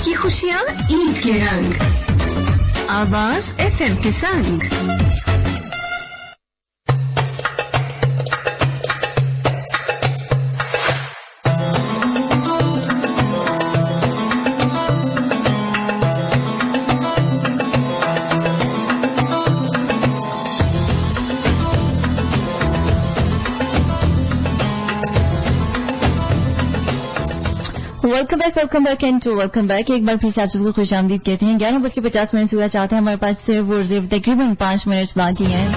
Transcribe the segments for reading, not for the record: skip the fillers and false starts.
की खुशियाँ, ईद के रंग। आवाज FM के संग। Welcome back and to welcome back. एक बार फिर से आप सबको खुशामदीद कहते हैं। 11:50 हुआ चाहते हैं। हमारे पास सिर्फ और सिर्फ तकरीबन 5 मिनट बाकी हैं।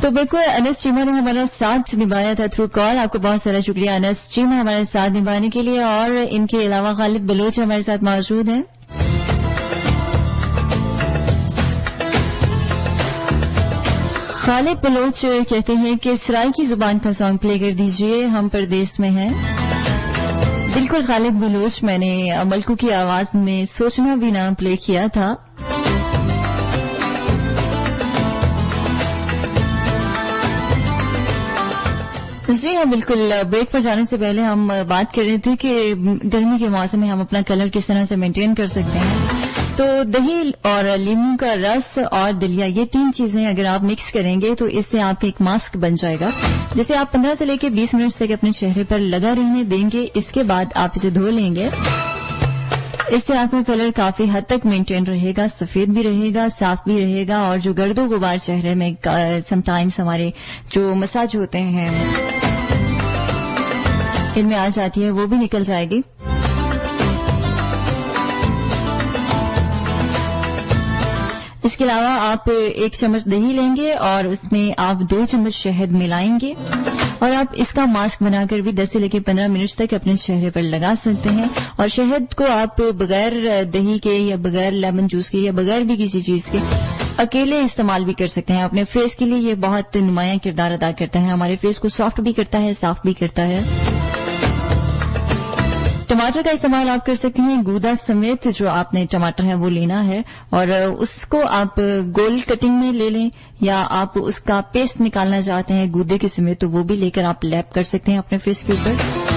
तो बिल्कुल अनस चीमा ने हमारा साथ निभाया था थ्रू कॉल। आपको बहुत सारा शुक्रिया अनस चीमा हमारे साथ निभाने के लिए। और इनके अलावा खालिद बलोच हमारे साथ मौजूद हैं। खालिद बलोच कहते हैं कि सराय की जुबान का सॉन्ग प्ले कर दीजिए, हम परदेश में हैं। बिल्कुल खालिद बलोच, मैंने मलकू की आवाज में सोचना भी ना प्ले किया था। जी हाँ, बिल्कुल। ब्रेक पर जाने से पहले हम बात कर रहे थे कि गर्मी के मौसम में हम अपना कलर किस तरह से मेंटेन कर सकते हैं। तो दही और लीमू का रस और दलिया, ये 3 चीजें अगर आप मिक्स करेंगे तो इससे आपका एक मास्क बन जाएगा, जिसे आप 15 से लेकर 20 मिनट तक अपने चेहरे पर लगा रहने देंगे। इसके बाद आप इसे धो लेंगे। इससे आपका कलर काफी हद तक मेंटेन रहेगा, सफेद भी रहेगा, साफ भी रहेगा। और जो गर्दो गुबार चेहरे में समटाइम्स हमारे जो मसाज होते हैं इनमें आ जाती है, वो भी निकल जाएगी। इसके अलावा आप 1 चम्मच दही लेंगे और उसमें आप 2 चम्मच शहद मिलाएंगे और आप इसका मास्क बनाकर भी 10 से लेकर 15 मिनट तक अपने चेहरे पर लगा सकते हैं। और शहद को आप बगैर दही के या बगैर लेमन जूस के या बगैर भी किसी चीज के अकेले इस्तेमाल भी कर सकते हैं। अपने फेस के लिए ये बहुत नुमाया किरदार अदा करता है। हमारे फेस को सॉफ्ट भी करता है, साफ भी करता है। टमाटर का इस्तेमाल आप कर सकती हैं। गूदा समेत जो आपने टमाटर है वो लेना है और उसको आप गोल कटिंग में ले लें, या आप उसका पेस्ट निकालना चाहते हैं गूदे के समेत तो वो भी लेकर आप लैप कर सकते हैं अपने फेस के ऊपर।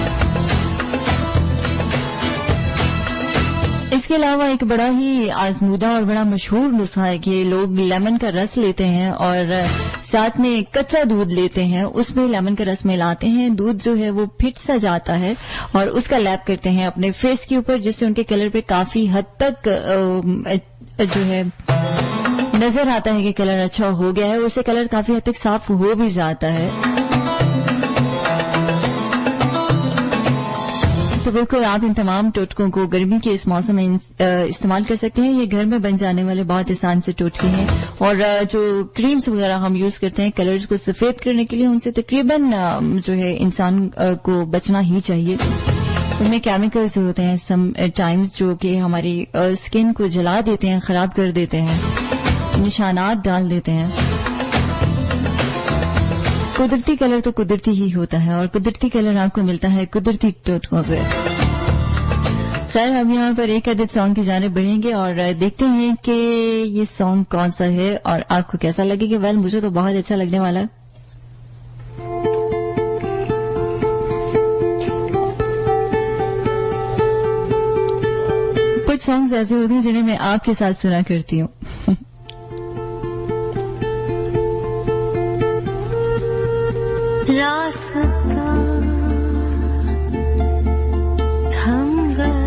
इसके अलावा एक बड़ा ही आजमूदा और बड़ा मशहूर नुस्खा है कि लोग लेमन का रस लेते हैं और साथ में कच्चा दूध लेते हैं, उसमें लेमन का रस मिलाते हैं। दूध जो है वो फिट सा जाता है और उसका लैप करते हैं अपने फेस के ऊपर, जिससे उनके कलर पे काफी हद तक जो है नजर आता है कि कलर अच्छा हो गया है। उससे कलर काफी हद तक साफ हो भी जाता है। तो बिल्कुल आप इन तमाम टोटकों को गर्मी के इस मौसम में इस्तेमाल कर सकते हैं। ये घर में बन जाने वाले बहुत आसान से टोटके हैं। और जो क्रीम्स वगैरह हम यूज करते हैं कलर्स को सफेद करने के लिए, उनसे तकरीबन जो है इंसान को बचना ही चाहिए। उनमें केमिकल्स होते हैं सम टाइम्स जो कि हमारी स्किन को जला देते हैं, खराब कर देते हैं, निशानात डाल देते हैं। कुदरती कलर तो कुदरती ही होता है और कुदरती कलर आपको मिलता है कुदरती टोटकों से। खैर, हम यहाँ पर एक आदत सॉन्ग की जाने बढ़ेंगे और देखते हैं कि ये सॉन्ग कौन सा है और आपको कैसा लगेगा। वेल, मुझे तो बहुत अच्छा लगने वाला है। कुछ सॉन्ग्स ऐसे होते हैं जिन्हें मैं आपके साथ सुना करती हूँ। रास्ता थम गया,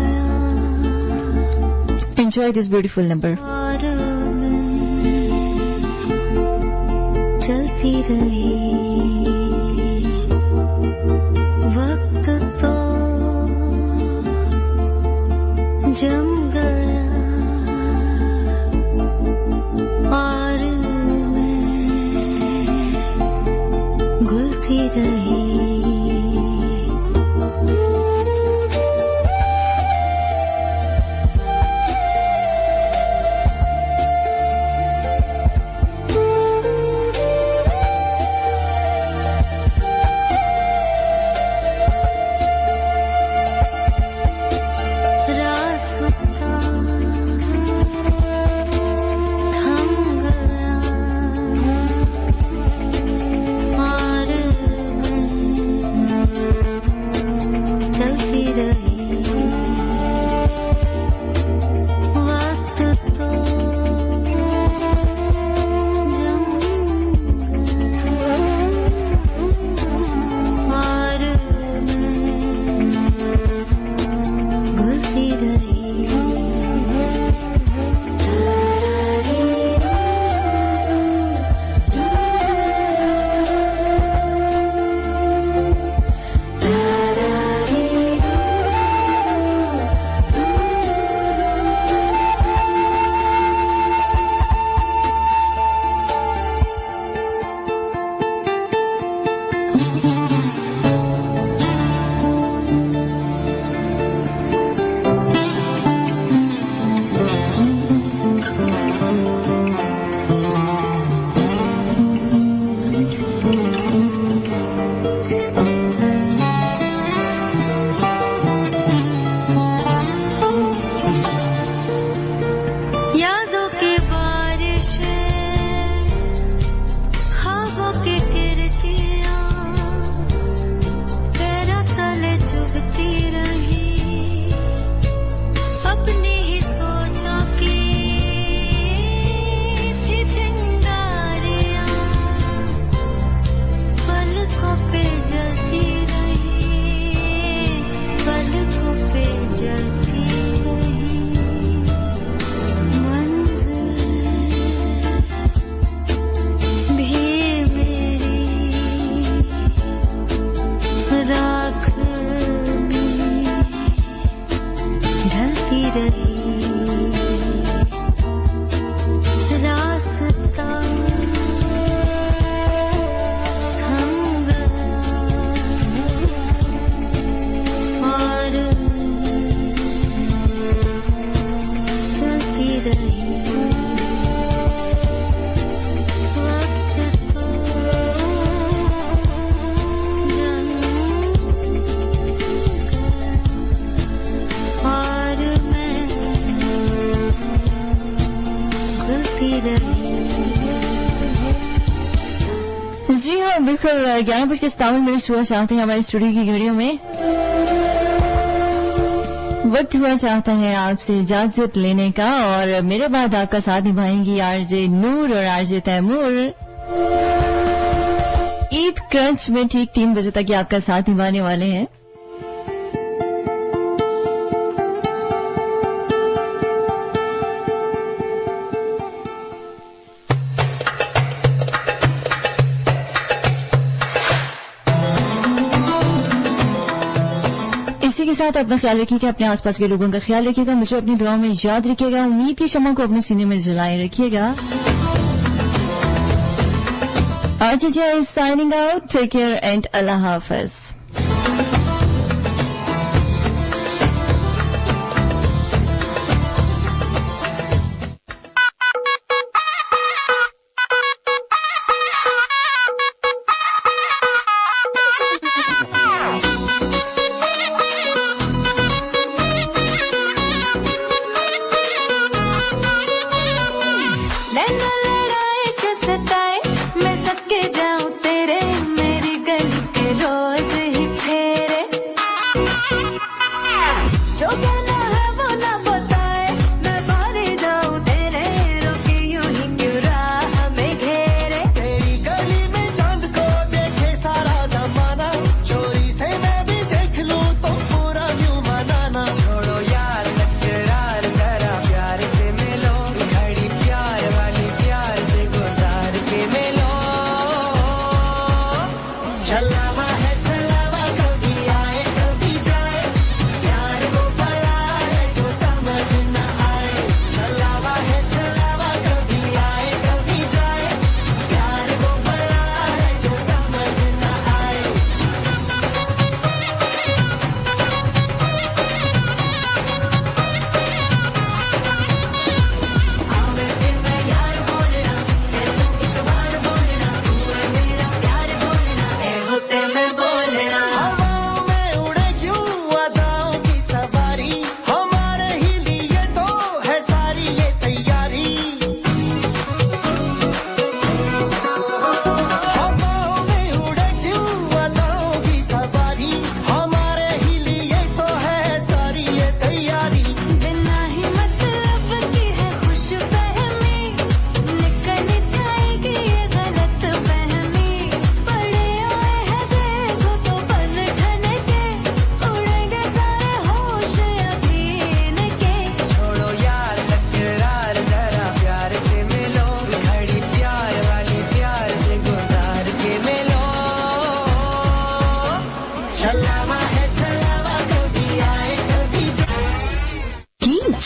एंजॉय दिस ब्यूटीफुल नंबर। और चलती रही, वक्त तो जम गया और घुलती रही। रही रास्ता थम गया और चलती रही वक्त तो जम और मैं खुलती रही। जी हाँ, बिल्कुल 11:57 हुआ चाहते हैं हमारे स्टूडियो की घड़ियों में। वक्त हुआ चाहता है आपसे इजाजत लेने का और मेरे बाद आपका साथ निभाएंगी आरजे नूर और आरजे तैमूर। ईद क्रंच में ठीक 3 बजे तक ये आपका साथ निभाने वाले हैं। इसी के साथ अपना ख्याल रखिएगा, अपने आसपास के लोगों का ख्याल रखिएगा, मुझे अपनी दुआओं में याद रखिएगा, उम्मीद की शम्मा को अपने सीने में जलाए रखिएगा। आज is signing out, take care and अल्लाह हाफिज।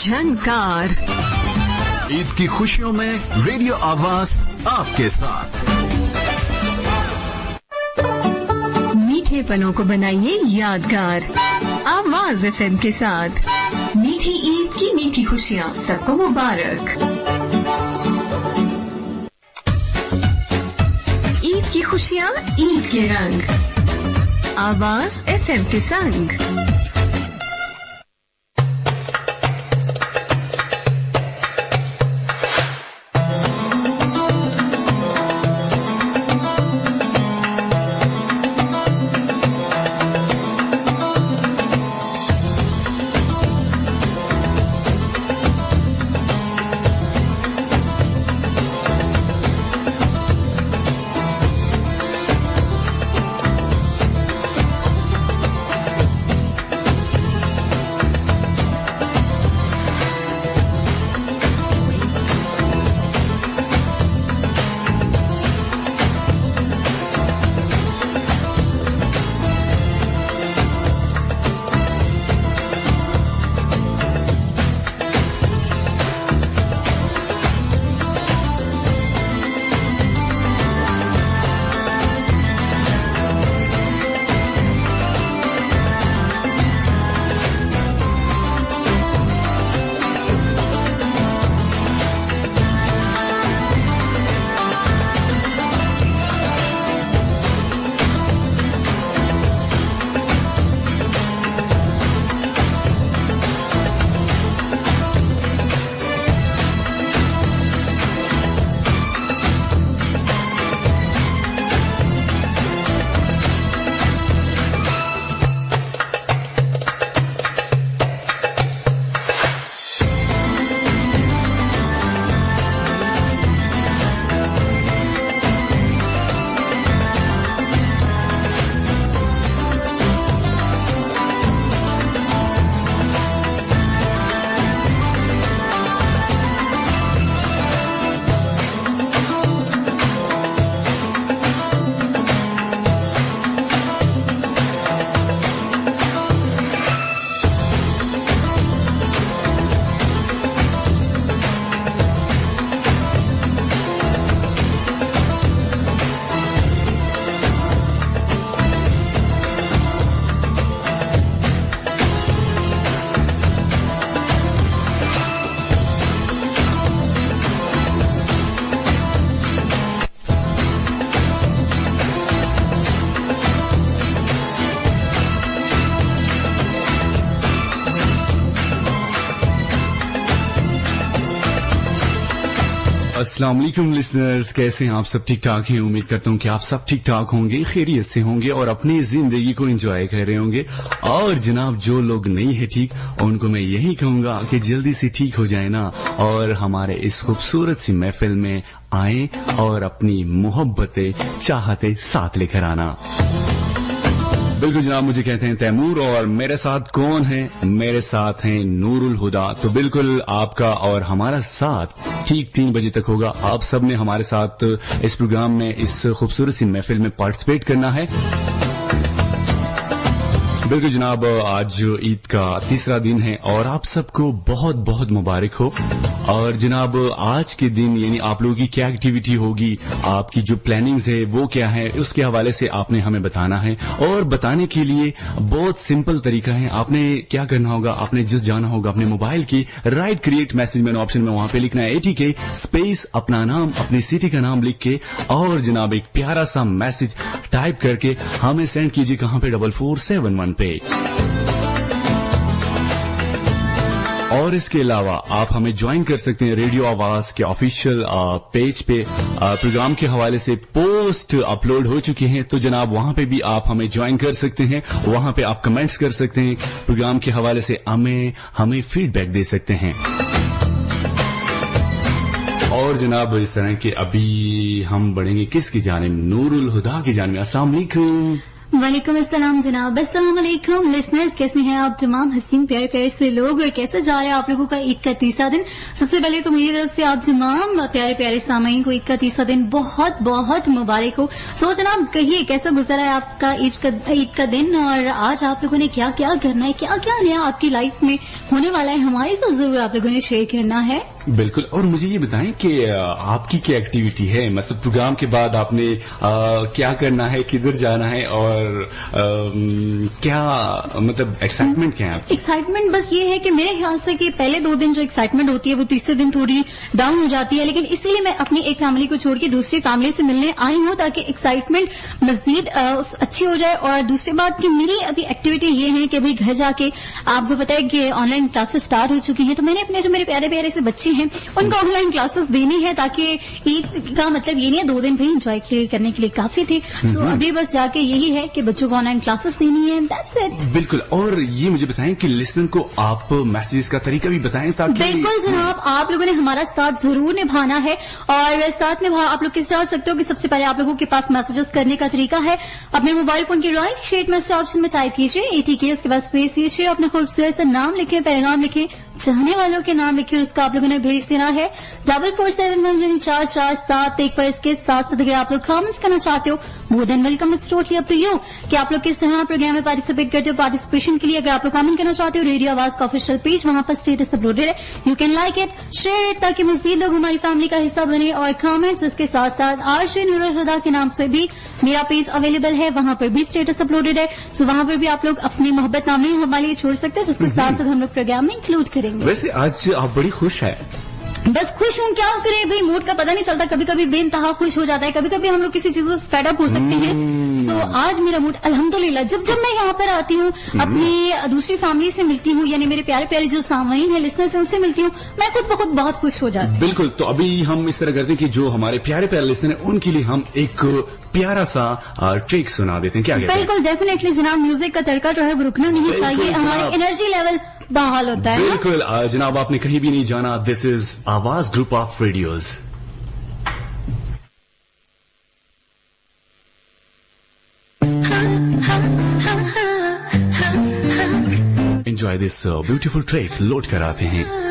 झनकार। ईद की खुशियों में रेडियो आवाज आपके साथ। मीठे पनों को बनाइए यादगार आवाज FM के साथ। मीठी ईद की मीठी खुशियाँ सबको मुबारक। ईद की खुशियाँ, ईद के रंग, आवाज FM के संग। अस्सलाम वालेकुम लिसनर्स, कैसे हैं आप सब? ठीक ठाक हैं? उम्मीद करता हूं कि आप सब ठीक ठाक होंगे, खैरियत से होंगे और अपनी जिंदगी को एंजॉय कर रहे होंगे। और जनाब, जो लोग नहीं है ठीक, उनको मैं यही कहूंगा कि जल्दी से ठीक हो जाए ना और हमारे इस खूबसूरत सी महफिल में आए और अपनी मोहब्बतें चाहते साथ लेकर आना। बिल्कुल जनाब, मुझे कहते हैं तैमूर और मेरे साथ कौन है? मेरे साथ हैं नूरुल हुदा। तो बिल्कुल आपका और हमारा साथ ठीक 3 बजे तक होगा। आप सब ने हमारे साथ इस प्रोग्राम में, इस खूबसूरत सी महफिल में पार्टिसिपेट करना है। बिल्कुल जनाब, आज ईद का तीसरा दिन है और आप सबको बहुत बहुत मुबारक हो। और जनाब, आज के दिन यानी आप लोगों की क्या एक्टिविटी होगी, आपकी जो प्लानिंग्स है वो क्या है, उसके हवाले से आपने हमें बताना है। और बताने के लिए बहुत सिंपल तरीका है। आपने क्या करना होगा, आपने जस्ट जाना होगा अपने मोबाइल की राइट क्रिएट मैसेज मेनू ऑप्शन में, वहां पे लिखना है ATK स्पेस अपना नाम, अपनी सिटी का नाम लिख के और जनाब एक प्यारा सा मैसेज टाइप करके हमें सेंड कीजिए। कहां पे? 4471 पे। और इसके अलावा आप हमें ज्वाइन कर सकते हैं रेडियो आवाज के ऑफिशियल पेज पे। प्रोग्राम के हवाले से पोस्ट अपलोड हो चुके हैं, तो जनाब वहां पे भी आप हमें ज्वाइन कर सकते हैं। वहां पे आप कमेंट्स कर सकते हैं, प्रोग्राम के हवाले से हमें फीडबैक दे सकते हैं। और जनाब, इस तरह के अभी हम बढ़ेंगे किसकी जानिब? नूरुल हुदा की जानिब। अस्सलाम वालेकुम। वालेकुम अस्सलाम जनाब। अस्सलाम वालेकुम लिसनर्स, कैसे हैं आप तमाम हसीन प्यारे प्यारे से लोग? और कैसे जा रहे हैं आप लोगों का ईद का तीसरा दिन? सबसे पहले तो मेरी तरफ से आप तमाम प्यारे प्यारे सामाईन को ईद का तीसरा दिन बहुत बहुत मुबारक हो। सो जनाब, कहिए कैसा गुजरा है आपका ईद का दिन और आज आप लोगों ने क्या क्या करना है, क्या क्या नया आपकी लाइफ में होने वाला है, हमारे साथ जरूर आप लोगों ने शेयर करना है। बिल्कुल। और मुझे ये बताएं कि आपकी क्या एक्टिविटी है, मतलब प्रोग्राम के बाद आपने क्या करना है, किधर जाना है और क्या मतलब एक्साइटमेंट क्या है? एक्साइटमेंट बस ये है कि मेरे ख्याल से कि पहले 2 दिन जो एक्साइटमेंट होती है वो तीसरे दिन थोड़ी डाउन हो जाती है, लेकिन इसीलिए मैं अपनी एक फैमिली को छोड़ के दूसरी फैमिली से मिलने आई हूँ ताकि एक्साइटमेंट मजीद अच्छी हो जाए। और दूसरी बात कि मेरी अभी एक्टिविटी ये है कि भाई घर जाके आपको पता है कि ऑनलाइन क्लासेस स्टार्ट हो चुकी हैं, तो मैंने अपने जो मेरे प्यारे प्यारे से बच्चे हैं उनको ऑनलाइन क्लासेस देनी है ताकि ईद का मतलब ये नहीं है 2 दिन भी एंजॉय करने के लिए काफी थे। सो अभी बस जाके यही है कि बच्चों को ऑनलाइन क्लासेस देनी है, दैट्स इट। बिल्कुल। और ये मुझे बताएं कि लिसन को आप मैसेजेस का तरीका भी बताएं ताकि। बिल्कुल जनाब, आप लोगों ने हमारा साथ जरूर निभाना है और साथ निभा आप लोग किस तरह सकते हो कि सबसे पहले आप लोगों के पास मैसेजेस करने का तरीका है, अपने मोबाइल फोन के राइट क्रिएट मैसेज ऑप्शन में टाइप कीजिए ATK, उसके बाद स्पेस कीजिए, अपने खूबसूरत सा नाम लिखें, पैगाम लिखें, चाहने वालों के नाम लिखे, उसका आप लोगों ने भेज देना है 4471 447 पर। इसके साथ साथ अगर आप लोग कमेंट्स करना चाहते हो, more than welcome, it's totally up to you कि आप लोग किस तरह प्रोग्राम में पार्टिसिपेट करते हो। पार्टिसिपेशन के लिए अगर आप लोग कमेंट करना चाहते हो, रेडियो आवाज का ऑफिशियल पेज, वहां पर स्टेटस अपलोडेड है, you can like it, share it, ताकि मजीद लोग हमारी फैमिली का हिस्सा बने। और कमेंट्स इसके साथ साथ आरजे नूरुल हुदा के नाम से भी मेरा पेज अवेलेबल है, वहां पर भी स्टेटस अपलोडेड है। सो वहां पर भी आप लोग अपनी मोहब्बत नामे हमारे लिए छोड़ सकते हैं, जिसके साथ साथ हम लोग प्रोग्राम में इंक्लूड करेंगे। वैसे आज आप बड़ी खुश है। बस खुश हूँ, क्या करें भाई, मूड का पता नहीं चलता, कभी कभी बेइंतहा खुश हो जाता है, कभी कभी हम लोग किसी चीज से फेड अप हो सकते हैं। सो आज मेरा मूड अल्हम्दुलिल्लाह, जब मैं यहाँ पर आती हूँ, अपनी दूसरी फैमिली से मिलती हूँ, यानी मेरे प्यारे प्यारे जो सामाईन है लिसनर्स से, उनसे मिलती हूँ, मैं खुद ब खुद बहुत खुश हो जाती हूँ। बिल्कुल। तो अभी हम इस तरह करते हैं कि जो हमारे प्यारे प्यारे लिसनर है उनके लिए हम एक प्यारा सा ट्रिक सुना देते हैं, क्या कहते हैं? बिल्कुल, डेफिनेटली जनाब, म्यूजिक का तड़का जो है वो रुकना नहीं चाहिए, हमारी एनर्जी लेवल बहाल होता है। बिल्कुल जनाब, आपने कहीं भी नहीं जाना। दिस इज आवाज group of radios. Enjoy this beautiful track, load कराते हैं।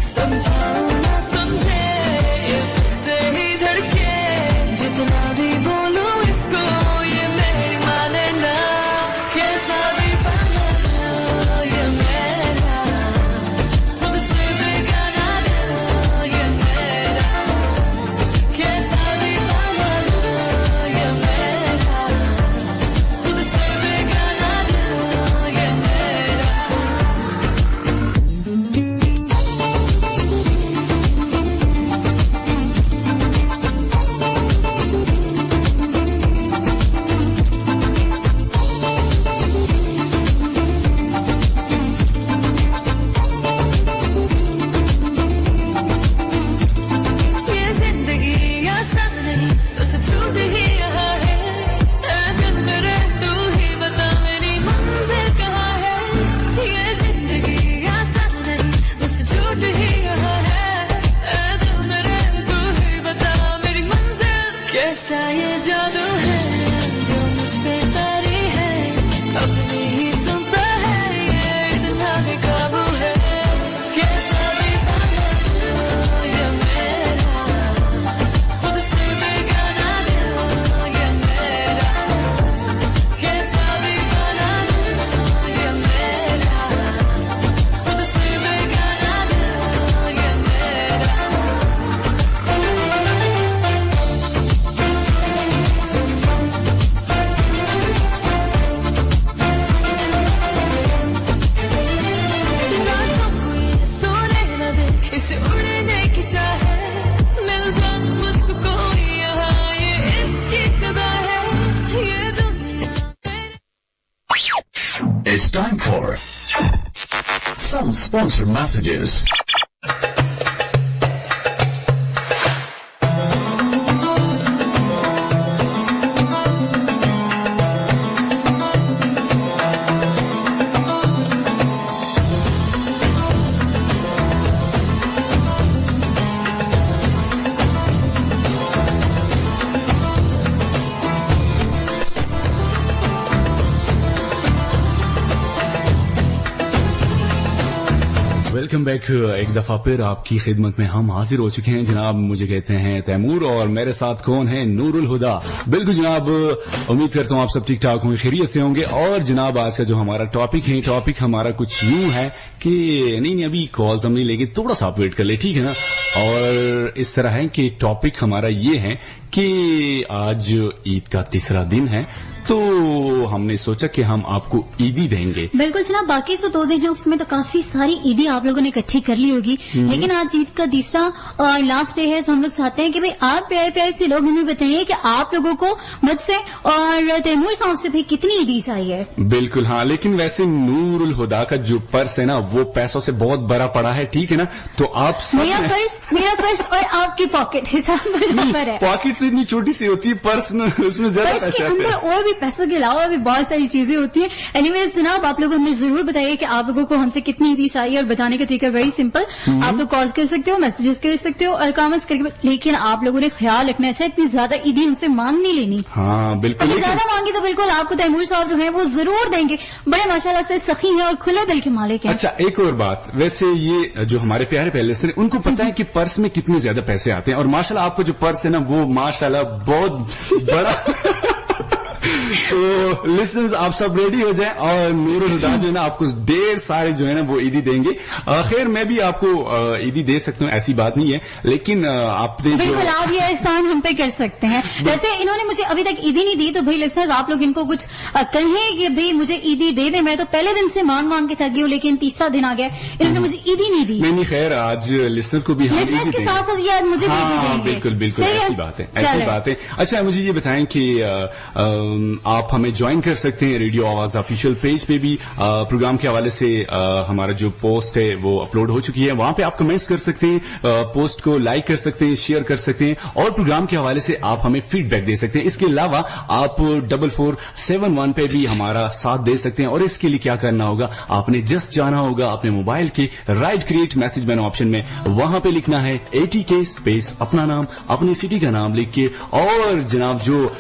समझाओ It's time for some sponsored messages. Welcome back. एक दफा फिर आपकी खिदमत में हम हाजिर हो चुके हैं जनाब। मुझे कहते हैं तैमूर और मेरे साथ कौन है? नूरुल हुदा। बिल्कुल जनाब, उम्मीद करता हूँ आप सब ठीक ठाक होंगे, खैरियत से होंगे। और जनाब आज का जो हमारा टॉपिक हमारा कुछ यूं है कि नहीं अभी कॉल्स हम नहीं लेंगे, थोड़ा सा आप वेट कर ले, ठीक है ना। और इस तरह है कि टॉपिक हमारा ये है कि आज ईद का तीसरा दिन है, तो हमने सोचा कि हम आपको ईदी देंगे। बिल्कुल जनाब, बाकी जो 2 दिन है उसमें तो काफी सारी ईदी आप लोगों ने इकट्ठी कर ली होगी, लेकिन आज ईद का तीसरा और लास्ट डे है, तो हम लोग चाहते हैं कि भाई आप प्यारे प्यारे से लोग हमें बताइए कि आप लोगों को मुझसे और तैमूर साहब से भी कितनी ईदी चाहिए। बिल्कुल हाँ, लेकिन वैसे नूरुल हुदा का जो पर्स है ना वो पैसों से बहुत बड़ा पड़ा है, ठीक है ना। तो आप मेरा पर्स और आपकी पॉकेट हिसाब बराबर है। पॉकेट से इतनी छोटी सी होती है, पर्स में उसमें ज्यादा पर्स के पैसे अंदर आते हैं। और भी पैसों के अलावा भी बहुत सारी चीजें होती हैं। एनीवेज जनाब, आप लोग हमें जरूर बताइए कि आप लोगों को हमसे कितनी ईदी चाहिए, और बताने का तरीका वेरी सिंपल। आप लोग कॉल कर सकते हो, मैसेजेस कर सकते हो और कमेंट्स करके, लेकिन आप लोगों ने ख्याल रखना है इतनी ज्यादा ईदी हमसे मांग नहीं लेनी। हाँ बिल्कुल, ज्यादा मांगी तो बिल्कुल आपको तैमूर साहब जो है वो जरूर देंगे। बड़े माशाल्लाह से सखी हैं और खुले दिल के मालिक हैं। अच्छा एक और बात, वैसे ये जो हमारे प्यारे पहले से उनको पता है कि पर्स में कितने ज्यादा पैसे आते हैं, और माशाल्लाह आपको जो पर्स है ना वो माशाल्लाह बहुत बड़ा। तो लिसनर्स आप सब रेडी हो जाएं, और नूरुल हुदा जो है ना आपको ढेर सारे जो है ना वो ईदी देंगे। खैर मैं भी आपको ईदी दे सकता हूँ, ऐसी बात नहीं है, लेकिन आपने बिल्कुल आप ये एहसान हम पे कर सकते हैं। वैसे इन्होंने मुझे अभी तक ईदी नहीं दी, तो भाई लिसनर्स आप लोग इनको कुछ कहें कि भाई मुझे ईदी दे दे। मैं तो पहले दिन से मांग के थक गई हूँ, लेकिन तीसरा दिन आ गया, इन्होंने मुझे ईदी नहीं दी। नहीं खैर आज लिसनर को भी लिसनर्स के साथ साथ यार मुझे भी ईदी देंगे। बिल्कुल ऐसी बात है। अच्छा मुझे ये बताएं कि आप हमें ज्वाइन कर सकते हैं रेडियो आवाज ऑफिशियल पेज पे भी। प्रोग्राम के हवाले से हमारा जो पोस्ट है वो अपलोड हो चुकी है, वहां पे आप कमेंट्स कर सकते हैं, पोस्ट को लाइक कर सकते हैं, शेयर कर सकते हैं, और प्रोग्राम के हवाले से आप हमें फीडबैक दे सकते हैं। इसके अलावा आप 4471 पे भी हमारा साथ दे सकते हैं, और इसके लिए क्या करना होगा, आपने जस्ट जाना होगा अपने मोबाइल के राइट क्रिएट मैसेज मेनू ऑप्शन में, वहां पे लिखना है ATK स्पेस अपना नाम, अपनी सिटी का नाम लिख के, और जनाब जो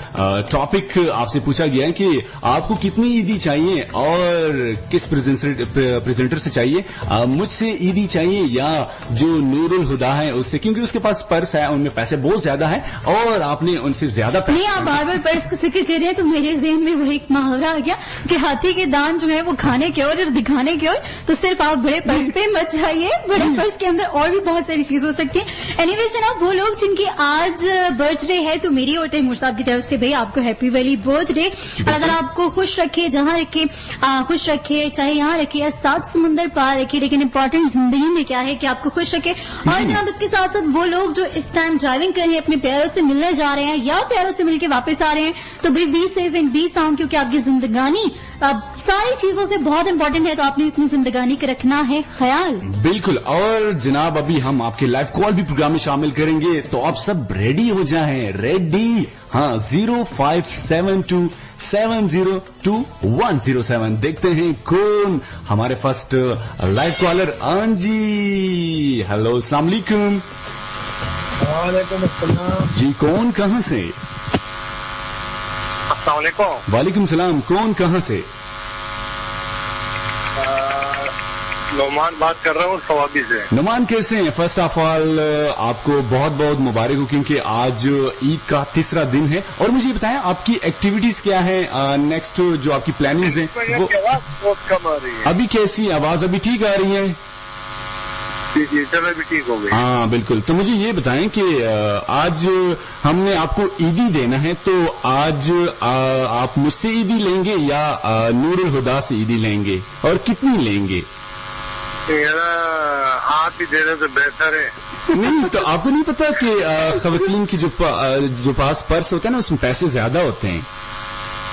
टॉपिक आपसे पूछा गया है कि आपको कितनी ईदी चाहिए और किस प्रेजेंटर से चाहिए, मुझसे ईदी चाहिए या जो नूरुल हुदा है उससे, क्योंकि उसके पास पर्स है, उनमें पैसे बहुत ज्यादा है और आपने उनसे ज्यादा पैसे। नहीं, आप बार बार पर्स का जिक्र कर रहे हैं तो मेरे ज़हन में वही एक मुहावरा आ गया कि हाथी के दांत जो है वो खाने की ओर और दिखाने की ओर, तो सिर्फ आप बड़े पर्स पे मत जाइए, बड़े पर्स के अंदर और भी बहुत सारी चीज हो सकती है। एनीवेज जनाब, वो लोग जिनकी आज बर्थडे है, तो मेरी और तैमूर साहब की तरफ से भाई आपको हैप्पी वाली बर्थडे। और अगर आपको खुश रखे, जहां रखे खुश रखे, चाहे यहाँ रखे या 7 समुंदर पार रखे, लेकिन इंपॉर्टेंट जिंदगी में क्या है कि आपको खुश रखे। और जनाब इसके साथ साथ वो लोग जो इस टाइम ड्राइविंग कर रहे हैं, अपने प्यारों से मिलने जा रहे हैं या प्यारों से मिलकर वापस आ रहे हैं, तो भाई be safe and be sound, क्योंकि आपकी जिंदगानी सारी चीजों से बहुत इंपॉर्टेंट है, तो आपने अपनी जिंदगानी का रखना है ख्याल। बिल्कुल। और जनाब अभी हम आपके लाइव कॉल भी प्रोग्राम में शामिल करेंगे, तो आप सब रेडी हो जाएं, रेडी। हाँ 0572702107। देखते हैं कौन हमारे फर्स्ट लाइव कॉलर। अंजी हेलो, अस्सलाम वालेकुम। वालेकुम अस्सलाम जी, कौन कहाँ से? अस्सलाम वालेकुम। वालेकुम सलाम, कौन कहाँ से? नोमान बात कर रहा हूँ सवाबी से। नुमान कैसे हैं? फर्स्ट ऑफ ऑल आपको बहुत बहुत मुबारक हो, क्योंकि आज ईद का तीसरा दिन है। और मुझे बताएं आपकी एक्टिविटीज क्या है, नेक्स्ट जो आपकी प्लानिंग्स हैं वो। आवाज बहुत कम आ रही है अभी कैसी आवाज? अभी ठीक आ रही है? जी, चलो भी ठीक हो गई। हाँ बिल्कुल। तो मुझे ये बताएं कि आज हमने आपको ईदी देना है, तो आज आप मुझसे ईदी लेंगे या नूरुल हुदा से ईदी लेंगे, और कितनी लेंगे? आप ही दे रहे तो बेहतर है। नहीं, तो आपको नहीं पता कि खवातीन की जो पास पर्स होता है ना उसमें पैसे ज्यादा होते हैं।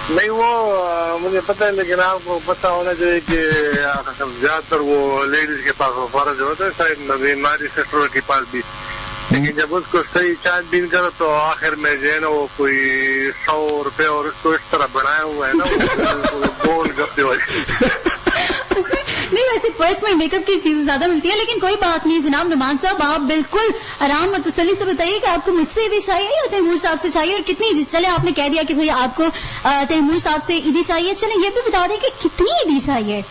नहीं वो मुझे पता है, लेकिन आपको पता होना चाहिए कि ज्यादातर वो लेडीज के पास वो फर्ज होता है, शायद हमारी सिस्टर के पास भी, लेकिन जब उसको सही छानबीन करो तो आखिर में जो है ना वो कोई 100 रुपए और उसको इस तरह बनाया हुआ है ना गोल गप्पे वाले। नहीं, वैसे पर्स में मेकअप की चीजें ज्यादा मिलती है, लेकिन कोई बात नहीं जनाब नुमान साहब, आप बिल्कुल आराम और तसल्ली से बताइए कि आपको मुझसे ईदी चाहिए या तैमूर साहब से चाहिए, और कितनी ईदी। चले आपने कह दिया कि भाई आपको तैमूर साहब से ईदी चाहिए, चले ये भी बता दें कि कितनी ईदी चाहिए।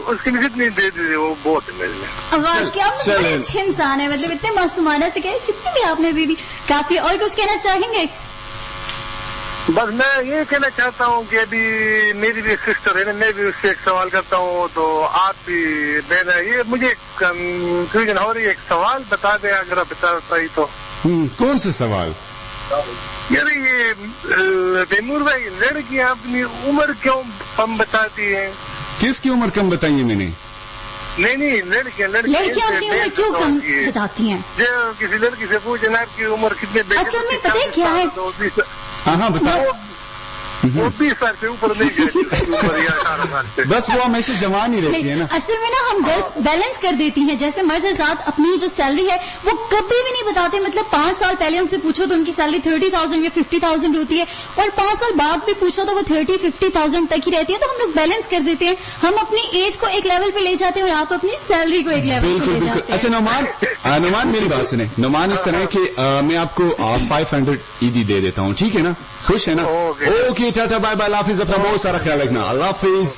उसके लिए जितनी दे दीजिए वो बहुत है मेरे लिए। वाकई आप बड़े अच्छे इंसान है, मतलब इतने मासूमाना से कहे जितनी भी आपने दे दी काफी। और कुछ कहना चाहेंगे? बस मैं ये कहना चाहता हूँ कि अभी मेरी भी एक सिस्टर है ना, मैं भी उससे एक सवाल करता हूँ, तो आप भी देना। ये मुझे कंफ्यूजन हो रही है, एक सवाल बता दें अगर आप बता पाई तो। कौन सा सवाल? यार ये तैमूर भाई, लड़कियाँ अपनी उम्र क्यों कम बताती हैं? किसकी उम्र कम बताई है मैंने? नहीं, लड़कियाँ अपनी उम्र क्यों कम बताती हैं? जो किसी लड़की से पूछे ना आपकी उम्र कितने, असल में पता है क्या है, हाँ बताओ। वो 20 साल से ऊपर नहीं गए, 18 साल से। बस वो हमेशा जवान ही रहती है ना। असल में ना हम गर्ल्स बैलेंस कर देती हैं, जैसे मर्द हज़रात अपनी जो सैलरी है वो कभी भी नहीं बताते। मतलब 5 साल पहले हमसे पूछो तो उनकी सैलरी 30,000 या 50,000 होती है, और 5 साल बाद भी पूछो तो वो 30-50,000 तक ही रहती है। तो हम लोग बैलेंस कर देते हैं, हम अपनी एज को एक लेवल पे ले जाते हैं और आप अपनी सैलरी को एक लेवल पे ले जाते हैं। अच्छा नुमान मेरी बात सुने। नुमान इस तरह कि मैं आपको 500 ईदी दे देता हूँ, ठीक है ना? खुश है ना? ओके टाटा बाय बाय, अल्लाह हाफिज, अपना बहुत सारा ख्याल रखना, अल्लाह हाफिज।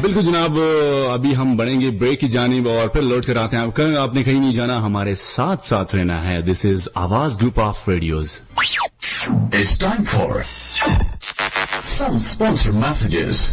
बिल्कुल जनाब, अभी हम बढ़ेंगे ब्रेक की जानिब और फिर लौट कर आते हैं। आपने कहीं नहीं जाना, हमारे साथ साथ रहना है। दिस इज आवाज group of radios. It's time for some sponsor messages.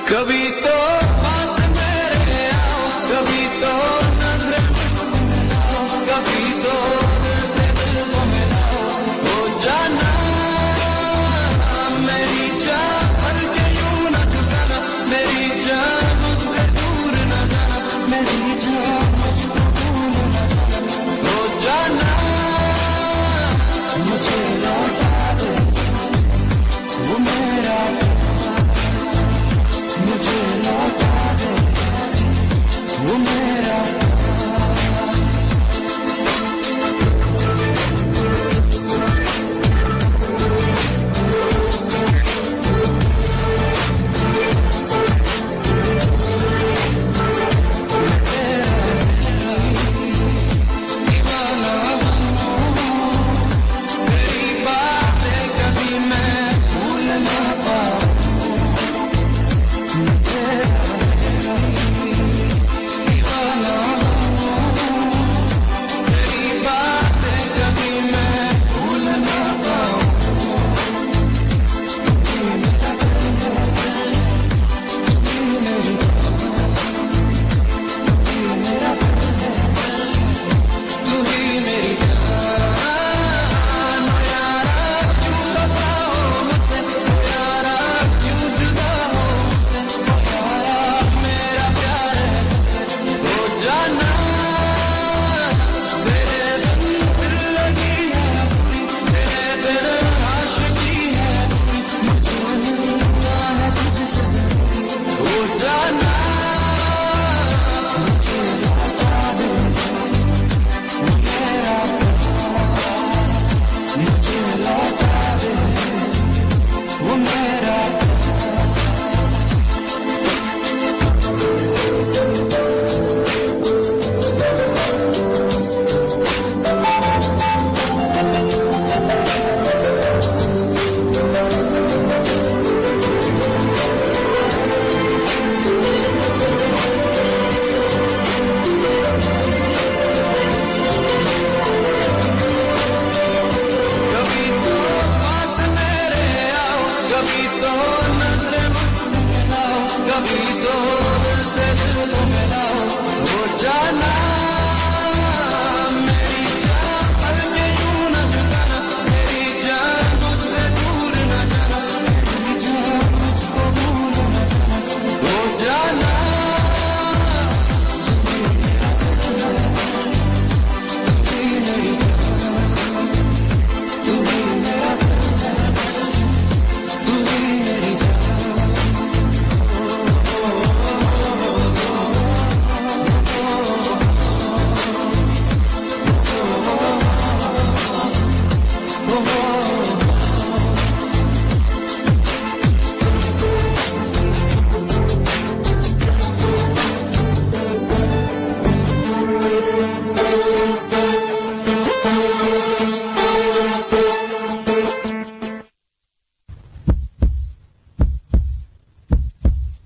कभी तो पास मेरे आओ, कभी तो नजरें मुझसे मिलाओ, कभी तो दिल से दिल को मिलाओ। हो जाना मेरी जान, भर के यूं न झुकाना, मेरी जान मुझसे दूर न जाना, मेरी जान मुझको भूल न जाना। हो जाना मुझे लौटा दे वो मेरा, मुझे लौटा दे वो मेरा। जाना मेरी जान मुझे यूं न जुदाना मेरी जान मुझसे दूर न जाना मेरी जान मुझको भूल न जाना हो जाना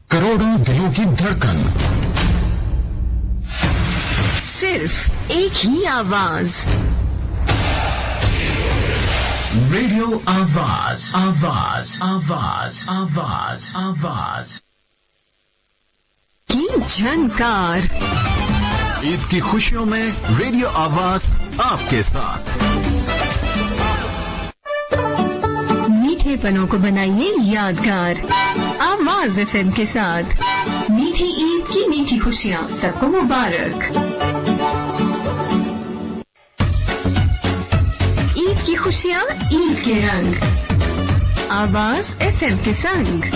करोड़ों दिलों की धड़कन, सिर्फ एक ही आवाज, रेडियो आवाज आवाज आवाज आवाज आवाज की झनकार। ईद की खुशियों में रेडियो आवाज आपके साथ। मीठे पनों को बनाइए यादगार, आवाज एफएम के साथ। मीठी ईद की मीठी खुशियाँ सबको मुबारक। ईद की खुशियाँ, ईद के रंग, आवाज एफएम के संग।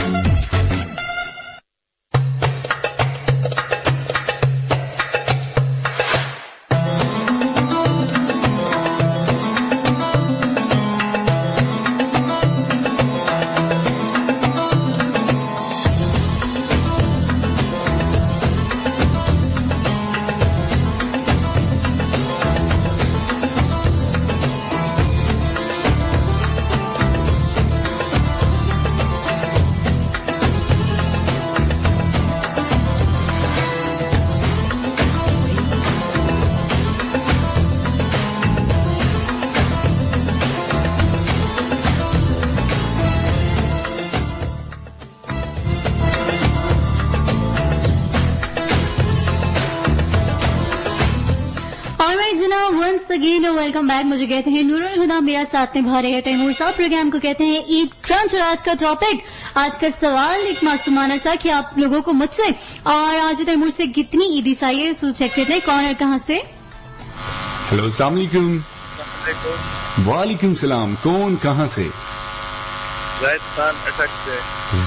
Again welcome back. मुझे कहते हैं नूरुल हुदा, मेरा साथ निभा रहे हैं तैमूर साहब। प्रोग्राम को कहते हैं ईद क्रंच। और आज का टॉपिक, आज का सवाल एक मासूमाना सा कि आप लोगों को मुझसे और आज तैमूर से कितनी ईदी चाहिए। सो चेक करते हैं कौन और कहाँ से। हेलो, अस्सलाम वालेकुम। वालेकुम सलाम। कौन कहाँ से? जाहिद खान अटक से।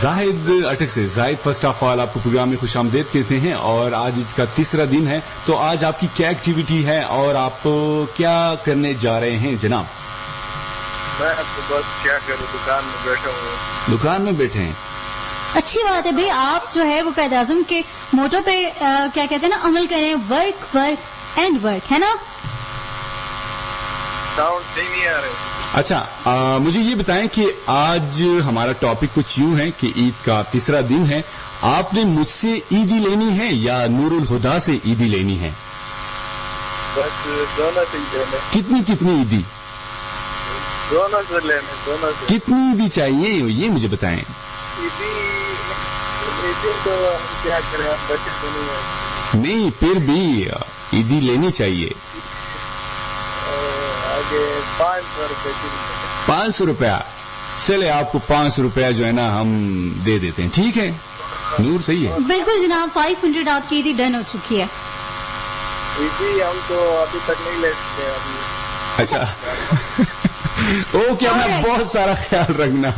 जाहिद अटक से। जाहिद, फर्स्ट ऑफ ऑल आपको प्रोग्राम में खुशामदीद कहते हैं और आज इसका तीसरा दिन है, तो आज आपकी क्या एक्टिविटी है और आप क्या करने जा रहे हैं जनाब? मैं तो बस क्या करूं, दुकान में बैठा हूँ। दुकान में बैठे हैं, अच्छी बात है भाई। आप जो है वो कायद आज़म के मोटो पे क्या कहते हैं ना, अमल करें। वर्क वर्क एंड वर्क, है ना? साउंड सही नहीं आ रहे। अच्छा, मुझे ये बताएं कि आज हमारा टॉपिक कुछ यूं है कि ईद का तीसरा दिन है। आपने मुझसे ईदी लेनी है या नूरुल हुदा से ईदी लेनी है? बस दोनों से लेने। कितनी कितनी ईदी? दोनों से लेने, दोनों से। कितनी ईदी चाहिए ये मुझे बताएं। ईदी तो क्या करें, बच्चे तो नहीं है। नहीं, फिर भी ईदी लेनी चाहिए। आगे 500 रुपए। 500 रुपया? चले, आपको 500 रुपया जो है ना हम दे देते हैं, ठीक है? नूर सही है? बिल्कुल जनाब, 500 आपकी ईदी डन हो चुकी है। ईदी हम तो अभी तक नहीं ले सकते अभी। अच्छा ओके, अपना बहुत सारा ख्याल रखना।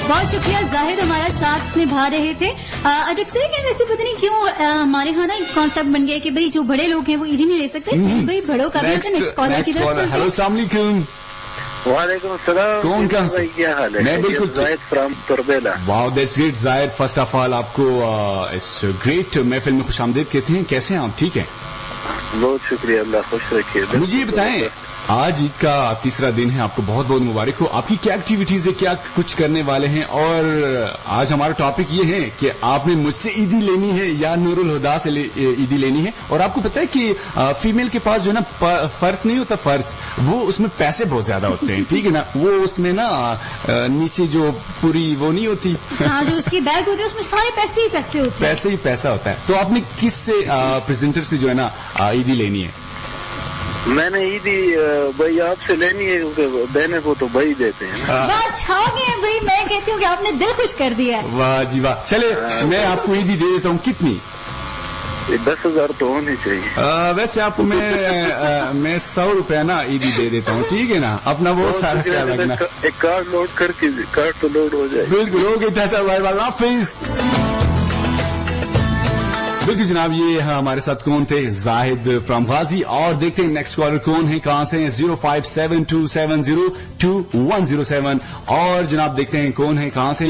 बहुत शुक्रिया जाहिद, हमारा साथ निभा रहे थे। अटक से क्या, वैसे पता नहीं क्यों हमारे यहाँ ना एक कॉन्सेप्ट बन गया कि भाई जो बड़े लोग हैं वो ईदी नहीं ले सकते। भाई बड़ों का भी नेक्स्ट कॉलर की तरफ। हेलो, अस्सलाम वालेकुम। वालेकुम सलाम। कौन कहाँ से? क्या हाल है? मैं बिल्कुल Zahid from Tarbela. Wow, that's great Zahid. First of all आपको इस ग्रेट महफिल में खुशामदीद कहते हैं। कैसे हैं आप? ठीक है, बहुत शुक्रिया, अल्लाह खुश रखिए। मुझे ये बताएं आज ईद का तीसरा दिन है, आपको बहुत बहुत मुबारक हो। आपकी क्या एक्टिविटीज है, क्या कुछ करने वाले हैं? और आज हमारा टॉपिक ये है कि आपने मुझसे ईदी लेनी है या नूरुल हुदा से ईदी लेनी है। और आपको पता है कि फीमेल के पास जो है ना फर्ज नहीं होता, फर्ज वो उसमें पैसे बहुत ज्यादा होते हैं, ठीक है ना। वो उसमें ना नीचे जो पूरी वो नहीं होती, हाँ, जो उसकी बैग होती है उसमें सारे पैसे ही पैसे होते हैं। पैसे ही पैसा होता है। तो आपने किस से प्रेजेंटर से जो है ना ईदी लेनी है? मैंने ईदी भाई आपसे लेनी है, क्योंकि देने को तो भाई देते हैं ना। बात छा गई है भाई, मैं कहती हूँ कि आपने दिल खुश कर दिया है। वाह जी वाह। चले मैं आपको ईदी दे देता हूँ। कितनी? 10,000 तो होनी चाहिए। वैसे आपको मैं 100 रुपया ना ईदी दे देता हूँ, ठीक है ना। अपना वो सारा ख्याल रखना। एक कार्ड लोड करके, कार्ड तो लोड हो जाए। बिल्कुल हो गई टाटा बाय बाय हाफिज। बिल्कुल जनाब, ये हमारे साथ कौन थे? जाहिद फ्रॉम गाजी। और देखते हैं नेक्स्ट कॉलर कौन है, कहां से? 0572702107। और जनाब देखते हैं कौन है, कहां से?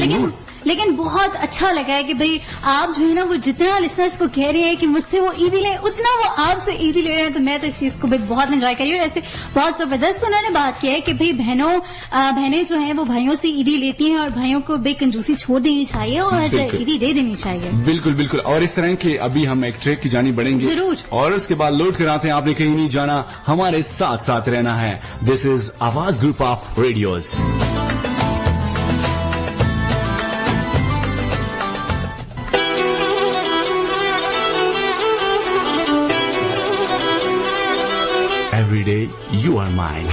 लेकिन बहुत अच्छा लगा है कि भाई आप जो है ना वो जितना लिसनर्स को कह रहे हैं कि मुझसे वो ईदी लें, उतना वो आपसे ईदी ले रहे हैं। तो मैं तो इस चीज को भाई बहुत एंजॉय करी। और ऐसे बहुत जबरदस्त उन्होंने बात की है कि भाई बहनें जो हैं वो भाइयों से ईदी लेती हैं और भाइयों को भाई कंजूसी छोड़ देनी चाहिए और ईदी दे देनी चाहिए। बिल्कुल बिल्कुल। और इस तरह के अभी हम एक ट्रैक की जानी बढ़ेंगे जरूर, और उसके बाद लोड कराते हैं। आपने कहीं नहीं जाना, हमारे साथ साथ रहना है। दिस इज आवाज group of radios. Every day you are mine.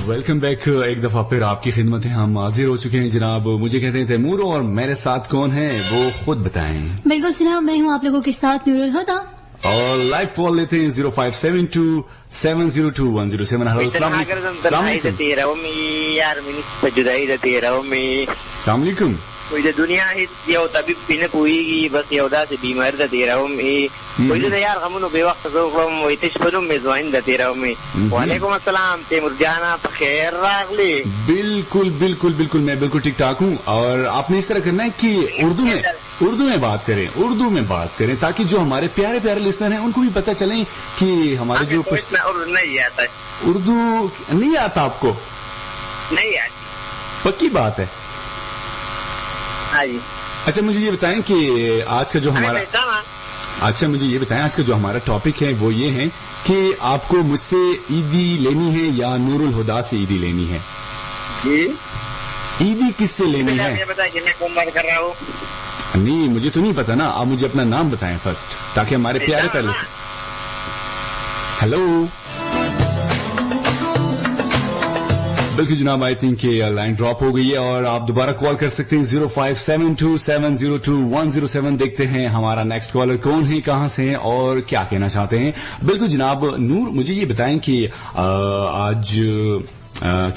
Welcome back. एक दफा फिर आपकी खिदमत है हम हाजिर हो चुके हैं जनाब। मुझे कहते हैं तैमूर, और मेरे साथ कौन है वो खुद बताएं। बिल्कुल जनाब, मैं हूँ आप लोगों के साथ नूरुल हुदा। और लाइव कॉल लेते हैं 0572702107। हेलो अस्सलाम वालेकुम। कोई दुनिया यो तबीब बिने पुईगी बस यौदा से बीमार द तेरा में कोई तो यार हमनो बेवक्त को कोई तशफनो मेजवाइन द तेरा में। वालेकुम अस्सलाम तैमूर जाना खैर रागली। बिल्कुल बिल्कुल बिल्कुल, मैं बिल्कुल ठीक ठाक हूँ। और आपने इस तरह करना है कि उर्दू में उर्दू में बात करें ताकि जो हमारे प्यारे प्यारे लिसनर हैं उनको भी पता चले कि हमारे जो इतना उर्दू नहीं आता है। उर्दू नहीं आता आपको? नहीं आती। पक्की बात है? हाँ जी। अच्छा मुझे ये बताएं कि आज का जो हमारा टॉपिक है वो ये है कि आपको मुझसे ईदी लेनी है या नूरुल हुदा से ईदी लेनी है? ईदी किससे लेनी है? ये बताइए मैं कौन बात कर रहा हूँ? नहीं मुझे तो नहीं पता ना, आप मुझे अपना नाम बताएं फर्स्ट ताकि हमारे प्यारे पहले से। हेलो बिल्कुल जनाब, आई थिंक लाइन ड्रॉप हो गई है और आप दोबारा कॉल कर सकते हैं 0572702107। देखते हैं हमारा नेक्स्ट कॉलर कौन है, कहां से है और क्या कहना चाहते हैं। बिल्कुल जनाब नूर, मुझे ये बताएं कि आज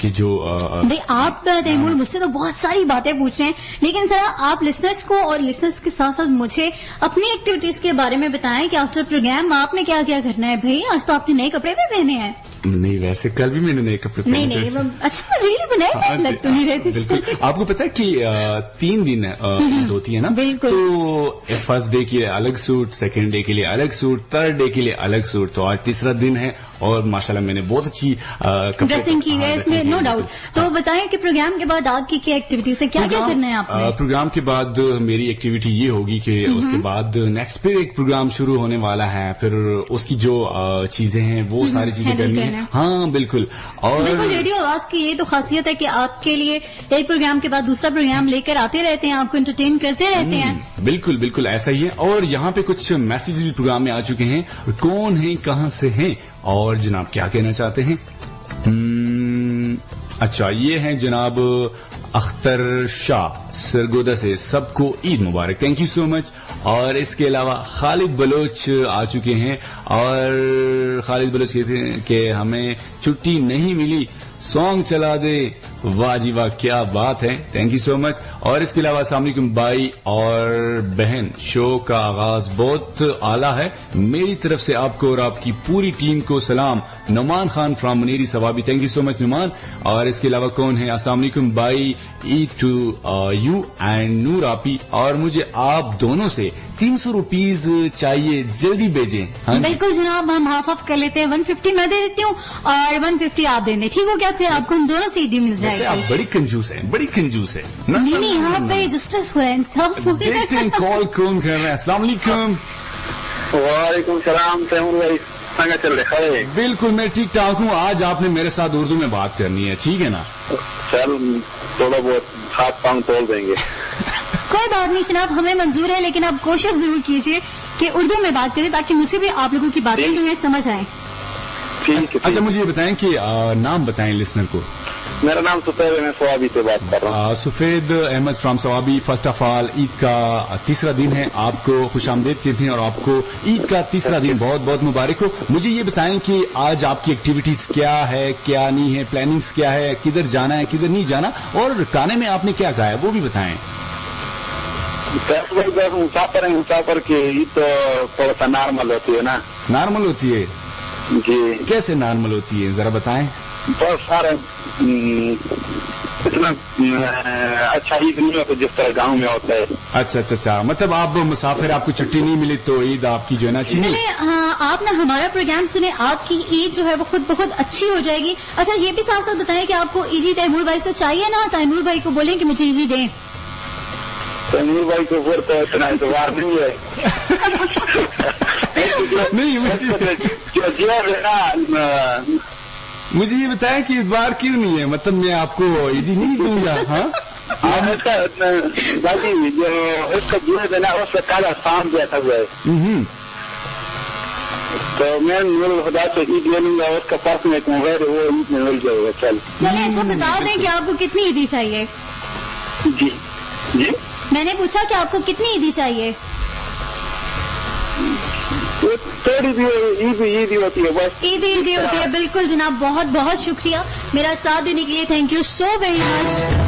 कि जो भाई आप तैमूर मुझसे तो बहुत सारी बातें पूछ रहे हैं, लेकिन जरा आप लिसनर्स को और लिसनर्स के साथ साथ मुझे अपनी एक्टिविटीज के बारे में बताएं कि आफ्टर प्रोग्राम आपने क्या क्या करना है। भाई आज तो आपने नए कपड़े भी पहने हैं। नहीं वैसे कल भी मैंने नए कपड़े पहने। नहीं अच्छा रियली बनाए लग तो नहीं रहती। बिल्कुल आपको पता है कि 3 दिन होती है ना, बिल्कुल। तो फर्स्ट डे के लिए अलग सूट, सेकंड डे के लिए अलग सूट, थर्ड डे के लिए अलग सूट, तो आज तीसरा दिन है और माशाल्लाह मैंने बहुत अच्छी ड्रेसिंग की है इसमें, नो डाउट। तो बताएं कि प्रोग्राम के बाद आपकी क्या एक्टिविटीज है, क्या क्या करना है आपने? प्रोग्राम के बाद मेरी एक्टिविटी ये होगी कि उसके बाद नेक्स्ट फिर एक प्रोग्राम शुरू होने वाला है, फिर उसकी जो चीजें हैं वो सारी चीजें करनी है। हाँ बिल्कुल। और बिल्कुल रेडियो आवाज की ये तो खासियत है कि आपके लिए एक प्रोग्राम के बाद दूसरा प्रोग्राम लेकर आते रहते हैं, आपको एंटरटेन करते रहते हैं। बिल्कुल बिल्कुल ऐसा ही है। और यहाँ पे कुछ मैसेज भी प्रोग्राम में आ चुके हैं। कौन है, कहाँ से हैं और जनाब क्या कहना चाहते हैं? अच्छा ये है जनाब अख्तर शाह सरगोदा से, सबको ईद मुबारक, थैंक यू सो मच। और इसके अलावा खालिद बलोच आ चुके हैं और खालिद बलोच कहते हैं कि हमें छुट्टी नहीं मिली, सॉन्ग चला दे। वाह जी वाह, क्या बात है, थैंक यू सो मच। और इसके अलावा अस्सलाम वालेकुम भाई और बहन, शो का आगाज बहुत आला है, मेरी तरफ से आपको और आपकी पूरी टीम को सलाम। Numan Khan from Muneri Swabi, thank you so much Numan. और इसके अलावा कौन है? अस्सलाम वालेकुम भाई, Eid to you and Noor आपी, और मुझे आप दोनों से 300 रुपीज चाहिए, जल्दी भेजें। हाँ बिल्कुल जनाब, हम हाफ ऑफ कर लेते हैं, 150 मैं दे देती हूँ और 150 आप देंगे, ठीक हो क्या? फिर आपको हम दोनों से ईदी मिल जाएगी। आप बड़ी कंजूस है, बड़ी कंजूस है। नहीं यहाँ पे जस्टिस हो रहा है, इंसाफ हो रहा है। देखते हैं कॉल कौन कर रहे हैं। अस्सलाम वालेकुम। वालेकुम सलाम तैमूर भाई, चल रहा है? बिल्कुल मैं ठीक ठाक हूँ। आज आपने मेरे साथ उर्दू में बात करनी है, ठीक है ना? चल थोड़ा बहुत हाथ पांव तोड़ देंगे। कोई बात नहीं जनाब, हमें मंजूर है, लेकिन आप कोशिश जरूर कीजिए कि उर्दू में बात करें ताकि मुझे भी आप लोगों की बातें जो है समझ आए। ठीक है। अच्छा मुझे ये बताएं कि नाम बताएं लिसनर को। मेरा नाम सुफेद है, मैं सवाबी से बात कर रहा हूँ। Sufaid Ahmad from Swabi. First of all Eid का तीसरा दिन है, आपको खुशामदीद कहते हैं और आपको ईद का तीसरा दिन बहुत बहुत मुबारक हो। मुझे ये बताएं कि आज आपकी एक्टिविटीज क्या है, क्या नहीं है, प्लानिंग्स क्या है, किधर जाना है, किधर नहीं जाना, और खाने में आपने क्या खाया वो भी बताएं। मुसाफर है, मुसाफर की ईद तो थोड़ा सा नॉर्मल होती है ना। नॉर्मल होती है जी? कैसे नॉर्मल होती है जरा बताएं। बहुत सारे इतना अच्छा ईद नहीं होता जिस तरह गांव में होता है। अच्छा अच्छा अच्छा, मतलब आप मुसाफिर, आपको छुट्टी नहीं मिली तो ईद आपकी जो है ना अच्छी। चलिए हाँ, आप ना हमारा प्रोग्राम सुने, आपकी ईद जो है वो खुद बहुत अच्छी हो जाएगी। अच्छा ये भी साथ साथ बताएं कि आपको ईदी तैमूर भाई से चाहिए ना, तैमूर भाई को बोलें कि मुझे ईदी दें। तैमूर भाई को फिर तो इतना एतबार नहीं है। नहीं मुझे ये बताया कि इस बार क्यों नहीं है, मतलब मैं आपको ईदी नहीं दूंगा। हाँ इसका बाकी जो इसका जीवन है ना, उसका काला शाम जैसा हुआ है, तो मैं नूर खुदा से ईद ले लूंगा, उसका पास में एक मोबाइल है, वो ईद में मिल जाएगा। चलिए अच्छा बता दें कि आपको कितनी ईदी चाहिए। जी जी मैंने पूछा कि आपको कितनी ईदी चाहिए। थोड़ी भी ईदी होती है बस। ईदी होती है, बिल्कुल जनाब, बहुत बहुत शुक्रिया मेरा साथ देने के लिए, thank you so very much.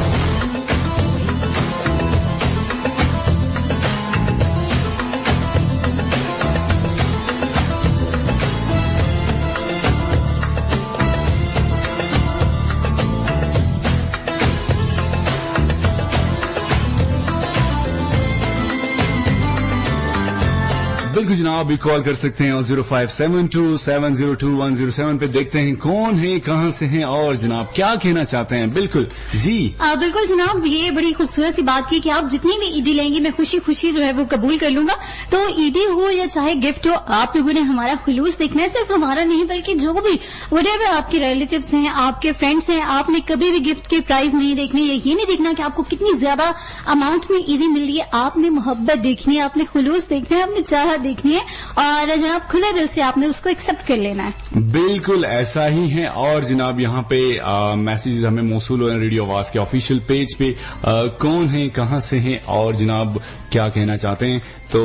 बिल्कुल जनाब, भी कॉल कर सकते हैं और 0572702107 पे देखते हैं कौन है, कहां से हैं और जनाब क्या कहना चाहते हैं। बिल्कुल जी, बिल्कुल जनाब, ये बड़ी खूबसूरत सी बात की कि आप जितनी भी ईदी लेंगी मैं खुशी खुशी जो है वो कबूल कर लूंगा। तो ईदी हो या चाहे गिफ्ट हो, आप लोगों ने हमारा खुलूस देखना है, सिर्फ हमारा नहीं बल्कि जो भी व्हाटएवर आपके रिलेटिव्स हैं, आपके फ्रेंड्स हैं, आपने कभी भी गिफ्ट के प्राइस नहीं देखने, ये नहीं देखना कि आपको कितनी ज्यादा अमाउंट में ईदी मिल रही है। आपने मोहब्बत देखनी है, आपने खुलूस देखना है, आपने चाहत देखनी है और जनाब खुले दिल से आपने उसको एक्सेप्ट कर लेना है। बिल्कुल ऐसा ही है। और जनाब यहाँ पे मैसेजेस हमें मौसूल हो रहे हैं रेडियो आवाज के ऑफिशियल पेज पे। कौन है, कहां से हैं और जनाब क्या कहना चाहते हैं। तो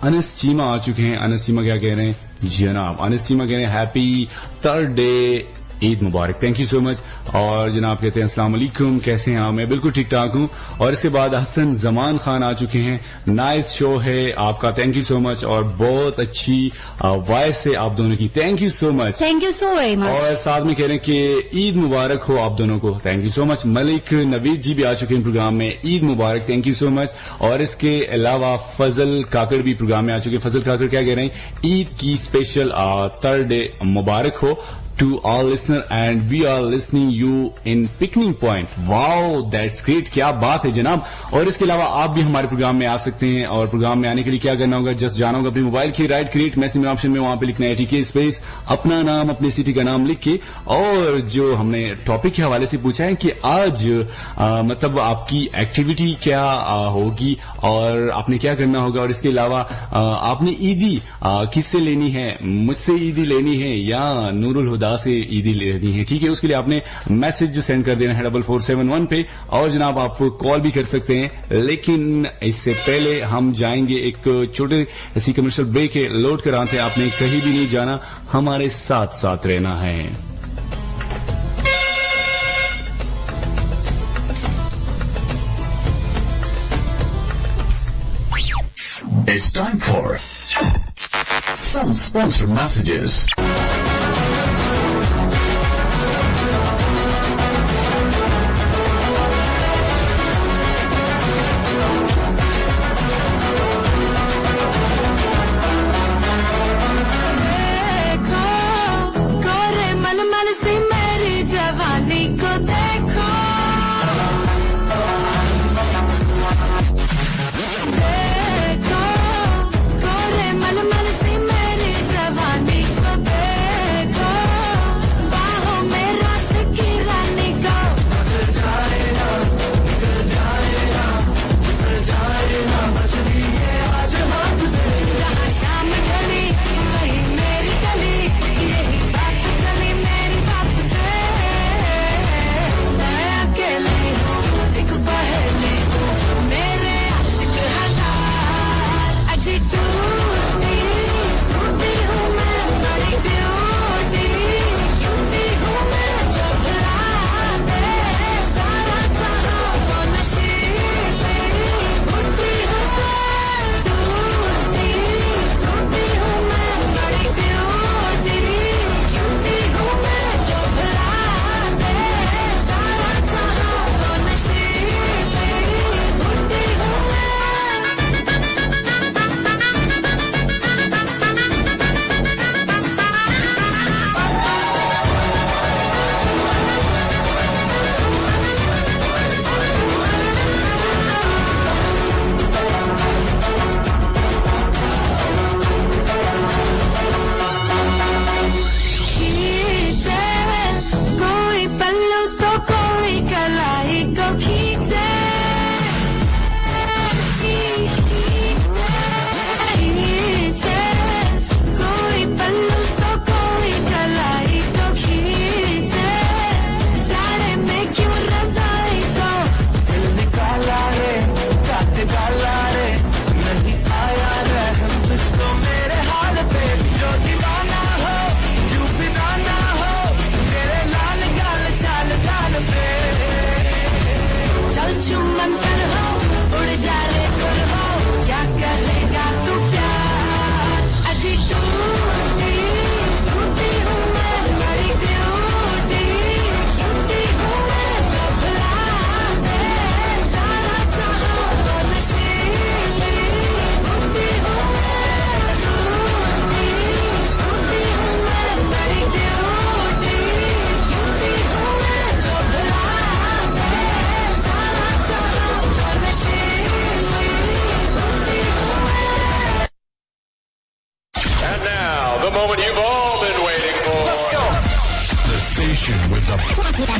अनस चीमा आ चुके हैं। अनस चीमा क्या कह रहे हैं जनाब? अनस चीमा कह रहे हैं हैप्पी थर्ड डे, ईद मुबारक, थैंक यू सो मच। और जनाब कहते हैं अस्सलाम वालेकुम, कैसे हैं आप? मैं बिल्कुल ठीक ठाक हूं। और इसके बाद हसन जमान खान आ चुके हैं। नाइस शो है आपका, थैंक यू सो मच। और बहुत अच्छी वॉइस है आप दोनों की, thank you so much. Thank you so very much. और साथ में कह रहे हैं कि ईद मुबारक हो आप दोनों को, thank you so much. Malik Naveed ji भी आ चुके हैं प्रोग्राम में, ईद मुबारक, थैंक यू सो मच। और इसके अलावा फजल काकड़ भी प्रोग्राम में आ चुके हैं। फजल काकड़ क्या कह रहे हैं? ईद की स्पेशल थर्ड डे मुबारक हो to all listener and we are listening you in Picnic Point. Wow, that's great, क्या बात है जनाब। और इसके अलावा आप भी हमारे प्रोग्राम में आ सकते हैं और प्रोग्राम में आने के लिए क्या करना होगा, जस्ट जाना होगा अपने मोबाइल की राइट क्रिएट मैसेज ऑप्शन में, वहां पे लिखना है टीके स्पेस अपना नाम अपनी सिटी का नाम लिख के, और जो हमने टॉपिक के हवाले से पूछा है कि आज मतलब आपकी एक्टिविटी क्या होगी और आपने क्या करना होगा, और इसके अलावा आपने ईदी किससे लेनी है, मुझसे ईदी लेनी है या नूरुल हुदा से ईदी लेनी है, ठीक है। उसके लिए आपने मैसेज सेंड कर देना है 4471 पे, और जनाब आप कॉल भी कर सकते हैं। लेकिन इससे पहले हम जाएंगे एक छोटे ऐसी कमर्शियल ब्रेक है, लोड कराते हैं। आपने कहीं भी नहीं जाना, हमारे साथ साथ रहना है। It's time for some sponsored messages. देखो, गोरे मलमल सी मेरी जवानी को देखो।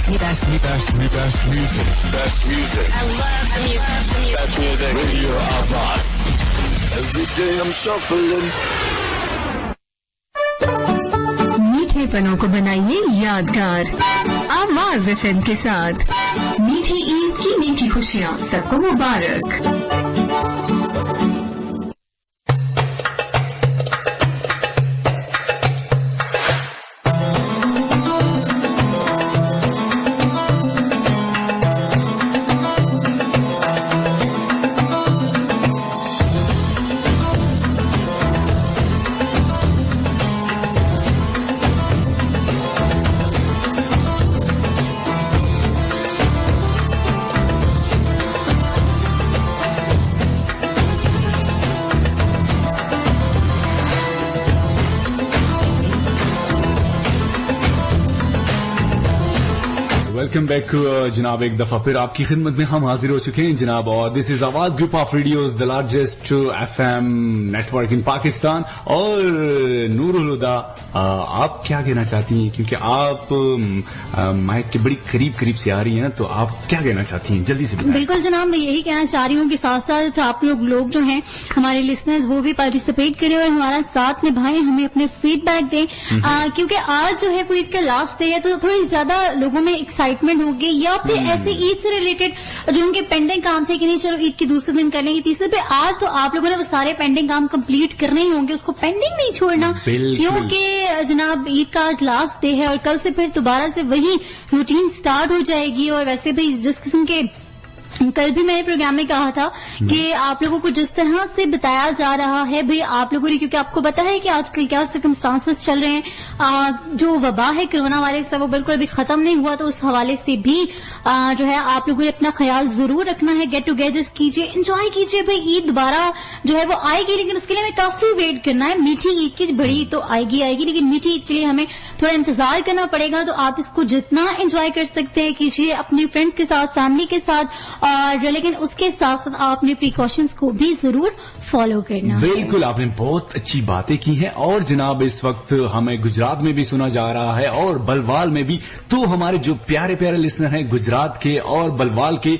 मीठे पनों को बनाइए यादगार आवाज FM के साथ। मीठी ईद की मीठी खुशियाँ सबको मुबारक। वेलकम बैक जनाब, एक दफा फिर आपकी खिदमत में हम हाजिर हो चुके हैं जनाब, और दिस इज आवाज group of radios, the largest FM network in Pakistan. और नूरुल हुदा, आप क्या कहना चाहती हैं, क्योंकि आप माइक के बड़ी करीब करीब से आ रही हैं ना, तो आप क्या कहना चाहती हैं, जल्दी से बताएं। बिल्कुल जनाब, मैं यही कहना चाह रही हूँ कि साथ साथ आप लोग जो हैं हमारे लिसनर्स, वो भी पार्टिसिपेट करें और हमारा साथ निभाएं, हमें अपने फीडबैक दें, क्योंकि आज जो है वो ईद का लास्ट डे है, तो थोड़ी ज्यादा लोगों में एक्साइटमेंट होगी, या फिर ऐसे ईद से रिलेटेड जो उनके पेंडिंग काम थे कि नहीं चलो ईद के दूसरे दिन कर लेंगे, तीसरे पे आज तो आप लोगों ने वो सारे पेंडिंग काम कंप्लीट करने ही होंगे, उसको पेंडिंग नहीं छोड़ना, क्योंकि जनाब ईद का आज लास्ट डे है और कल से फिर दोबारा से वही रूटीन स्टार्ट हो जाएगी। और वैसे भी जिस किस्म के कल भी मैंने प्रोग्राम में कहा था कि आप लोगों को जिस तरह से बताया जा रहा है भाई आप लोगों ने, क्योंकि आपको पता है कि आजकल क्या सर्कमस्टांसेस चल रहे हैं, जो वबा है कोरोना वायरस का वो बिल्कुल अभी खत्म नहीं हुआ, तो उस हवाले से भी जो है आप लोगों ने अपना ख्याल जरूर रखना है। गेट टुगेदर्स कीजिए, एंजॉय कीजिए, भाई ईद दोबारा जो है वो आएगी, लेकिन उसके लिए हमें काफी वेट करना है। मीठी ईद की बड़ी तो आएगी, लेकिन मीठी ईद के लिए हमें थोड़ा इंतजार करना पड़ेगा, तो आप इसको जितना एंजॉय कर सकते हैं कीजिए, अपने फ्रेंड्स के साथ, फैमिली के साथ, और लेकिन उसके साथ साथ आपने प्रिकॉशंस को भी जरूर फॉलो करना है। बिल्कुल, आपने बहुत अच्छी बातें की हैं। और जनाब इस वक्त हमें गुजरात में भी सुना जा रहा है और बलवाल में भी, तो हमारे जो प्यारे प्यारे लिसनर हैं गुजरात के और बलवाल के,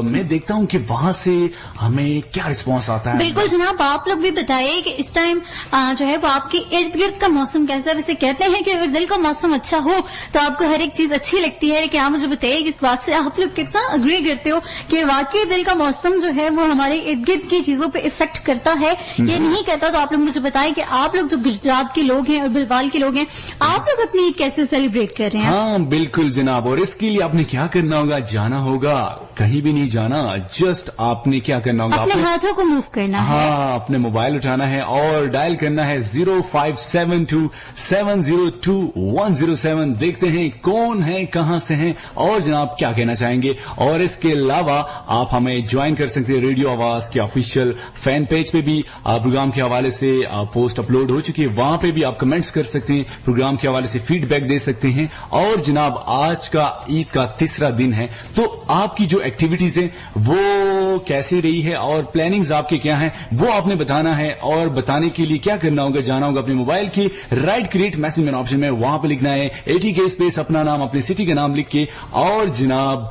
मैं देखता हूं कि वहां से हमें क्या रिस्पांस आता है। बिल्कुल जनाब, आप लोग भी बताइए कि इस टाइम जो है वो आपके इर्द गिर्द का मौसम कैसा है। वैसे कहते हैं कि अगर दिल का मौसम अच्छा हो तो आपको हर एक चीज अच्छी लगती है, लेकिन आप मुझे बताइए कि इस बात से आप लोग कितना अग्री करते हो कि वाकई दिल का मौसम जो है वो हमारे इर्द गिर्द की चीजों पे इफेक्ट करता है या नहीं करता। तो आप लोग मुझे बताएं कि आप लोग जो गुजरात के लोग हैं और बलवाल के लोग हैं, आप लोग अपनी ईद कैसे सेलिब्रेट कर रहे हैं? हाँ बिल्कुल जनाब, और इसके लिए आपने क्या करना होगा, जाना होगा, कहीं भी नहीं जाना, जस्ट आपने क्या करना होगा, अपने हाथों को मूव करना है। हाँ, अपने मोबाइल उठाना है और डायल करना है 0572702107। देखते हैं कौन है, कहां से हैं और जनाब क्या कहना चाहेंगे। और इसके अलावा आप हमें ज्वाइन कर सकते हैं रेडियो आवाज के ऑफिशियल फैन पेज पे भी, प्रोग्राम के हवाले से पोस्ट अपलोड हो चुकी है, वहां पे भी आप कमेंट्स कर सकते हैं, प्रोग्राम के हवाले से फीडबैक दे सकते हैं। और जनाब आज का ईद का तीसरा दिन है, तो आपकी जो एक्टिविटीज है वो कैसी रही है और प्लानिंग्स आपके क्या हैं वो आपने बताना है। और बताने के लिए क्या करना होगा, जाना होगा अपने मोबाइल के राइट क्रिएट मैसेज में ऑप्शन में, वहां पे लिखना है ATK स्पेस अपना नाम, अपनी सिटी का नाम लिख के, और जनाब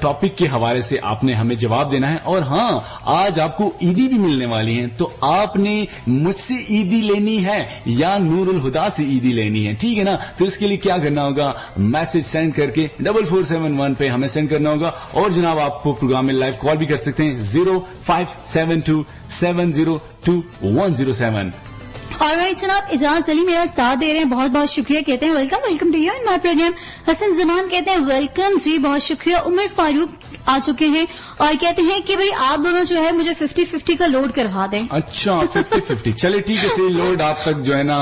टॉपिक के हवाले से आपने हमें जवाब देना है। और हाँ, आज आपको ईदी भी मिलने वाली है, तो आपने मुझसे ईदी लेनी है या नूरुल हुदा से ईदी लेनी है, ठीक है ना। तो इसके लिए क्या करना होगा, मैसेज सेंड करके 4471 पे हमें सेंड करना होगा। और जनाब आप प्रोग्राम में लाइव कॉल भी कर सकते हैं 0572702107। ऑलराइट जनाब, इजाज अली मेरा साथ दे रहे हैं, बहुत बहुत शुक्रिया, कहते हैं welcome welcome to you in my programme. Hasan Zaman कहते हैं वेलकम जी, बहुत शुक्रिया। उमर फारूक आ चुके हैं और कहते हैं कि भाई आप दोनों जो है मुझे 50-50 का लोड करवा दें। अच्छा 50-50, चले ठीक है, सही लोड आप तक जो है ना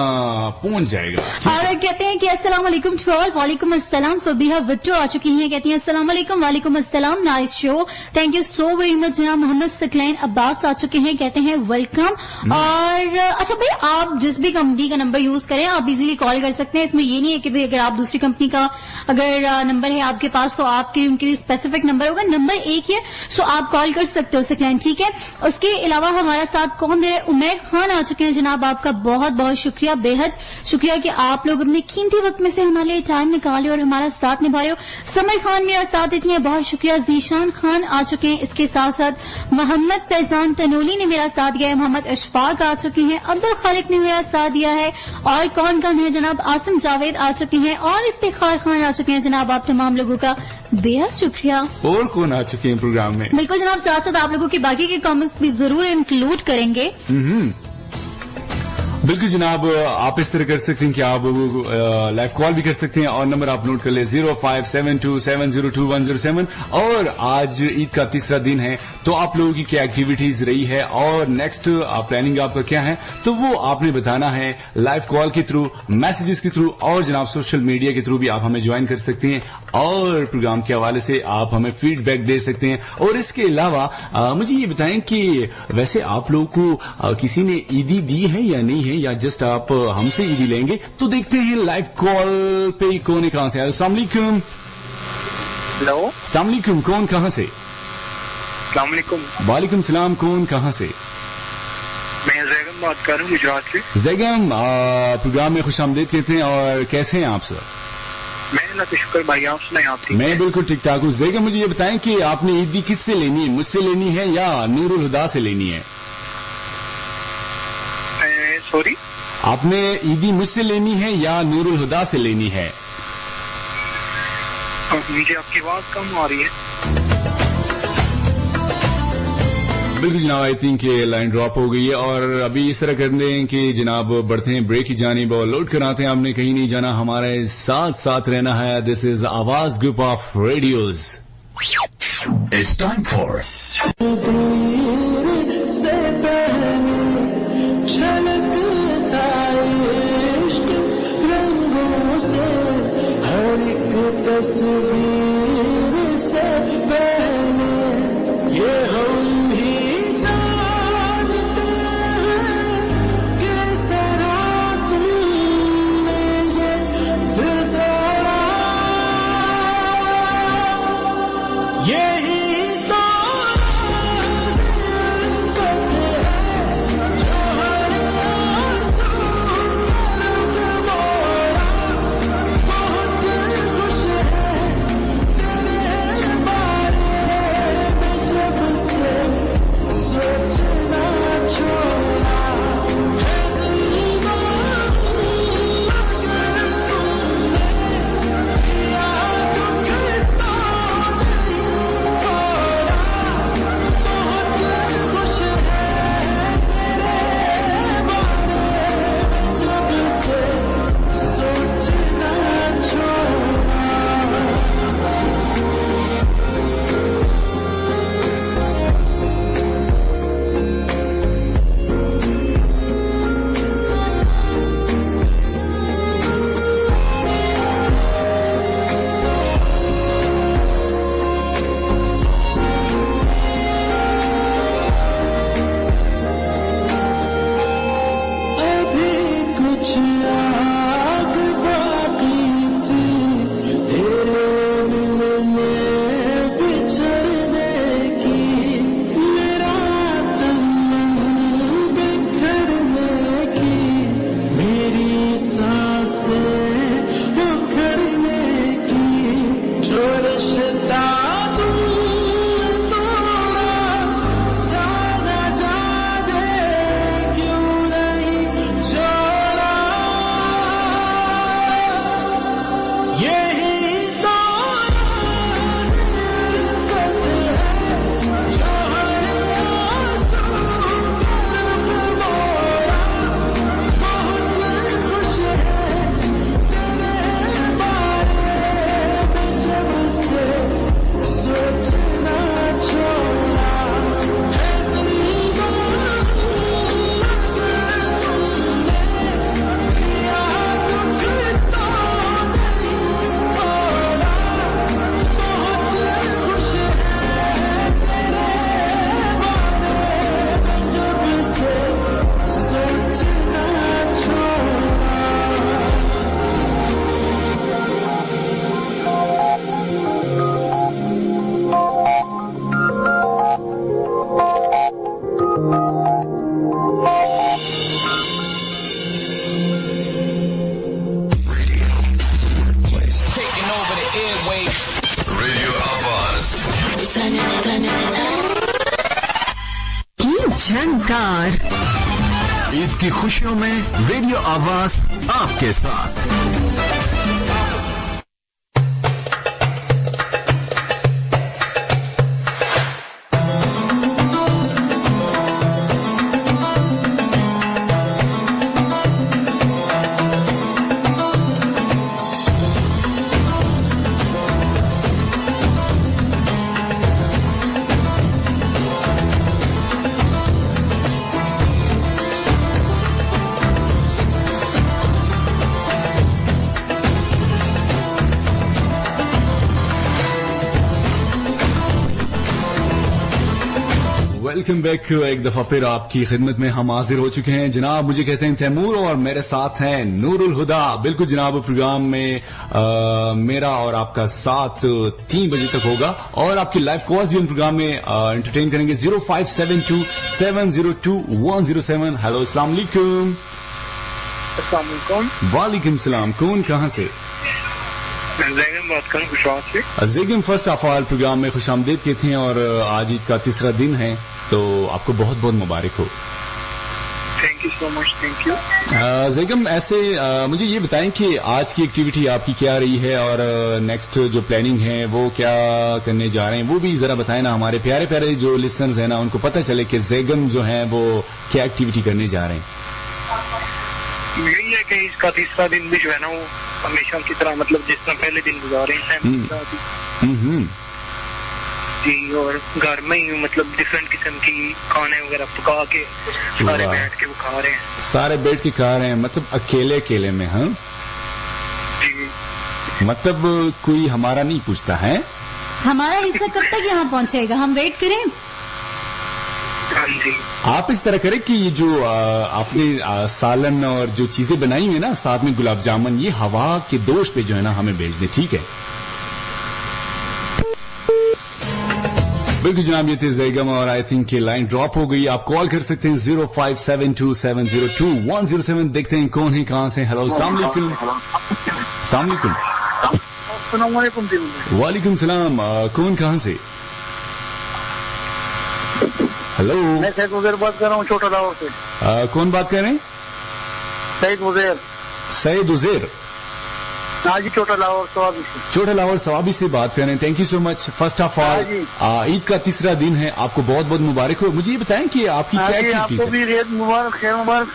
पहुंच जाएगा। और कहते हैं कि अस्सलाम वालेकुम टू ऑल, वालेकुम अस्सलाम। फबीहा विट्टो आ चुकी हैं, कहती हैं अस्सलाम वालेकुम, वालेकुम अस्सलाम, nice show, thank you so very much. जनाब मोहम्मद सकलैन अब्बास आ चुके हैं, कहते हैं वेलकम। और अच्छा भाई, आप जिस भी कंपनी का नंबर यूज करें आप इजीली कॉल कर सकते हैं, इसमें ये नहीं है कि भाई अगर आप दूसरी कंपनी का अगर नंबर है आपके पास तो आपके उनके लिए स्पेसिफिक नंबर होगा, नंबर एक ही है, सो आप कॉल कर सकते हो सेकंड, ठीक है। उसके अलावा हमारा साथ कौन दे रहे, उमैर खान आ चुके हैं जनाब, आपका बहुत बहुत शुक्रिया, बेहद शुक्रिया कि आप लोग अपने कीमती वक्त में से हमारे लिए टाइम निकाले और हमारा साथ निभा रहे हो। समर खान मेरा साथ देती हैं, बहुत शुक्रिया। जीशान खान आ चुके हैं, इसके साथ साथ मोहम्मद फैजान तनोली ने मेरा साथ दिया है, मोहम्मद अशफाक आ चुके हैं, अब्दुल खालिक ने मेरा साथ दिया है, और कौन कौन है जनाब, आसिम जावेद आ चुके हैं और इफ्तिखार खान आ चुके हैं जनाब। आप तमाम लोगों का बेहद शुक्रिया। और कौन आ चुके हैं प्रोग्राम में? बिल्कुल जनाब, साथ साथ आप लोगों के बाकी के कमेंट्स भी जरूर इंक्लूड करेंगे। बिल्कुल जनाब, आप इस तरह कर सकते हैं कि आप लाइव कॉल भी कर सकते हैं और नंबर आप नोट कर ले 0572702107। और आज ईद का तीसरा दिन है, तो आप लोगों की क्या एक्टिविटीज रही है और नेक्स्ट प्लानिंग आपका क्या है, तो वो आपने बताना है लाइव कॉल के थ्रू, मैसेजेस के थ्रू, और जनाब सोशल मीडिया के थ्रू भी आप हमें ज्वाइन कर सकते हैं और प्रोग्राम के हवाले से आप हमें फीडबैक दे सकते हैं। और इसके अलावा मुझे ये बताएं कि वैसे आप लोगों को किसी ने ईदी दी है या नहीं है, या जस्ट आप हमसे ईदी लेंगे? तो देखते हैं लाइव कॉल पे कौन है, कहां से। अस्सलाम वालेकुम। हेलो, अस्सलाम वालेकुम, कौन कहां से? अस्सलाम वालेकुम। वालेकुम सलाम, कौन कहां से? मैं जैगम बात कर रहा हूँ गुजरात से। जैगम, प्रोग्राम में खुशामदीद कहते हैं, और कैसे हैं आप सर? मैं अल्लाह का शुक्र भाई, आप सुनाएं आप ठीक? मैं बिल्कुल ठीक ठाक हूँ। जैगम, मुझे ये बताएं कि आपने ईदी किससे लेनी है, मुझसे लेनी है या नूरुल हुदा से लेनी है? सॉरी, आपने ईदी मुझसे लेनी है या नूरुल हुदा से लेनी है? मुझे आपकी आवाज कम आ रही है। बिल्कुल जनाब, आई थिंक लाइन ड्रॉप हो गई है, और अभी इस तरह कर दें कि जनाब बढ़ते हैं ब्रेक की जानिब और लोड कराते हैं। आपने कहीं नहीं जाना, हमारे साथ साथ रहना है। दिस इज आवाज group of radios. It's time for तस्वीर से पहले ये हम ही जानते हैं किस तरह तुमने ये दिल तोड़ा, यही तो झनकार। ईद की खुशियों में रेडियो आवाज आपके साथ। Welcome back. एक दफा फिर आपकी खिदमत में हम हाजिर हो चुके हैं जनाब। मुझे कहते हैं तैमूर और मेरे साथ हैं नूरुल हुदा। बिल्कुल जनाब, प्रोग्राम में मेरा और आपका साथ 3 बजे तक होगा और आपकी लाइव कॉल्स भी हम प्रोग्राम में एंटरटेन करेंगे। 0572702107। हेलो, अस्सलाम वालेकुम। वालेकुम सलाम। कौन कहाँ से? जैगम बात करूं खुशहाल से। Zaigham, first of all programme में खुशामदीद कहते हैं और आज ईद का तीसरा दिन है, तो आपको बहुत बहुत मुबारक हो। Thank you so much. Thank you. Zaigham, ऐसे मुझे ये बताएं कि आज की एक्टिविटी आपकी क्या रही है और नेक्स्ट जो प्लानिंग है वो क्या करने जा रहे हैं, वो भी जरा बताएं ना। हमारे प्यारे प्यारे जो लिसनर्स हैं ना, उनको पता चले कि जैगम जो है वो क्या एक्टिविटी करने जा रहे हैं। यही है कि इसका तीसरा दिन भी जो है ना वो हमेशा की तरह, मतलब जिस तरह पहले दिन गुजारे हैं जी, और घर में ही मतलब डिफरेंट किस्म की खाने वगैरह पका के सारे बैठ के वो खा रहे हैं। सारे बैठ के खा रहे हैं, मतलब अकेले अकेले में? हाँ जी, मतलब कोई हमारा नहीं पूछता है। हमारा हिस्सा कब तक यहाँ पहुँचेगा? हम वेट करें। हाँ जी। आप इस तरह करें कि ये जो आपने सालन और जो चीजें बनाई हुई है ना, साथ में गुलाब जामुन, ये हवा के दोष पे जो है ना हमें भेज दें, ठीक है? बिल्कुल जनाब, ये थे जैगम और आई थिंक कि लाइन ड्रॉप हो गई। आप कॉल कर सकते हैं 0572702107। देखते हैं कौन है, कहाँ से। हेलो, अस्सलाम वालेकुम। अस्सलाम वालेकुम। वालेकुम सलाम। कौन कहाँ से? हेलो, मैं सैयद मुज़ेर बात कर रहा हूँ, छोटा लाहौर से। कौन बात कर रहे हैं? सैयद मुज़ेर। सैयद उज़ैर। हाँ जी, छोटा लाहौर सवाबी से। छोटा लाहौर सवाबी से बात कर रहे हैं। Thank you so much. First of all Eid का तीसरा दिन है, आपको बहुत बहुत मुबारक हो। मुझे ये बताएं कि आपकी क्या एक्टिविटीज है? आपको भी ईद मुबारक, खैर मुबारक।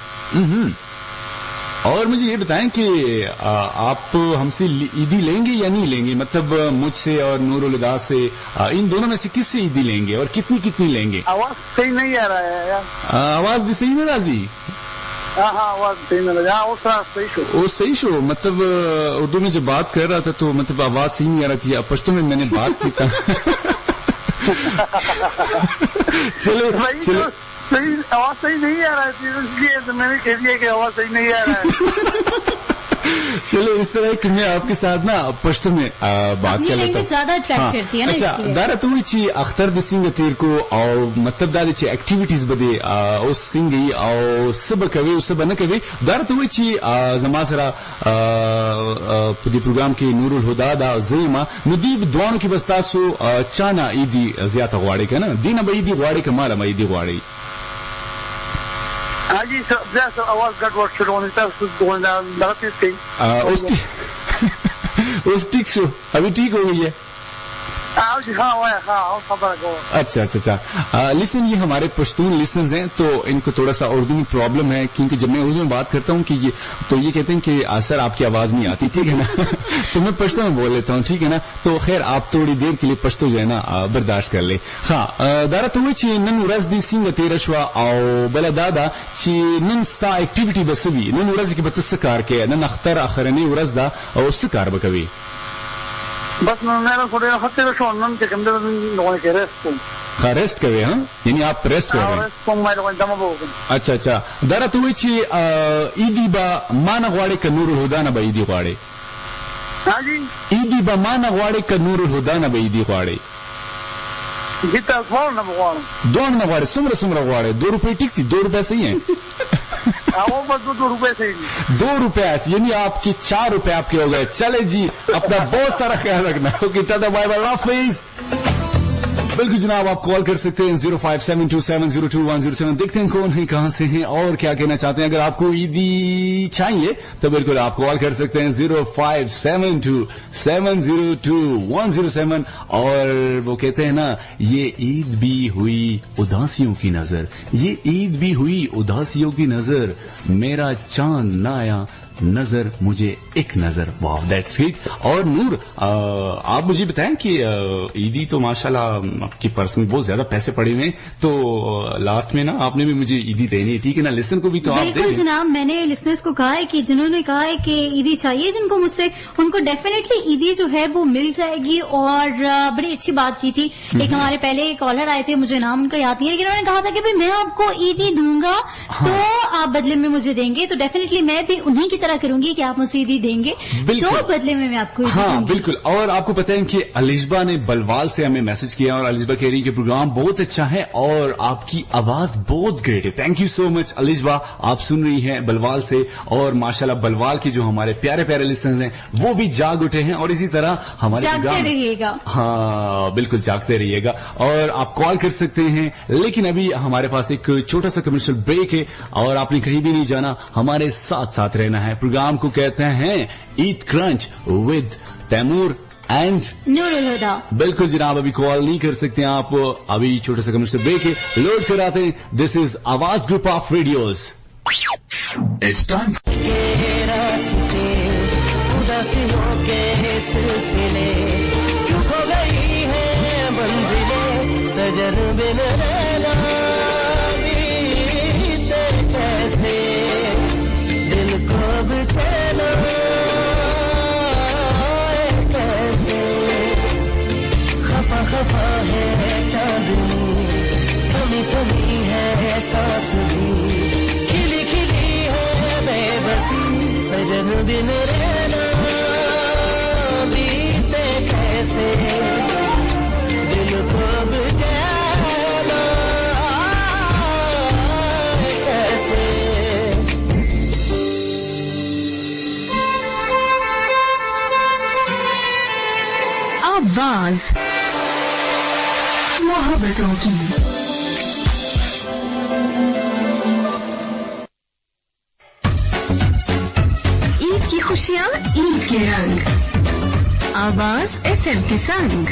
और मुझे ये बताएं कि आप हमसे ईदी लेंगे या नहीं लेंगे? मतलब मुझसे और नूरुल हुदा से, इन दोनों में से किससे ईदी लेंगे और कितनी कितनी लेंगे? आवाज सही नहीं आ रहा है यार। आवाज भी सही नहीं राजी? हाँ, आवाज सही नहीं रहा। वो सही शो। मतलब उर्दू में जब बात कर रहा था तो मतलब आवाज सही नहीं आ रही थी। पश्तो में मैंने बात की था। चलो सही आवाज सही नहीं आ रहा है, इसलिए तो मैंने कह दिया कि आवाज सही नहीं आ रहा है। चलो, इस तरह कि मैं आपके साथ ना पश्तो में बात कर लेता हूँ। ज्यादा अट्रैक्ट करती है ना। अच्छा, दारा तू ची अख्तर द सिंग तीर को और मतलब दादा ची एक्टिविटीज बदे उस सिंगी और सब कवे उस सब न कवे दारा तू ची जमा सरा पुदी प्रोग्राम के नूरुल हुदा दा ज़ीमा मुदीब दुआनो की बस्ता सो चाना ईदी ज़्यादा गवाड़े का ना दीना बईदी गवाड़े का माला ईदी गवाड़े। हाँ जी, आवाज गड़बड़ शुरू होने तक उस ठीक शो अभी ठीक हो गई है। अच्छा। लिसन, ये हमारे पश्तून लिसन्स हैं तो इनको थोड़ा सा उर्दू में प्रॉब्लम है, क्योंकि जब मैं उर्दू में बात करता हूँ कि ये तो ये कहते हैं कि सर आपकी आवाज नहीं आती, ठीक है ना। तो मैं पश्तो में बोल लेता हूँ, ठीक है ना। तो खैर आप थोड़ी देर के लिए पश्तो जो है ना बर्दाश्त कर ले। हाँ, दारा तो ची नन उरज दी सिंग तेरशवा और बला दादा ची नन स्टा एक्टिविटी बसवी नन उरज की बतस्कार के नन अख्तर आखरनी उरज दा और उसकार बकवी बस मैं थोड़े हफ्ते में शोनन के कंदे लोगों के रेस्ट करे। हाँ, यानी आप रेस्ट कर रहे हैं। अच्छा। दारा तू ची ईदी बा माना गवाड़े का नूरुल हुदा ना बा ईदी गवाड़े। हाँ जी, ईदी बा माना गवाड़े का नूरुल हुदा ना बा ईदी गवाड़े। जितना गवाड़ ना गवाड़ दोन ना गवाड़े सुमरा गवाड़े। 2 रुपए टिक थी, 2 रुपए सही है। वो बस 2 रुपए सही। 2 रुपए यानी आपकी 4 रुपए आपके हो गए। चले जी, अपना बहुत सारा ख्याल रखना। ओके, टाटा बाय बाय, हाफिज। बिल्कुल जनाब, आप कॉल कर सकते हैं 0572702107। देखते हैं कौन है, कहां से हैं और क्या कहना चाहते हैं। अगर आपको ईदी चाहिए तो बिल्कुल आप कॉल कर सकते हैं 0572702107। और वो कहते हैं ना, ये ईद भी हुई उदासियों की नजर, ये ईद भी हुई उदासियों की नजर, मेरा चांद ना आया नजर मुझे एक नजर। वाह, दैट्स स्वीट। और नूर, आप मुझे बताएं कि ईदी तो माशाल्लाह आपकी पर्स में बहुत ज्यादा पैसे पड़े हुए हैं, तो लास्ट में ना आपने भी मुझे ईदी देनी है, ठीक है ना? लिसन को भी तो आप बिल्कुल दें। जनाब, मैंने लिसनर्स को कहा है कि जिन्होंने कहा है कि ईदी चाहिए जिनको मुझसे, उनको डेफिनेटली ईदी जो है वो मिल जाएगी। और बड़ी अच्छी बात की थी। एक हमारे पहले कॉलर आए थे, मुझे नाम उनका याद नहीं है, लेकिन उन्होंने कहा था कि भाई मैं आपको ईदी दूंगा तो आप बदले में मुझे देंगे। तो डेफिनेटली मैं भी उन्हीं की तरह करूंगी कि आप मुझे ईदी देंगे तो बदले में मैं आपको ईदी हाँ दूंगी। बिल्कुल। और आपको पता है कि अलिशबा ने बलवाल से हमें मैसेज किया, और अलिशबा कह रही है कि प्रोग्राम बहुत अच्छा है और आपकी आवाज बहुत ग्रेट है। Thank you so much Alishba, आप सुन रही हैं बलवाल से। और माशाल्लाह बलवाल के जो हमारे प्यारे प्यारे लिसनर्स हैं वो भी जाग उठे हैं, और इसी तरह हमारे जागते रहिएगा। हाँ बिल्कुल, जागते रहिएगा। और आप कॉल कर सकते हैं, लेकिन अभी हमारे पास एक छोटा सा कमर्शियल ब्रेक है और आपने कहीं भी नहीं जाना, हमारे साथ साथ रहना है। प्रोग्राम को कहते हैं Eid crunch with Taimur and Nurul Huda. बिल्कुल जनाब, अभी कॉल नहीं कर सकते आप, अभी छोटा सा कमर्शियल ब्रेक है, लोड कराते हैं। दिस इज आवाज group of radios. It's time उदासियों के सिलसिले क्यों खो गई है मंजिलें, सजन बिन रहना बीते कैसे, दिल को बेचैना कैसे, खफा खफा है चांदनी, थमी थमी है सांस भी, खिली खिली है बेबसी, सजन बिन रहना बीते कैसे, दिल को बेचैना कैसे। आवाज मोहब्बतों की। ईद की खुशियाँ, ईद के रंग, आवाज FM के संग।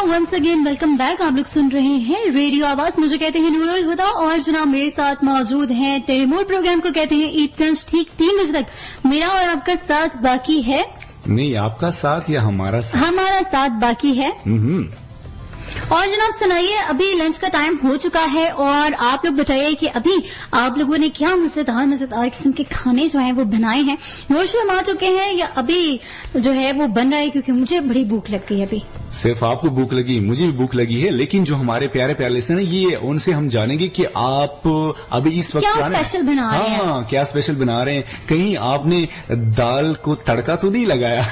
Once again welcome back. आप लोग सुन रहे हैं रेडियो आवाज, मुझे कहते हैं नूरुल हुदा, और जनाब मेरे साथ मौजूद हैं तैमूर। प्रोग्राम को कहते हैं ईद क्रंच, ठीक 3 बजे तक मेरा और आपका साथ बाकी है। नहीं, आपका साथ या हमारा साथ? हमारा साथ बाकी है। और जनाब सुनाइए, अभी लंच का टाइम हो चुका है और आप लोग बताइए कि अभी आप लोगों ने क्या मजेदार मजेदार किस्म के खाने जो हैं वो बनाए हैं। रोश आ चुके हैं या अभी जो है वो बन रहा है? क्योंकि मुझे बड़ी भूख लग गई अभी। सिर्फ आपको भूख लगी, मुझे भी भूख लगी है, लेकिन जो हमारे प्यारे प्यारे लिसनर हैं, ये उनसे हम जानेंगे कि आप अभी इस वक्त क्या स्पेशल बना रहे हैं। हाँ, क्या स्पेशल बना रहे हैं। कहीं आपने दाल को तड़का तो नहीं लगाया?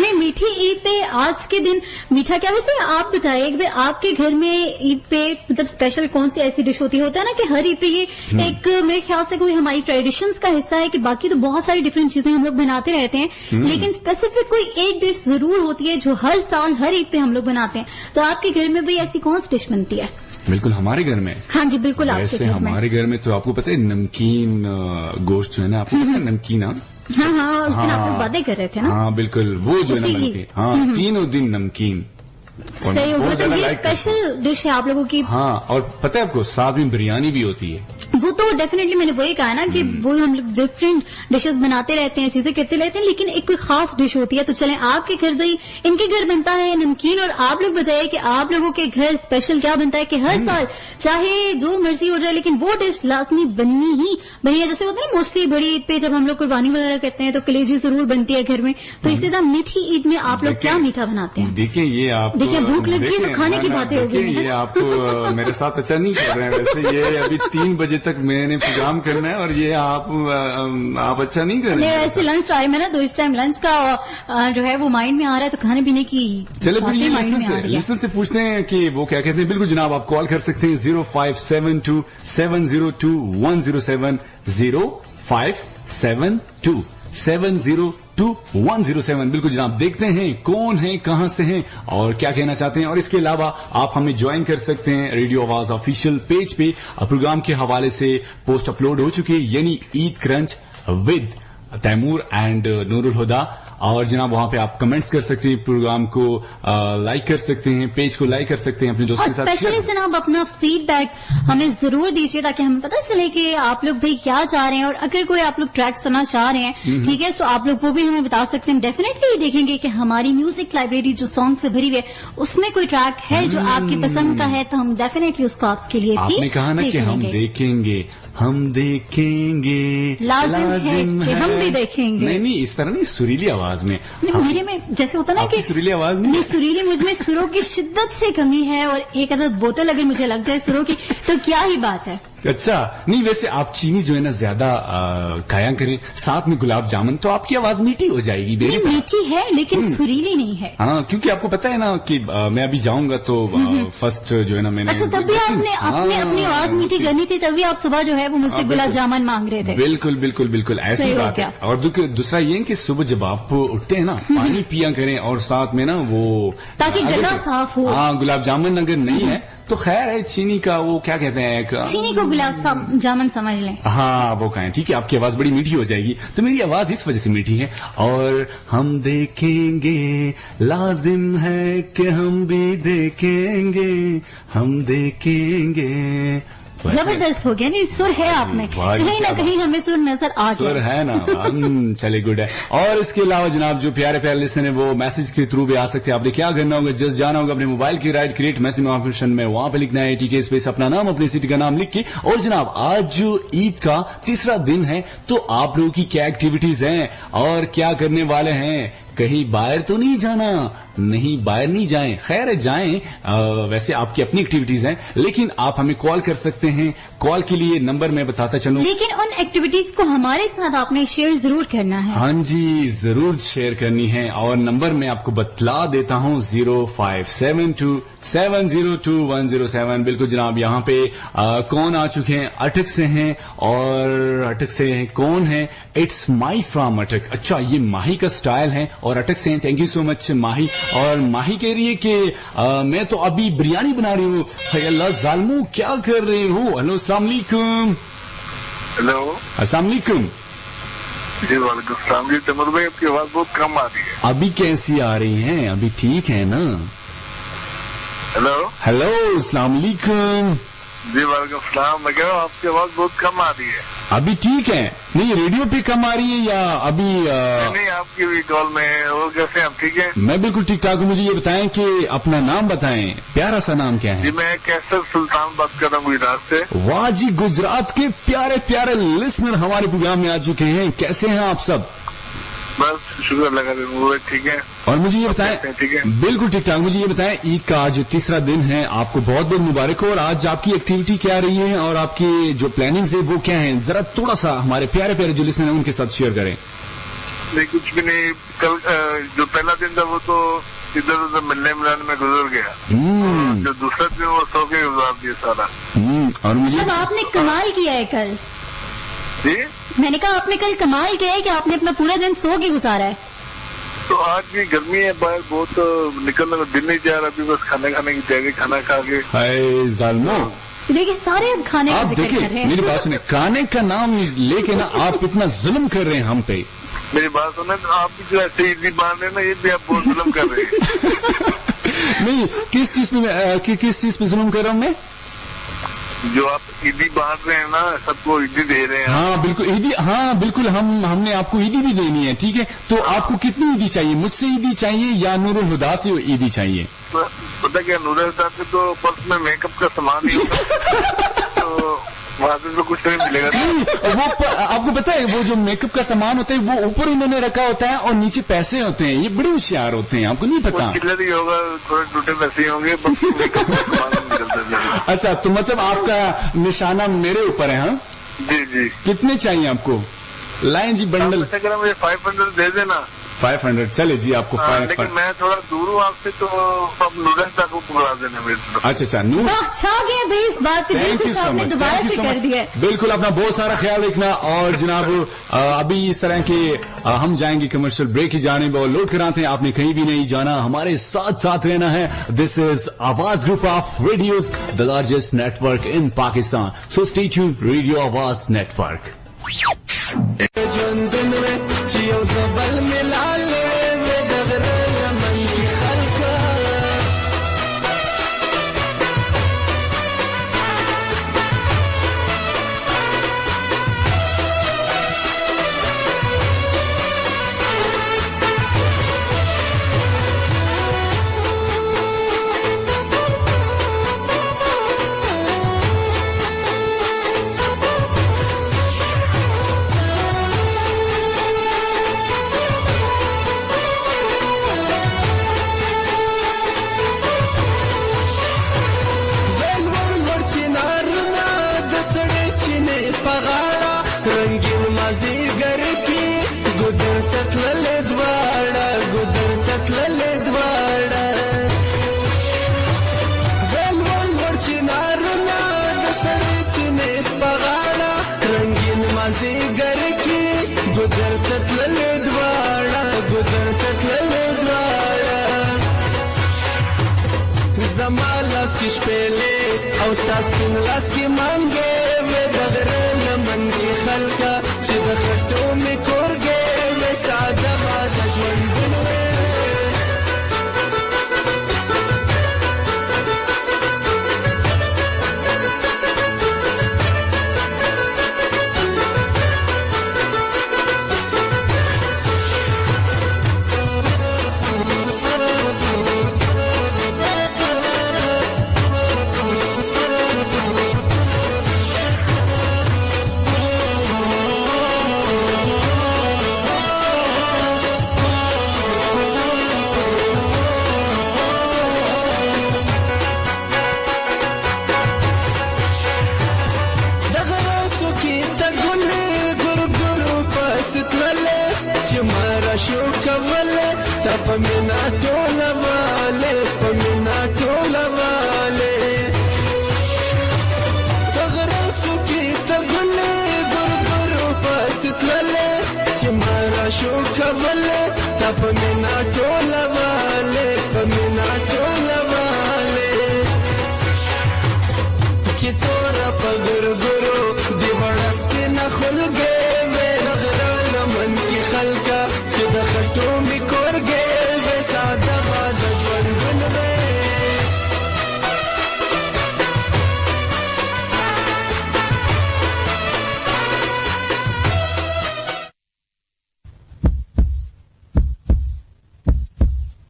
नहीं, मीठी ईद पे आज के दिन मीठा क्या? वैसे आप बताइए कि आपके घर में ईद पे मतलब स्पेशल कौन सी ऐसी डिश होती है? होता है ना कि हर ईद पे ये एक मेरे ख्याल से कोई हमारी ट्रेडिशंस का हिस्सा है कि बाकी तो बहुत सारी डिफरेंट चीजें हम लोग बनाते रहते हैं, लेकिन स्पेसिफिक कोई एक डिश जरूर होती है जो हर साल हर ईद पे हम लोग बनाते हैं। तो आपके घर में भी ऐसी कौन सी डिश बनती है? बिल्कुल हमारे घर में। हाँ जी बिल्कुल, आपके वैसे घर में। हमारे घर में तो आपको पता है नमकीन गोश्त जो है ना, आपको पता है नमकीन? हाँ, उस दिन आप लोग बातें कर रहे थे ना। हाँ बिल्कुल, वो जो है ना उसी की। नमकीन, हाँ 3 दिन नमकीन। सही हो, मतलब ये स्पेशल डिश है आप लोगों की। हाँ, और पता है आपको साथ में बिरयानी भी होती है। वो तो डेफिनेटली मैंने वही कहा ना कि वो हम लोग डिफरेंट डिशेस बनाते रहते हैं, चीजें करते रहते हैं, लेकिन एक कोई खास डिश होती है। तो चलें, आपके घर भाई इनके घर बनता है नमकीन, और आप लोग बताइए कि आप लोगों के घर स्पेशल क्या बनता है कि हर साल चाहे जो मर्जी हो जाए लेकिन वो डिश लाजमी बननी ही बनी है। जैसे होता है ना मोस्टली बड़ी ईद पे जब हम लोग कुर्बानी वगैरह करते हैं तो कलेजी जरूर बनती है घर में। तो इसी तरह मीठी ईद में आप लोग क्या मीठा बनाते हैं? देखिए ये आप देखिए भूख लगी है तो खाने की बातें हो गई ये आप मेरे साथ अच्छा नहीं कर रहे हैं। वैसे ये अभी 3 बजे तक मैंने प्रोग्राम करना है और ये आप अच्छा नहीं कर रहे हैं। ऐसे लंच टाइम है ना, तो इस टाइम लंच का जो है वो माइंड में आ रहा है, तो खाने पीने की चले फिर ये माइंड में आ रही है। लिसनर से पूछते हैं कि वो क्या कहते हैं। बिल्कुल जनाब, आप कॉल कर सकते हैं 0572-702-107 0572-702-107। बिल्कुल जनाब, देखते हैं कौन है, कहां से हैं और क्या कहना चाहते हैं। और इसके अलावा आप हमें ज्वाइन कर सकते हैं रेडियो आवाज ऑफिशियल पेज पे। प्रोग्राम के हवाले से पोस्ट अपलोड हो चुकी है, यानी Eid crunch with Taimur and Nurul Huda. और जनाब वहां पे आप कमेंट्स कर सकते हैं, प्रोग्राम को लाइक कर सकते हैं, पेज को लाइक कर सकते हैं, अपने दोस्तों के साथ स्पेशली जनाब अपना फीडबैक हमें जरूर दीजिए, ताकि हमें पता चले कि आप लोग भाई क्या चाह रहे हैं। और अगर कोई आप लोग ट्रैक सुनना चाह रहे हैं, ठीक है, तो आप लोग वो भी हमें बता सकते हैं। डेफिनेटली देखेंगे कि हमारी म्यूजिक लाइब्रेरी जो सॉन्ग से भरी हुई है, उसमें कोई ट्रैक है जो आपकी पसंद का है, तो हम डेफिनेटली उसको आपके लिए भी आपने कहा ना कि हम देखेंगे लाजिम है कि हम भी देखेंगे। नहीं, इस तरह नहीं, सुरीली आवाज में। मेरे में जैसे होता ना कि सुरीली आवाज नहीं, सुरीली मुझ में सुरों की शिद्दत से कमी है, और एक अदद बोतल अगर मुझे लग जाए सुरों की, तो क्या ही बात है। अच्छा नहीं, वैसे आप चीनी जो है ना ज्यादा खाया करें, साथ में गुलाब जामुन, तो आपकी आवाज मीठी हो जाएगी। नहीं, मीठी है लेकिन सुरीली नहीं है। हाँ, क्योंकि आपको पता है ना कि मैं अभी जाऊंगा तो फर्स्ट जो है ना मैंने। अच्छा, तभी आपने अपनी आवाज मीठी करनी थी, तभी आप सुबह जो है वो मुझसे गुलाब जामुन मांग रहे थे। बिल्कुल बिल्कुल बिल्कुल ऐसी बात है। और दूसरा ये कि सुबह जब आप उठते हैं ना, पानी पिया करें और साथ में ना वो, ताकि गला साफ हो। हाँ, गुलाब जामुन अगर नहीं है तो खैर है, चीनी का वो क्या कहते हैं, चीनी को गुलाब जामुन समझ लें। हाँ, वो कहें, ठीक है, आपकी आवाज बड़ी मीठी हो जाएगी। तो मेरी आवाज इस वजह से मीठी है। और हम देखेंगे, लाजिम है कि हम भी देखेंगे, हम देखेंगे। जबरदस्त हो गया, नहीं सुर है आप में, कहीं ना कहीं हमें सुर नजर आ गया। सुर है ना, चले गुड है। और इसके अलावा जनाब जो प्यारे प्यारे लिस्टनर है वो मैसेज के थ्रू भी आ सकते हैं। आपने क्या करना होगा, जस्ट जाना होगा अपने मोबाइल की राइट क्रिएट मैसेज ऑप्शन में, वहां पे लिखना है टीके स्पेस अपना नाम, अपनी सिटी का नाम लिख के। और जनाब आज जो ईद का तीसरा दिन है, तो आप लोगों की क्या एक्टिविटीज हैं और क्या करने वाले हैं। कहीं बाहर तो नहीं जाना, नहीं बाहर नहीं जाएं, खैर जाएं, वैसे आपकी अपनी एक्टिविटीज हैं, लेकिन आप हमें कॉल कर सकते हैं। कॉल के लिए नंबर मैं बताता चलूं, लेकिन उन एक्टिविटीज को हमारे साथ आपने शेयर जरूर करना है। हाँ जी, जरूर शेयर करनी है। और नंबर मैं आपको बतला देता हूं 0572-702-107। बिल्कुल जनाब, यहाँ पे कौन आ चुके हैं, अटक से हैं। और अटक से हैं कौन है, इट्स माही फ्रॉम अटक। अच्छा, ये माही का स्टाइल है और अटक से हैं। थैंक यू सो मच माही। और माही कह रही है कि मैं तो अभी बिरयानी बना रही हूँ। अल्लाह जालमू, क्या कर रहे हो। हेलो, अस्सलाम वालेकुम। हेलो, अस्सलाम वालेकुम। जी वालेकुम सलाम। जी तैमूर भाई, आपकी आवाज बहुत कम आ रही है। अभी कैसी आ रही है, अभी ठीक है ना। हेलो हेलो, अस्सलाम वालेकुम। जी वालेकुम सलाम। मैं कह रहा हूँ आपकी आवाज बहुत कम आ रही है। अभी ठीक है, नहीं रेडियो पे कम आ रही है या अभी नहीं, आपकी भी कॉल में। वो कैसे आप ठीक है? मैं बिल्कुल ठीक ठाक हूँ। मुझे ये बताएं कि अपना नाम बताएं, प्यारा सा नाम क्या है। जी मैं कैसर सुल्तान बात कर रहा हूँ गुजरात से। वाह जी, गुजरात के प्यारे प्यारे लिसनर हमारे प्रोग्राम में आ चुके हैं। कैसे हैं आप सब? बस शुक्र लगा, ठीक है। और मुझे ये बताएं, ठीक है, बिल्कुल ठीक ठाक। मुझे ये बताएं, ईद का आज तीसरा दिन है, आपको बहुत बहुत मुबारक हो। और आज आपकी एक्टिविटी क्या रही है और आपकी जो प्लानिंग्स है वो क्या है, जरा थोड़ा सा हमारे प्यारे प्यारे जो लिसनर हैं उनके साथ शेयर करें। नहीं, कुछ भी नहीं। कल जो पहला दिन था वो तो इधर उधर मिलने मिलाने में गुजर गया। जो दूसरा दिन वो सो के गुजार दिया सारा। और मुझे अब आपने कमाल किया है कल। जी मैंने कहा आपने कल कमाल किया है कि आपने अपना पूरा दिन सो के गुजारा है। तो आज भी गर्मी है बाहर बहुत, निकलने का दिन नहीं जा रहा। अभी बस खाना खाने की तैयारी, खाना खा के। हाय जालमो, देखिए सारे अब खाने का आप जिक्र कर रहे देखिए हैं। मेरी बात सुने, खाने का नाम लेके ना आप इतना जुल्म कर रहे हैं हम पे। मेरी बात सुने, तो आप भी जो ऐसे ईदी बांध रहे हैं ना, ये भी आप बहुत जुल्म कर रहे हैं। नहीं, किस चीज पे जुल्म कर रहा हूँ मैं? जो आप ईदी बांट रहे हैं ना, सबको ईदी दे रहे हैं। हाँ बिल्कुल ईदी, हाँ बिल्कुल, हमने आपको ईदी भी देनी है, ठीक है। तो आपको कितनी ईदी चाहिए, मुझसे ईदी चाहिए या नूरुल हुदा से ईदी चाहिए? पता क्या, नूरुल हुदा से तो पर्स में मेकअप का सामान नहीं होता, तो वहाँ से तो कुछ नहीं मिलेगा। वो आपको पता है, वो जो मेकअप का सामान होता है वो ऊपर उन्होंने रखा होता है और नीचे पैसे होते हैं। ये बड़े होशियार होते हैं, आपको नहीं पता। चिल्लर ही होगा, थोड़े टूटे पैसे ही होंगे, बस मेकअप का सामान निकलता है। अच्छा, तो मतलब आपका निशाना मेरे ऊपर है? हाँ जी जी। कितने चाहिए आपको? लाइन जी बंडल। आप ऐसा करें मुझे 500 दे देना। 500 चले जी आपको 500। लेकिन मैं थोड़ा दूर हूँ आपसे, तो आप नूडल्स तक बुला देना मेरे तरफ। अच्छा नूर अच्छा गया भाई इस बात पे, थैंक बिल्कुल यू सो आपने मच, दोबारा थैंक यू से सो कर दिया मच। बिल्कुल अपना बहुत सारा ख्याल रखना। और जनाब अभी इस तरह के हम जाएंगे कमर्शियल ब्रेक की जानिब और लौट कर आते हैं। आपने कहीं भी नहीं जाना, हमारे साथ साथ रहना है। दिस इज आवाज group of radios, the largest network in Pakistan. So stay tuned, radio आवाज network. Zamalas ki shpele aus tas kin las ki mange ve dagre laman ki khalka che dakhto me korge ve saada baad jwandwe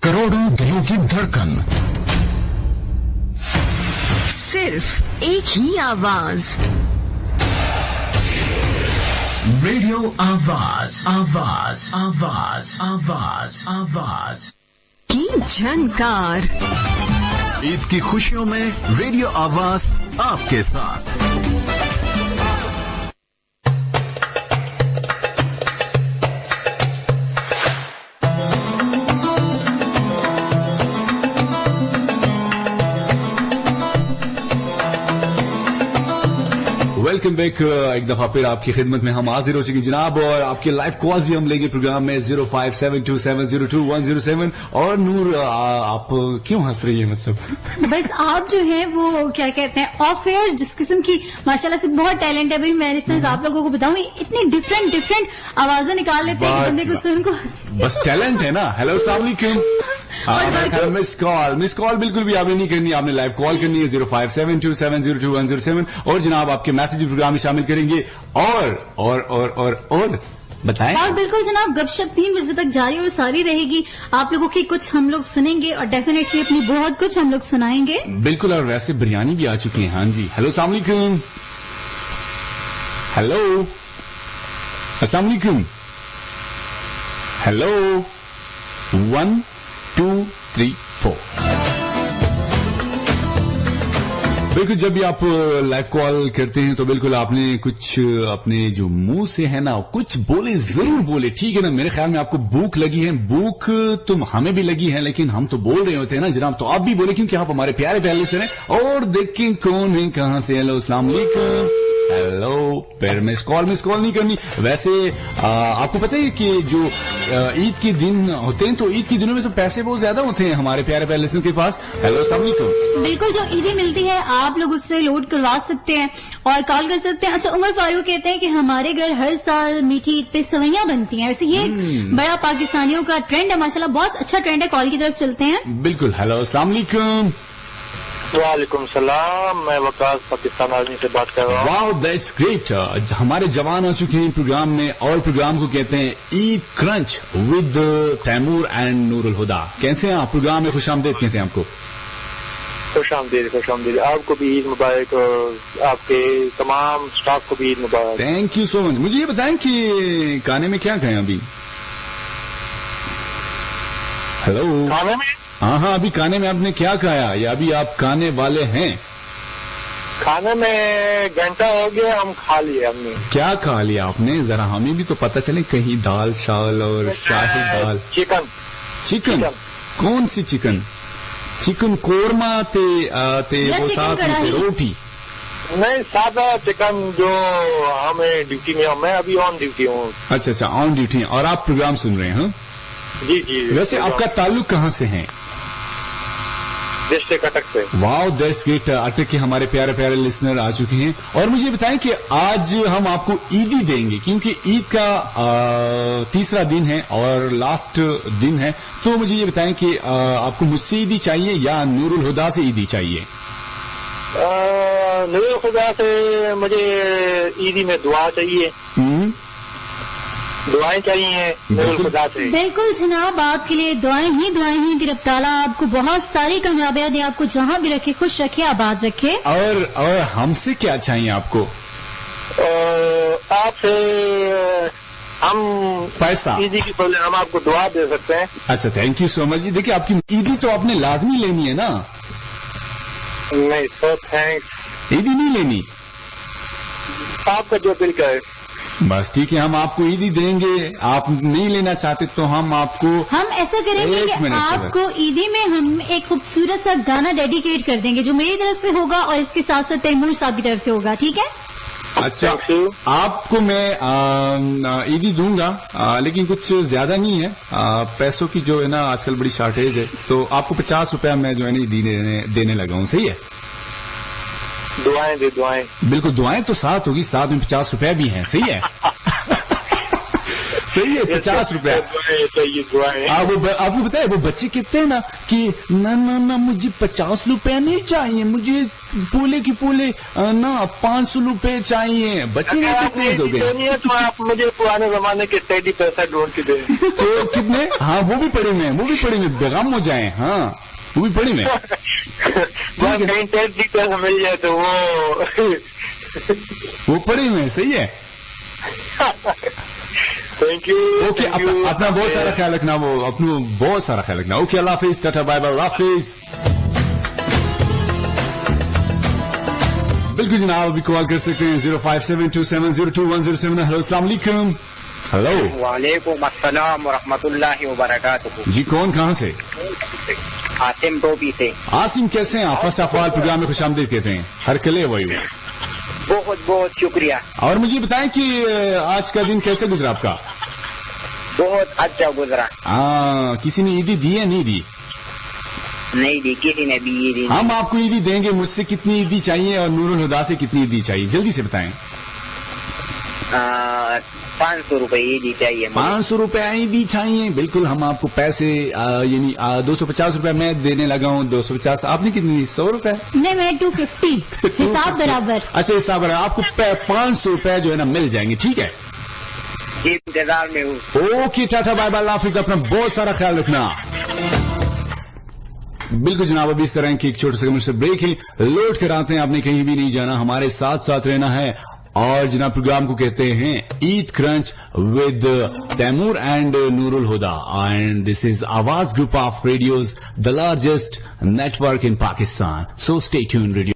करोड़ों दिलों की धड़कन, सिर्फ एक ही आवाज, radio आवाज आवाज आवाज आवाज आवाज की झनकार। ईद की खुशियों में रेडियो आवाज आपके साथ। Welcome back. एक दफा फिर आपकी खिदमत में हम हाजिर हो चुके जनाब, और आपके लाइव कॉल्स भी हम लेंगे प्रोग्राम में 0572702107। और नूर आप क्यों हंस रही है? मतलब बस आप जो है वो क्या कहते हैं ऑफ एयर जिस किस्म की माशाल्लाह से बहुत टैलेंट है भाई। मैंने सिर्फ आप लोगों को बताऊं इतनी डिफरेंट आवाजें निकाल लेते हैं कि बंदे को सुन को बस टैलेंट है ना। हेलो अस्सलाम वालेकुम। मिस कॉल बिल्कुल भी आपने नहीं करनी, आपने लाइव कॉल करनी है 0572702107। और जनाब आपके मैसेज प्रोग्राम में शामिल करेंगे। और बताएं। और बिल्कुल जनाब गपशप 3 बजे तक जारी और सारी रहेगी। आप लोगों की कुछ हम लोग सुनेंगे और डेफिनेटली अपनी बहुत कुछ हम लोग सुनाएंगे। बिल्कुल। और वैसे बिरयानी भी आ चुकी है। हाँ जी। हेलो अस्सलाम वालेकुम। हेलो अस्सलाम वालेकुम। हेलो 1 2 3 4। बिल्कुल, जब भी आप लाइव कॉल करते हैं तो बिल्कुल आपने कुछ अपने जो मुंह से है ना कुछ बोले, जरूर बोले, ठीक है ना। मेरे ख्याल में आपको भूख लगी है, भूख तो हमें भी लगी है, लेकिन हम तो बोल रहे होते हैं ना जनाब, तो आप भी बोले क्योंकि आप हमारे प्यारे प्यारे से हैं। और देखें कौन है, कहां से। हेलो, अस्सलाम वालेकुम। हेलो, फिर मिस कॉल नहीं करनी। वैसे आपको पता है कि जो ईद के दिन होते हैं तो ईद के दिनों में तो पैसे बहुत ज्यादा होते हैं हमारे प्यारे प्यारे लिसनर के पास। हेलो, अस्सलाम वालेकुम। बिल्कुल, जो ईदी मिलती है आप लोग उससे लोड करवा सकते हैं और कॉल कर सकते हैं। अच्छा, उमर फारूक कहते हैं कि हमारे घर हर साल मीठी ईद पे सवैयां बनती हैं। वैसे ये बड़ा पाकिस्तानियों का ट्रेंड है, माशाल्लाह बहुत अच्छा ट्रेंड है। कॉल की तरफ चलते हैं। बिल्कुल। हेलो, अस्सलाम वालेकुम। वालेकुम सलाम, मैं वकास पाकिस्तान आर्मी से बात कर रहा हूँ। Wow, that's great. हमारे जवान आ चुके हैं प्रोग्राम में और प्रोग्राम को कहते हैं Eid crunch with Taimur and Nurul Huda. कैसे हैं आप? प्रोग्राम में खुशामदीद कहते हैं आपको। खुशामदीद। आपको भी ईद मुबारक और आपके तमाम स्टाफ को भी ईद मुबारक। Thank you so much. मुझे ये बताएं कि खाने में क्या खाएं अभी? हेलो, खाने में? हाँ, अभी खाने में आपने क्या खाया या अभी आप खाने वाले हैं? खाने में घंटा हो गया, हम खा लिए हमने। क्या खा लिया आपने? जरा हमें भी तो पता चले, कहीं दाल शाल और शाही दाल। चिकन। कौन सी चिकन? चिकन कोरमा ते वो साथ में रोटी? नहीं, सादा चिकन जो हमें ड्यूटी में, मैं अभी ऑन ड्यूटी हूँ। अच्छा, ऑन ड्यूटी हैं और आप प्रोग्राम सुन रहे हैं? जी। वैसे आपका ताल्लुक कहाँ से है? डिस्ट्रिक्ट अटक से। Wow, that's great. अटक के हमारे प्यारे प्यारे लिसनर आ चुके हैं और मुझे बताएं कि आज हम आपको ईदी देंगे क्योंकि ईद का तीसरा दिन है और लास्ट दिन है। तो मुझे ये बताएं कि आपको मुझसे ईदी चाहिए या नूरुल हुदा से ईदी चाहिए? नूरुल हुदा से मुझे ईदी में दुआ चाहिए। दुआएं चाहिए नूरुल हुदा से। बिल्कुल जनाब, आपके लिए दुआएं ही कि रब ताला आपको बहुत सारी कामयाबियां दे, आपको जहां भी रखे खुश रखे, आबाद रखे। और हमसे क्या चाहिए आपको? आपसे हम पैसा, ईदी की पहले हम आपको दुआ दे सकते हैं। अच्छा, थैंक यू सो मच जी। देखिए, आपकी ईदी तो आपने लाजमी लेनी है ना? नहीं सर, थैंक्स। ईदी नहीं लेनी? आपका जो दिल करे। बस ठीक है, हम आपको ईदी देंगे। आप नहीं लेना चाहते तो हम ऐसा करेंगे कि आपको ईदी में हम एक खूबसूरत सा गाना डेडिकेट कर देंगे जो मेरी तरफ से होगा और इसके साथ साथ तैमूर साहब की तरफ से होगा, ठीक है? अच्छा, आपको मैं ईदी दूंगा लेकिन कुछ ज्यादा नहीं है। पैसों की जो है ना आजकल बड़ी शॉर्टेज है, तो आपको 50 रुपया मैं जो है ना ईदी देने लगा हूँ। सही है? दुआएं। बिल्कुल, दुआएं तो साथ होगी, साथ में 50 रुपया भी हैं। सही है? सही है, 50 रुपया। आपको पता है वो बच्चे कहते हैं ना कि ना मुझे 50 रुपया नहीं चाहिए, मुझे पूले की पूले ना 500 रुपए चाहिए। बच्चे नहीं तेज हो गए। तो आप मुझे पुराने जमाने के टेडी पैसा ढूंढ के दे। तो कितने? हाँ, वो भी पड़े में बेगम हो जाए। हाँ, वो भी पड़ी में कहीं पैसा मिल जाए तो वो पड़ी में। सही है? Thank you. ओके, अपना बहुत सारा ख्याल रखना। ओके, अल्लाह हाफिज, टाटा बाय बाय, अल्लाह हाफिज। बिल्कुल जनाब, अभी कॉल कर सकते हैं 0572702107। हेलो, अस्सलाम वालेकुम। हेलो, वालेकुम अस्सलाम व रहमतुल्लाहि व बरकातुहू। जी, कौन कहाँ से? आसिम टोपी से। आसिम, कैसे हैं आप? फर्स्ट ऑफ ऑल प्रोग्राम में खुशामदीद कहते हैं। हर कले वही। बहुत बहुत शुक्रिया। और मुझे बताएं कि आज का दिन कैसे गुजरा आपका? बहुत अच्छा गुजरा। किसी ने ईदी दी है? नहीं दी? नहीं दी, किसी ने भी ईदी। हम आपको ईदी देंगे। मुझसे कितनी ईदी चाहिए और नूरुल हुदा से कितनी ईदी चाहिए? जल्दी से बताएं। 500 रुपए ईदी चाहिए। 500 रुपए ईदी चाहिए। बिल्कुल, हम आपको पैसे यानी 250 रुपए मैं देने लगा हूँ। 250 आपने कितनी दी? 100 रुपए? नहीं, मैं 250। हिसाब बराबर। अच्छा, हिसाब बराबर। आपको 500 रुपए जो है ना मिल जाएंगे, ठीक है? इंतजार में हूँ। ओके, टाटा बाय बाय, अल्लाह हाफिज। अपना बहुत सारा ख्याल रखना। बिल्कुल जनाब, अभी इस तरह की एक छोटे से कमर्शियल ब्रेक है, लोड कराते हैं। आपने कहीं भी नहीं जाना, हमारे साथ साथ रहना है। और जनाब, प्रोग्राम को कहते हैं Eid crunch with Taimur and Nurul Huda, and this is आवाज group of radios, the largest network in Pakistan. So stay tuned radio.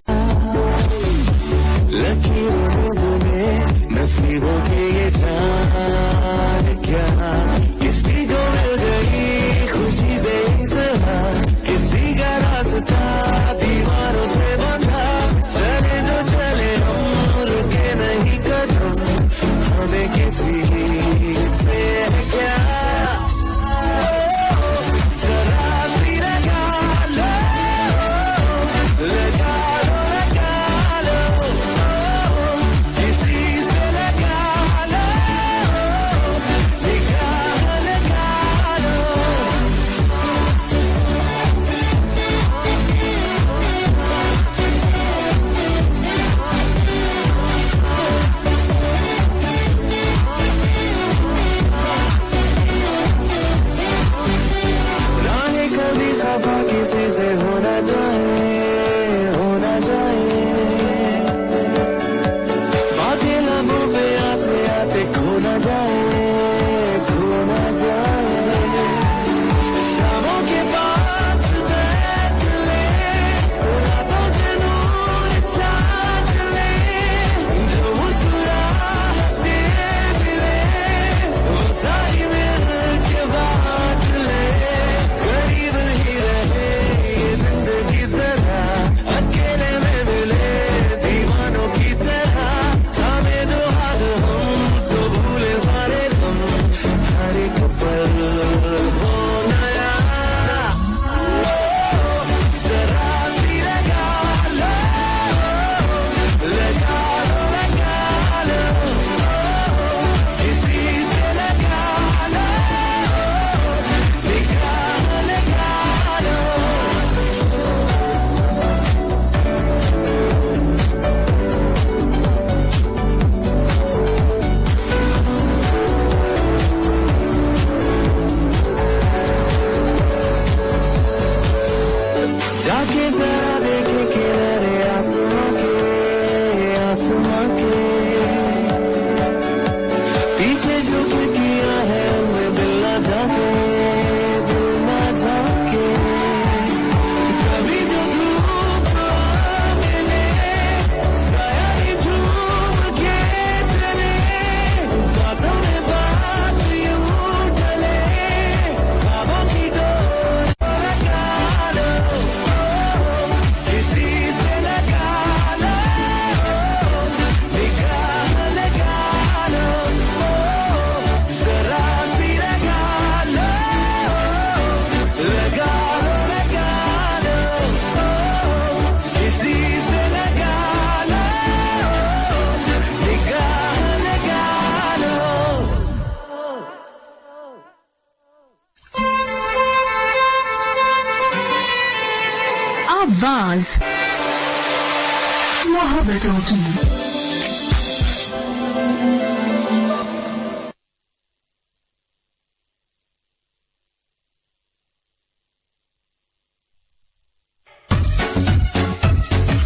मोहब्बतों की।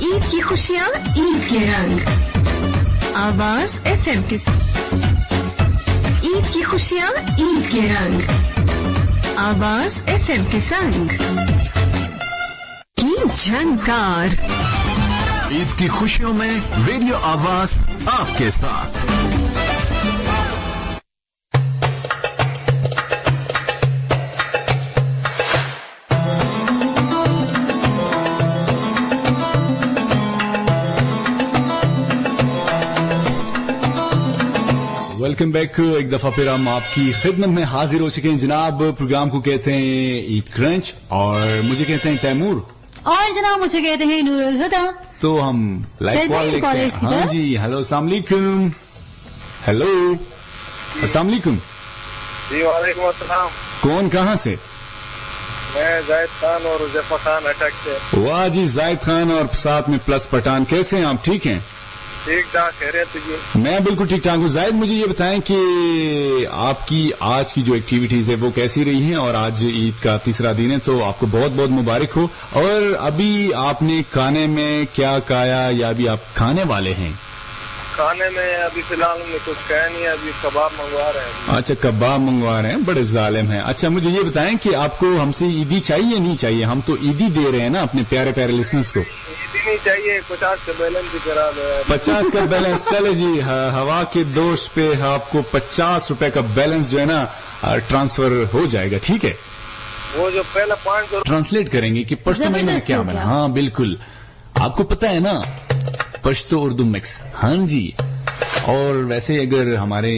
ईद की खुशियाँ, ईद के रंग। आवाज FM के ईद की खुशियाँ, ईद के रंग। आवाज FM के संग की झंकार। ईद की खुशियों में रेडियो आवाज आपके साथ। Welcome back. एक दफा फिर हम आपकी खिदमत में हाजिर हो चुके हैं जनाब। प्रोग्राम को कहते हैं ईद क्रंच और मुझे कहते हैं तैमूर और जनाब मुझे कहते हैं नूरुल हुदा। तो हम लाइव कॉल लेते हैं। हाँ जी, हेलो अस्सलाम वालेकुम। हेलो अस्सलाम वालेकुम। जी वालेकुम अस्सलाम। कौन कहाँ से? मैं जायद खान और उजैफा खान अटक से। वाह जी, जायद खान और साथ में प्लस पठान। कैसे हैं आप? ठीक हैं? ठीक ठाक खैरियत जी। मैं बिल्कुल ठीक ठाक हूँ। जायद, मुझे ये बताएं कि आपकी आज की जो एक्टिविटीज है वो कैसी रही हैं? और आज ईद का तीसरा दिन है तो आपको बहुत बहुत मुबारक हो। और अभी आपने खाने में क्या खाया या अभी आप खाने वाले हैं? खाने में अभी फिलहाल हमने कुछ खाया नहीं है, अभी कबाब मंगवा रहे हैं। अच्छा, कबाब मंगवा रहे हैं, बड़े जालिम हैं। अच्छा, मुझे ये बताएं कि आपको हमसे ईदी चाहिए नहीं चाहिए? हम तो ईदी दे रहे हैं ना अपने प्यारे प्यारे लिसनर्स को। ईदी नहीं चाहिए, 50 का बैलेंस भी करा दो। 50 का बैलेंस चले जी। हवा के दोष पे आपको 50 रुपए का बैलेंस जो है ना ट्रांसफर हो जाएगा, ठीक है? वो जो पहला 500 ट्रांसलेट करेंगे कि पश्तो में क्या बना। हाँ बिल्कुल, आपको पता है ना, पश्तो उर्दू मिक्स। हाँ जी। और वैसे अगर हमारे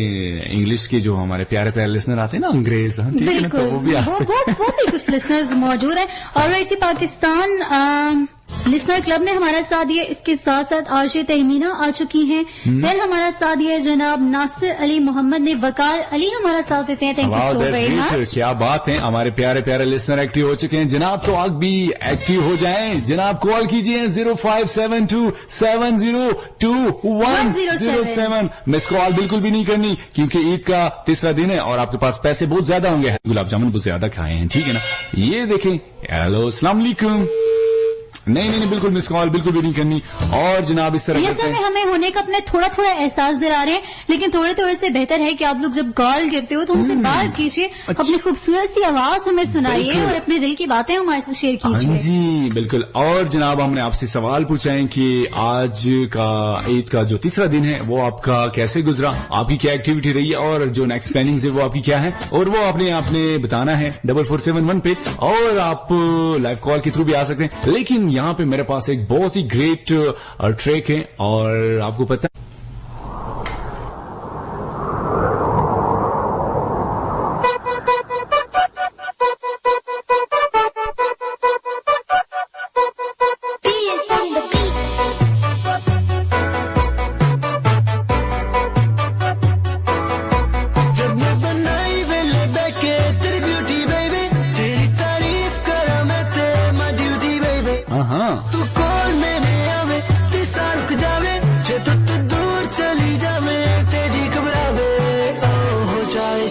इंग्लिश के जो हमारे प्यारे प्यारे लिसनर आते हैं ना, अंग्रेज, हाँ, ठीक है ना, तो वो भी आ सकते हैं। वो भी कुछ लिसनर्स मौजूद हैं। और जी, पाकिस्तान लिसनर क्लब ने हमारा साथ दिया। इसके साथ साथ आरशे तहमीना आ चुकी हैं। फिर हमारा साथ दिया जनाब नासिर अली मोहम्मद ने। वकार अली हमारा साथ देते हैं। Thank you so very much. क्या बात है, हमारे प्यारे प्यारे लिसनर एक्टिव हो चुके हैं जनाब। तो आप भी एक्टिव हो जाएं जनाब। कॉल कीजिए 0572702107। मिस कॉल बिल्कुल भी नहीं करनी क्योंकि ईद का तीसरा दिन है और आपके पास पैसे बहुत ज्यादा होंगे। गुलाब जामुन बहुत ज्यादा खाए हैं, ठीक है ना? ये देखें। हेलो अस्सलाम वालेकुम। नहीं, बिल्कुल मिस कॉल बिल्कुल भी नहीं करनी। और जनाब इस तरह ये सब हमें होने का अपने थोड़ा थोड़ा एहसास दिला रहे हैं, लेकिन थोड़े थोड़े से बेहतर है कि आप लोग जब कॉल करते हो तो हमसे बात कीजिए, अपनी खूबसूरत सी आवाज हमें सुनाइए और अपने दिल की बातें हमारे से शेयर कीजिए। हाँ जी बिल्कुल। और जनाब हमने आपसे सवाल पूछा है कि आज का ईद का जो तीसरा दिन है वो आपका कैसे गुजरा, आपकी क्या एक्टिविटी रही है और जो नेक्स्ट प्लानिंग है वो आपकी क्या है, और वो आपने बताना है 4471 पे। और आप लाइव कॉल के थ्रू भी आ सकते हैं। लेकिन यहाँ पे मेरे पास एक बहुत ही ग्रेट ट्रैक है और आपको पता है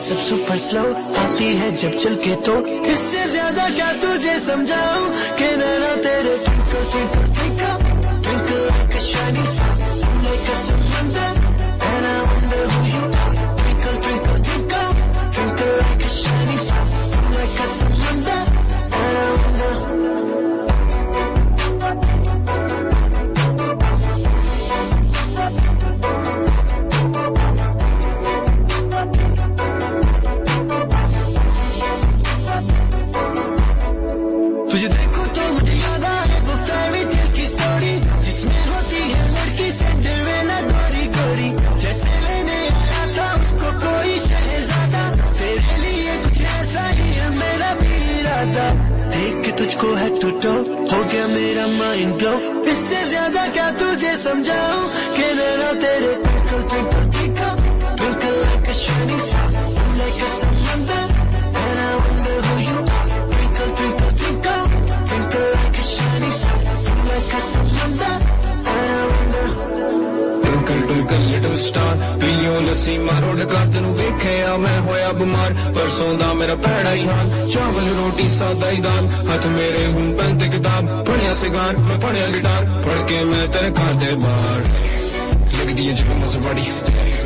सब सुपर स्लो आती है जब चल के, तो इससे ज्यादा क्या तुझे समझाऊं कि नैना तेरे twinkle twinkle twinkle twinkle like अ शाइनिंग स्टार, लाइक अ समंदर, and I wonder who you are. Twinkle twinkle twinkle twinkle like a shining star, like a समंदर, and I wonder. तुझे देखो तो मुझे याद आए वो फेरी टेल की स्टोरी जिसमें होती है लड़की सिंड्रेला गोरी गोरी, जैसे लेने आया था उसको कोई शहजादा, तेरे लिए कुछ ऐसा ही है मेरा भी इरादा, देख के तुझको है टू टो हो गया मेरा माइंड ब्लो, इससे ज्यादा क्या तुझे समझाऊं कि नैना तेरे twinkle twinkle twinkle twinkle like अ शाइनिंग स्टार, लाइक अ समंदर, and I wonder who you are. Twinkle twinkle twinkle twinkle like a shining star, like a समंदर, and I wonder. Little star पीलियो लस्सी मारो डकार तेनू वेखिया मैं होया बीमार परसों दा मेरा भैड़ा ही हाल चावल रोटी सादा ही दाल हथ मेरे हुन पेन ते किताब पढ़िया सिगार मैं पढ़िया गिटार पढ़ के मैं तेरे घर दे बाहर लगदी है जब मजवाड़ी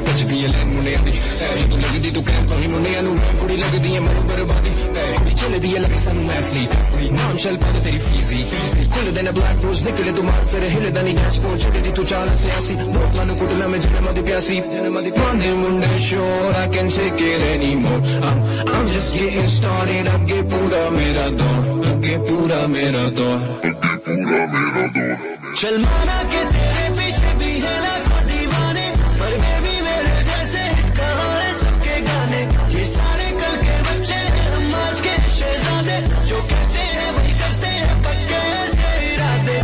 बचदी है लैन मुंडिया दी जदों लगदी तू कैंप वाली मुंडिया नू कुड़ी लगदी है मर बर्बादी कुड़ी चलदी है लगे सानू एथलीट नाम शल पाते तेरी फीजी खुले दिन ब्लैक रोज निकले तू मार फिर हिले दा नी डैशबोर्ड चढ़दी तू चाल सियासी बोतलां नू कुटला में जन्म दी प्यासी माने मुंडे sure I can take it anymore I'm just getting started आगे पूरा मेरा दौर चल माना के तेरे पीछे भी है लाखों दीवाने पर मैं भी मेरे जैसे हिट कहाँ है सबके गाने ये सारे कल के बच्चे हैं हम आज के शहजादे जो कहते हैं वही करते हैं पक्के ऐसे इरादे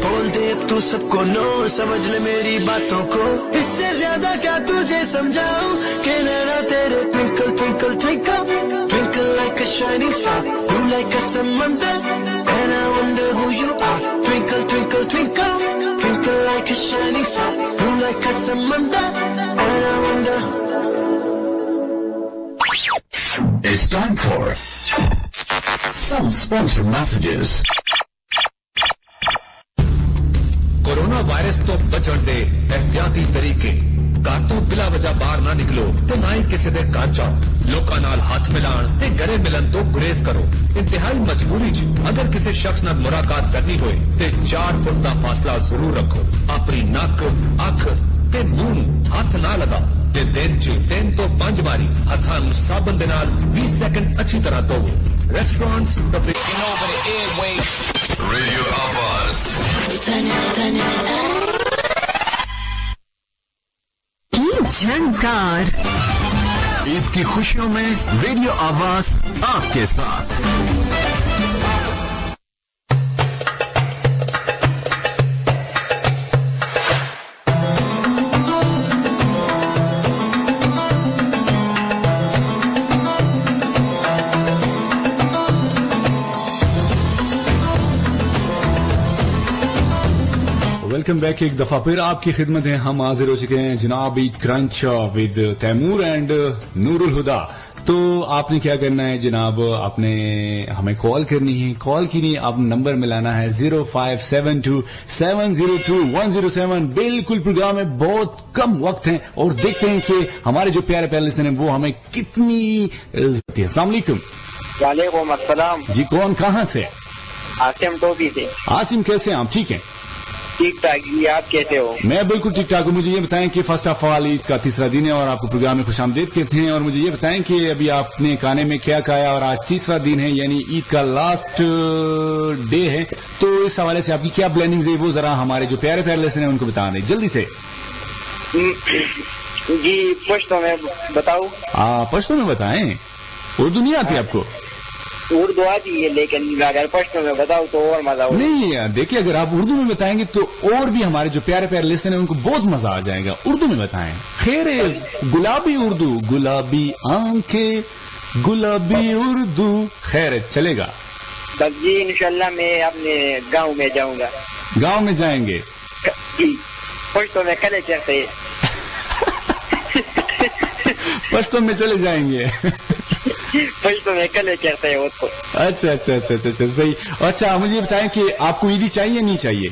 बोल दे अब तू सबको नो समझ ले मेरी बातों को इससे ज्यादा क्या तुझे समझाऊं कि नैना तेरे twinkle twinkle twinkle twinkle like a shining star blue like a समंदर and I wonder who you are twinkle twinkle twinkle twinkle like a shining star blue like a samandar and I wonder It's time for some sponsored messages. Corona virus तो बचण दे एहतियाती तरीके घर तो बिला वजह बाहर ना निकलो ते ना ही किसी दे घर जाओ लोकां नाल हाथ मिलाण ते गले मिलन तो गुरेज करो इंतहाई मजबूरी च अगर किसी शख्स नाल मुलाकात करनी होए ते 4 फुट दा फासला जरूर रखो अपनी नक अख ते मुंह हाथ ना लगाओ ते दिन च 3 तो 5 बारी हत्थां नूं साबन दे नाल 20 सेकंड अच्छी तरह धोवो रेस्टोरेंट्स Radio Abbas. झंकार ईद की खुशियों में रेडियो आवाज आपके साथ। वेलकम बैक एक दफा फिर आपकी खिदमत है हम हाजिर हो चुके हैं जनाब Eid crunch with Taimur and Nurul Huda. तो आपने क्या करना है जनाब, आपने हमें कॉल करनी है, कॉल की नहीं आप नंबर मिलाना है 0572702107। बिल्कुल प्रोग्राम में बहुत कम वक्त है और देखते हैं कि हमारे जो प्यारे प्यारे लिसनर हैं वो हमें कितनी इज्जत है। अस्सलाम वालेकुम। वालेकुम अस्सलाम जी कौन कहाँ से? आसिम टोपी से। आसिम कैसे हैं आप? ठीक है ठीक ठाक जी, आप कैसे हो? मैं बिल्कुल ठीक ठाक हूँ। मुझे ये बताएं कि फर्स्ट ऑफ ऑल ईद का तीसरा दिन है और आपको प्रोग्राम में खुशामदीद कहते हैं और मुझे ये बताएं कि अभी आपने खाने में क्या खाया और आज तीसरा दिन है यानी ईद का लास्ट डे है, तो इस हवाले से आपकी क्या प्लानिंग है वो जरा हमारे जो प्यारे प्यारे लेसन है उनको बता दें जल्दी से। जी पश्तो में बताओ। पश्तो में बताएं, उर्दू नहीं आती आपको? उर्दू आती है लेकिन अगर पश्तो में बताओ तो और मजा होगा। नहीं देखिए अगर आप उर्दू में बताएंगे तो और भी हमारे जो प्यारे प्यारे लिसनर हैं उनको बहुत मजा आ जाएगा। उर्दू में बताएं। खैर गुलाबी उर्दू, गुलाबी आंखें, गुलाबी उर्दू, खैर चलेगा। तब जी इंशाल्लाह मैं अपने गांव में जाऊंगा। गांव में जाएंगे जी, पश्तो में कल चलते पश्तो में चले जाएंगे पश्तो में कल करते हैं उसको। अच्छा सही। अच्छा मुझे बताएं कि आपको ईदी चाहिए नहीं चाहिए?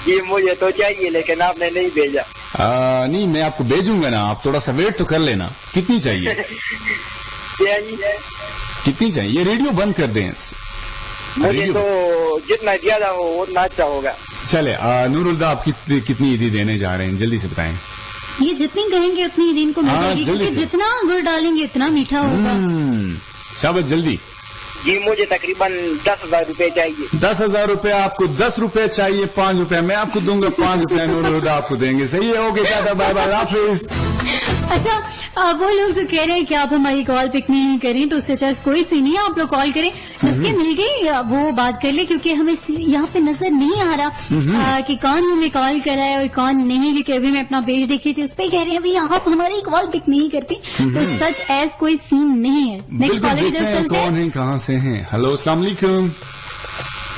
जी मुझे तो चाहिए लेकिन आपने नहीं भेजा। नहीं मैं आपको भेजूंगा ना, आप थोड़ा सा वेट तो कर लेना। कितनी चाहिए? कितनी चाहिए? ये रेडियो बंद कर दें। मुझे तो जितना ज्यादा हो उतना अच्छा होगा। चले नूरुल्लाह आप कितनी ईदी देने जा रहे हैं जल्दी से बताएं। ये जितनी कहेंगे उतनी दिन को मिलेगी क्योंकि जितना गुड़ डालेंगे उतना मीठा होगा। शाबाश जल्दी। जी मुझे तकरीबन 10,000 रुपए चाहिए। 10,000 रुपए आपको? 10 रुपए चाहिए? 5 रुपए मैं आपको दूंगा, 5 रुपए नूरुल्लाह आपको देंगे। सही है, ओके टाटा बाय बाय हाफिज। अच्छा वो लोग जो कह रहे हैं कि आप हमारी कॉल पिक नहीं करें तो उससे अच्छा कोई सी नहीं, आप लोग कॉल करें, जिसके मिल गई वो बात कर ले क्योंकि हमें यहाँ पे नजर नहीं आ रहा कि कौन हमें कॉल करा है और कौन नहीं, क्योंकि अभी मैं अपना पेज देखी थी उस पर कह रहे हैं भाई आप हमारी कॉल पिक नहीं करती, तो सच एज कोई सीन नहीं है। नेक्स्ट कॉलर की तरफ चलते हैं। कौन है, कहाँ से हैं? हेलो अस्सलाम वालेकुम।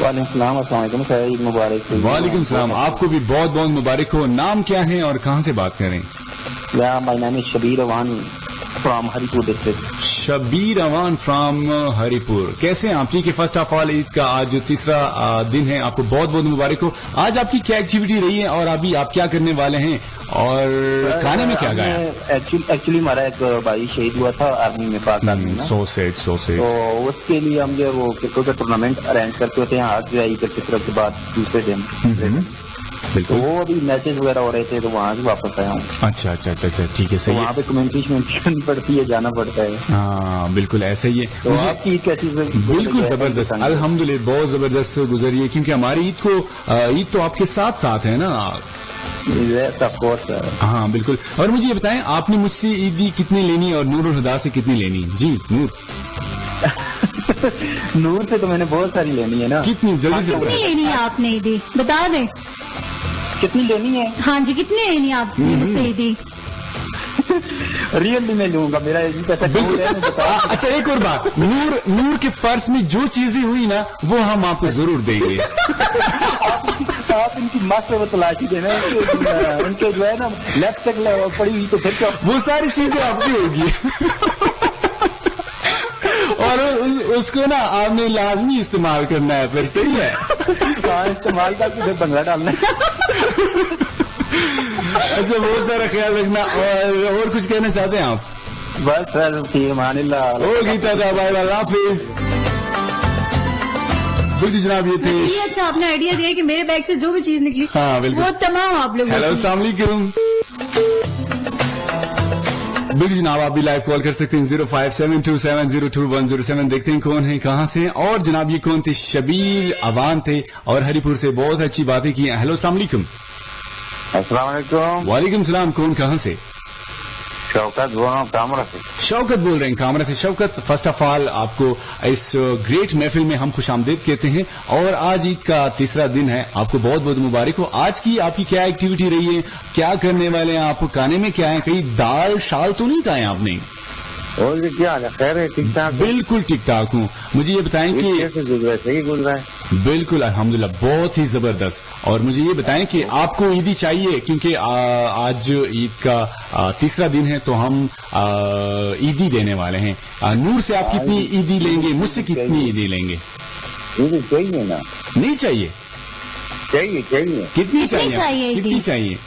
वालेकुम सलाम, ईद मुबारक। वालेकुम सलाम, आपको भी बहुत बहुत मुबारक हो। नाम क्या है और कहाँ से बात करें? My name is Shabir Awan from Haripur district. Shabir Awan from Haripur, कैसे हैं आप? ठीक है, फर्स्ट ऑफ ऑल ईद का आज तीसरा दिन है, आपको बहुत बहुत मुबारक हो। आज आपकी क्या एक्टिविटी रही है और अभी आप क्या करने वाले हैं और खाने में क्या गाया? एक्चुअली हमारा एक भाई शहीद हुआ था आर्मी में, पाक आर्मी में। सो सेड। तो उसके लिए हम जो वो क्रिकेट का टूर्नामेंट अरेंज करते होते हैं आज जो ईद के फितर के बाद दूसरे दिन। तो वो अभी मैचेस वगैरह हो रहे थे तो वहाँ से वापस आया हूँ। अच्छा, ठीक है, सही है। वहाँ पे कमेंटेशन पड़ती है, जाना पड़ता है। हाँ बिल्कुल ऐसा ही है। तो आपकी ईद कैसी? बिल्कुल जबरदस्त, अल्हम्दुलिल्लाह बहुत जबरदस्त गुजरी है, क्योंकि हमारी ईद तो आपके साथ साथ है ना। हाँ बिल्कुल। और मुझे ये बताएं, आपने मुझसे ईदी कितनी लेनी और नूरुल हुदा से कितनी लेनी? जी नूर। नूर से तो मैंने बहुत सारी लेनी है ना। कितनी? जल्दी से कितनी लेनी है आपने ईदी, बता दें। कितनी लेनी है? हाँ जी, कितनी लेनी है आपने मुझसे ईदी? रियली मैं लूंगा, मेरा पैसा बिल्कुल। अच्छा एक और बात, नूर के पर्स में जो चीजें हुई ना वो हम आपको जरूर देंगे। आप इनकी मस्त वो तलाशी देना, उनके जो है ना लेफ्ट तक पड़ी हुई तो फिर क्या, वो सारी चीजें आपकी होगी। और उसको ना आपने लाजमी इस्तेमाल करना है फिर, सही है? हाँ, इस्तेमाल करके फिर बंगला डालना है। अच्छा, बहुत सारा ख्याल रखना। और कुछ कहना चाहते हैं आप? बस सर ठीक, मानिल्लाह। ओ गीता दा, बाय बाय, अल्लाह हाफिज। बिल्कुल जनाब, ये थे। ये अच्छा आपने आइडिया दिया कि मेरे बैग से जो भी चीज निकली, हाँ बिल्कुल, वो तमाम आप लोग। हेलो, अस्सलाम वालेकुम। बिल्कुल जनाब, आप भी लाइव कॉल कर सकते हैं 0572702107। देखते हैं कौन है, कहाँ से। और जनाब ये कौन थे? शबीर अवान थे और हरिपुर से। बहुत अच्छी बातें की हैं। हेलो, अस्सलाम वालेकुम। अस्सलाम वालेकुम। वालेकुम सलाम। कौन, कहाँ से? शौकत बोल रहा हूँ, कामरा से। शौकत बोल रहे हैं कामरा से। शौकत, फर्स्ट ऑफ ऑल आपको इस ग्रेट महफिल में हम खुशामदीद कहते हैं और आज ईद का तीसरा दिन है, आपको बहुत बहुत मुबारक हो। आज की आपकी क्या एक्टिविटी रही है, क्या करने वाले हैं आप, खाने में क्या है? कहीं दाल शाल तो नहीं खाए आपने? और क्या हाल है? खैर है? ठीक ठाक? बिल्कुल ठीक ठाक हूँ। मुझे ये बताएं कि सही गुजरा है? बिल्कुल अल्हम्दुलिल्लाह, बहुत ही जबरदस्त। और मुझे ये बताएं कि आपको ईदी चाहिए, क्योंकि आज ईद का तीसरा दिन है तो हम ईदी देने वाले हैं। नूर से आप कितनी ईदी लेंगे, मुझसे कितनी ईदी लेंगे? चाहिए ना? नहीं चाहिए? चाहिए। कितनी चाहिए? कितनी चाहिए?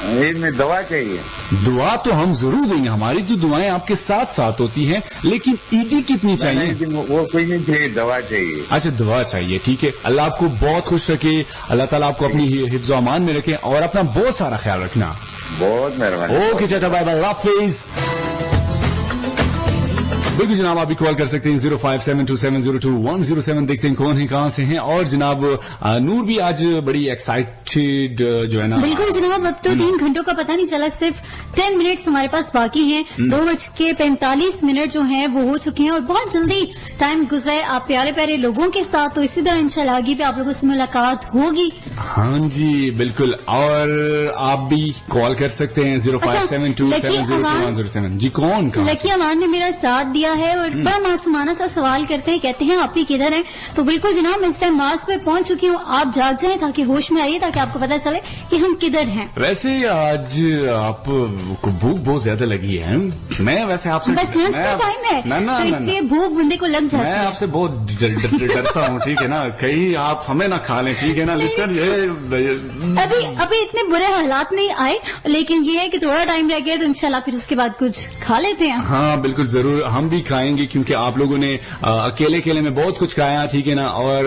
ईद में दवा चाहिए। दुआ तो हम जरूर देंगे, हमारी तो दुआएं आपके साथ साथ होती हैं, लेकिन ईदी कितनी चाहिए? वो कोई नहीं चाहिए, दवा चाहिए। अच्छा, दुआ चाहिए, ठीक है। अल्लाह आपको बहुत खुश रखे, अल्लाह ताला आपको अपनी हिफ्ज़ अमान में रखे और अपना बहुत सारा ख्याल रखना। बहुत मेहरबानी। ओके चाचा, बाय बाय, अल्लाह हाफिज। बिल्कुल जनाब, आप भी कॉल कर सकते हैं 0572702107। देखते हैं कौन है, कहाँ से हैं। और जनाब नूर भी आज बड़ी एक्साइटेड जो है ना। बिल्कुल जनाब, अब तो 3 घंटों का पता नहीं चला, सिर्फ 10 मिनट्स हमारे पास बाकी हैं। 2:45 जो हैं वो हो चुके हैं और बहुत जल्दी टाइम गुजरा है आप प्यारे प्यारे लोगों के साथ। तो इसी तरह इंशाल्लाह आगे भी आप लोगों से मुलाकात होगी। हाँ जी बिल्कुल, और आप भी कॉल कर सकते हैं 0572702107। जी कौन? लकी अमान ने मेरा साथ दिया है और बड़ा मासूमाना सा सवाल करते हैं, कहते हैं आप ही किधर हैं? तो बिल्कुल जनाब, इस टाइम मार्स पे पहुंच चुकी हूँ, आप जाग जाएं ताकि होश में आइए, ताकि आपको पता चले कि हम किधर हैं। वैसे आज आपको भूख बहुत ज्यादा लगी है। मैं वैसे आपसे बस लंच का टाइम है तो इसलिए भूख बंदे को लग जाती है। मैं आपसे बहुत डरता हूँ, ठीक है ना, कहीं आप हमें ना खा लें, ठीक है ना। लिस्टर अभी इतने बुरे हालात नहीं आए, लेकिन ये है कि थोड़ा टाइम रह गया तो इंशाल्लाह फिर उसके बाद कुछ खा लेते हैं। हाँ बिल्कुल जरूर, हम भी खाएंगे, क्योंकि आप लोगों ने अकेले में बहुत कुछ खाया, ठीक है ना, और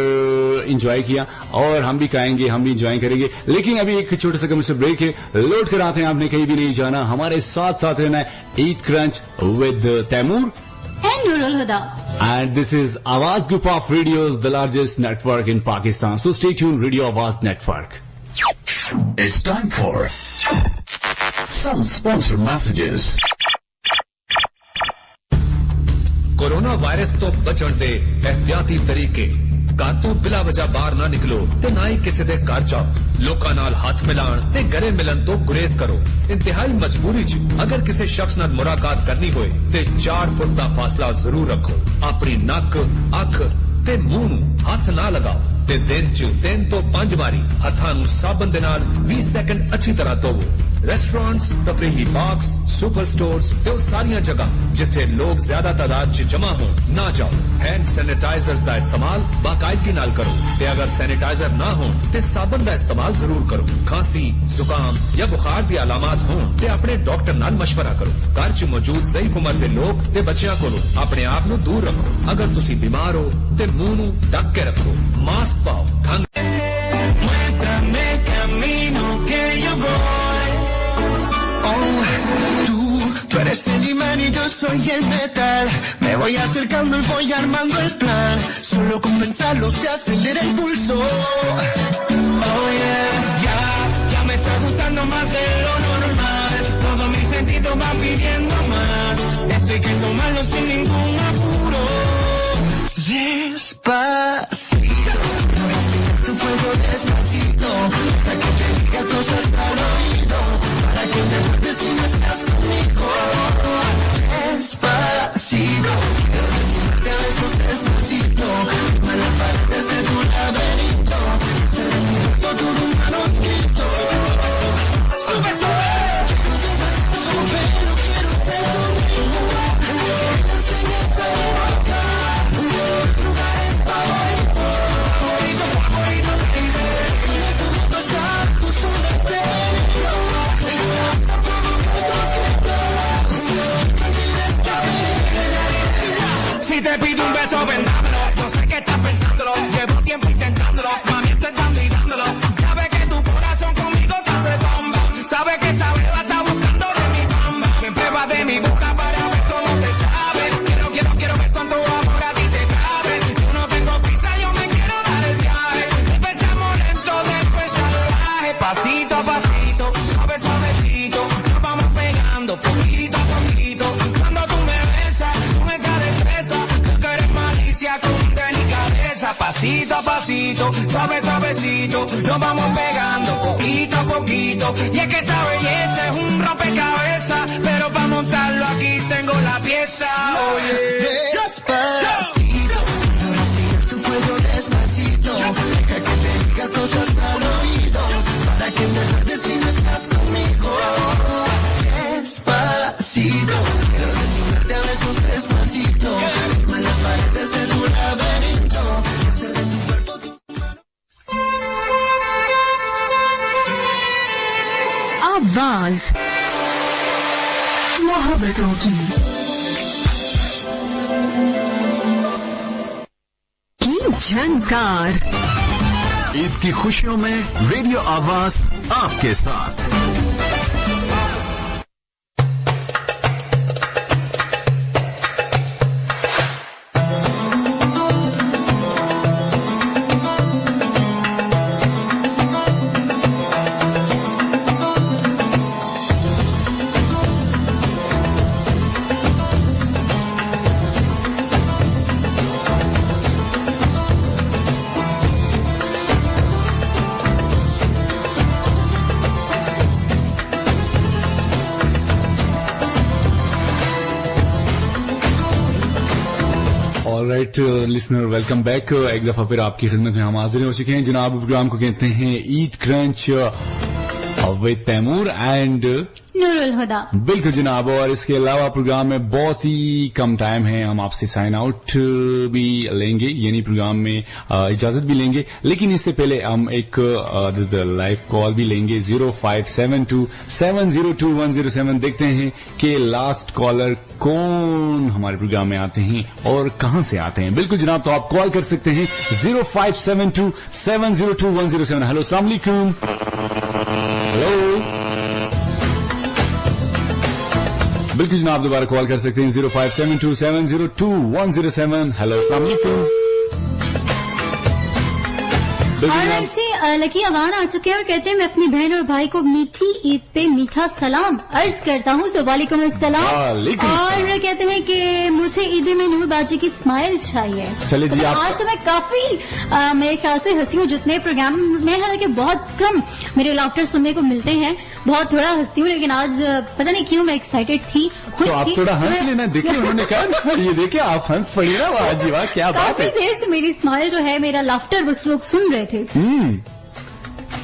एंजॉय किया, और हम भी खाएंगे, हम भी एंजॉय करेंगे। लेकिन अभी एक छोटा सा कमर्शियल ब्रेक है, लौट कर आते हैं। आपने कहीं भी नहीं जाना, हमारे साथ साथ रहना है। Eid crunch with Taimur and Nurul Huda. And this is Awaz Group of Radios, the largest network in Pakistan. So stay tuned, Radio Awaz Network. It's time for some sponsored messages. Corona virus तो बचण दे एहतियाती तरीके। घर तो बिला वजह बाहर ना निकलो ते ना ही किसी दे घर जाओ। लोकां नाल हाथ मिलाण ते गले मिलन तो गुरेज करो। इंतहाई मजबूरी च अगर किसी शख्स नाल मुलाकात करनी होए ते 4 फुट का फासला जरूर रखो। अपनी नक, अख ते मुंह नूं हाथ ना लगाओ ते दिन च 3 तो 5 बारी हथां नूं साबन दे नाल 20 सेकंड अच्छी तरह धोवो। रेस्टोरेंट्स, तफरीही पार्क्स, सुपर स्टोर्स ते ਉਹ ਸਾਰੀਆਂ ਜਗ੍ਹਾ ਜਿੱਥੇ ਲੋਕ ਜ਼ਿਆਦਾ ਤਾਦਾਦ 'ਚ ਜਮਾ ਹੋਣ ਨਾ ਜਾਓ। हैंड सैनिटाइजर ਦਾ इस्तेमाल बाकायदगी नाल करो ते अगर सैनिटाइजर ना हो ते साबन का इस्तेमाल जरूर करो। खांसी, जुकाम या बुखार की अलामत हो ते अपने डॉक्टर नाल मशवरा करो। घर च मौजूद ज़ईफ उम्र के लोग ते बच्चियां कोलों अपने आप नू दूर रखो। अगर तुसी बीमार हो ते मुंह नू ढक के रखो, मास्क पाओ। Tú eres el imán y yo soy el metal. Me voy acercando y voy armando el plan. Solo con pensarlo se acelera el pulso. Oh yeah, ya me está gustando más de lo normal. Todos mis sentidos van pidiendo más. Esto hay que tomarlo sin ningún apuro. Despacito, respirar tu fuego despacito. Para que te diga cosas al oído. Para que te acuerdes si no estás conmigo. Despacito, quiero desnudarte a besos despacito. Firma las paredes de tu laberinto. Ser de tu cuerpo todo un manuscrito. Sube, sube. Sube, no quiero ser tu ritmo. Que le enseñes a mi boca. Los lugares favoritos. Favorito, favorito, baby. Tienes un pasar, tus ondas de peligro. Hasta provocar tus gritos. Si te pido un beso, vendámelo. Yo sé que estás pensándolo. Llevo tiempo intentándolo. Mami, estoy dando y dándolo. Sabe que tu corazón conmigo te hace bomba. Sabe que esa beba está buscando de mi bamba. Me prueba de mi boca para ver cómo te sabe. Quiero ver cuánto amor a ti te cabe. Yo no tengo prisa, yo me quiero dar el viaje. Empezamos lento, después salvaje. Pasito a pasito, suave, suavecito. Nos vamos pegando poquito a poquito. Cuando tú me besas, con esa destreza. Tú eres malicia con delicadeza. Pasito a pasito, suave, suavecito. Nos vamos pegando poquito a poquito. Y es que esa belleza es un rompecabezas. Pero para montarlo aquí tengo la pieza. Oye, despacito, respirar tu fuego despacito. Deja que te diga cosas al oído. Para que te acuerdes si no estás conmigo. Despacito, quiero desnudarte a besos despacito. Firma las paredes de tu laberinto. Hacer de tu cuerpo tu mano. आवाज मोहब्बतों की झनकार। ईद की खुशियों में radio आवाज आपके साथ। Alright listener, welcome back. एक दफा फिर आपकी खिदमत में हम हाजिर हो चुके हैं। जनाब, प्रोग्राम को कहते हैं Eid crunch with Taimur and Nurul Huda. बिल्कुल जनाब, और इसके अलावा प्रोग्राम में बहुत ही कम टाइम है। हम आपसे साइन आउट भी लेंगे, यानी प्रोग्राम में इजाजत भी लेंगे, लेकिन इससे पहले हम एक लाइव कॉल भी लेंगे 0572702107। देखते हैं कि लास्ट कॉलर कौन हमारे प्रोग्राम में आते हैं और कहां से आते हैं। बिल्कुल जनाब, तो आप कॉल कर सकते हैं 0572702107। हेलो, अस्सलाम वालेकुम। हेलो, बिल्कुल जनाब, दोबारा कॉल कर सकते हैं 0572702107। हेलो, अस्सलाम वालेकुम। और अच्छी लकी अवान आ चुके हैं और कहते हैं मैं अपनी बहन और भाई को मीठी ईद पे मीठा सलाम अर्ज करता हूँ। सो वालेकुम अस्सलाम। और कहते हैं कि मुझे ईद में नूर बाजी की स्माइल चाहिए। चलिए जी, आप आज तो मैं काफी मेरे ख्याल से हंसी हूँ जितने प्रोग्राम में, हालांकि बहुत कम मेरे लाफ्टर सुनने को मिलते हैं, बहुत थोड़ा हंसती हूँ, लेकिन आज पता नहीं क्यों मैं एक्साइटेड थी, खुश तो आप थी। थोड़ा हंस लेना। देखिए उन्होंने कहा, ये देखिए आप हंस पड़ी ना, वाह जी वाह, क्या बात काफी है। देर से मेरी स्माइल जो है, मेरा लाफ्टर बस लोग सुन रहे थे।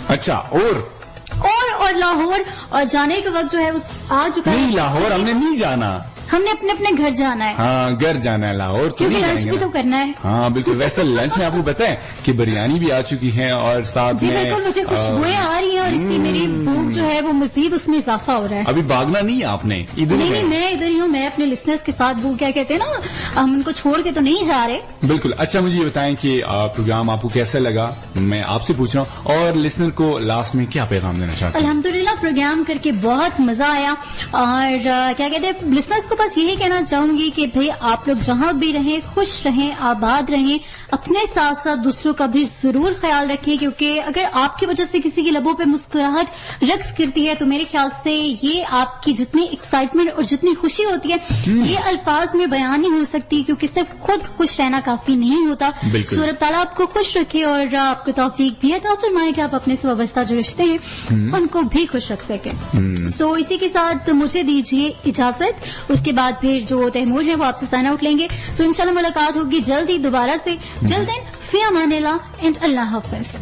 अच्छा, और और लाहौर और जाने का वक्त जो है वो आ चुका है। नहीं, लाहौर हमने नहीं जाना, हमने अपने अपने घर जाना है। हाँ, घर जाना है, लाहौर तो क्योंकि नहीं लंच जाएंगे भी ना। तो करना है। हाँ बिल्कुल। वैसे लंच में आपको पता है कि बिरयानी भी आ चुकी है और साथ जी में बिल्कुल, मुझे खुशबुएं आ रही हैं और इससे मेरी भूख जो है वो मजीद उसमें इजाफा हो रहा है। अभी भागना नहीं है आपने, इधर ही नहीं, है। मैं इधर ही हूँ, मैं अपने लिसनर्स के साथ वो क्या कहते हैं ना, हम उनको छोड़ के तो नहीं जा रहे। बिल्कुल। अच्छा, मुझे ये बताएं कि प्रोग्राम आपको कैसा लगा, मैं आपसे पूछ रहा हूँ, और लिसनर को लास्ट में क्या पैगाम देना चाहते हैं? अल्हम्दुलिल्लाह प्रोग्राम करके बहुत मजा आया और क्या कहते हैं, लिसनर्स को बस यही कहना चाहूंगी कि भाई आप लोग जहां भी रहें खुश रहें, आबाद रहें, अपने साथ साथ दूसरों का भी जरूर ख्याल रखें, क्योंकि अगर आपकी वजह से किसी की लबों पे मुस्कुराहट रक्स करती है तो मेरे ख्याल से ये आपकी जितनी एक्साइटमेंट और जितनी खुशी होती है ये अल्फाज में बयान नहीं हो सकती, क्योंकि सिर्फ खुद खुश रहना काफी नहीं होता। सो रब ताला आपको खुश रखे और आपको तौफीक भी अता फरमाए कि आप अपने से वाबस्ता जो रिश्ते हैं उनको भी खुश रख सकें। सो इसी के साथ मुझे दीजिए इजाजत, उसके बाद फिर जो तैमूर है वो आपसे साइन आउट लेंगे। सो इंशाल्लाह मुलाकात होगी जल्द ही दोबारा से। जल्द फी अमानिल्लाह एंड अल्लाह हाफिज।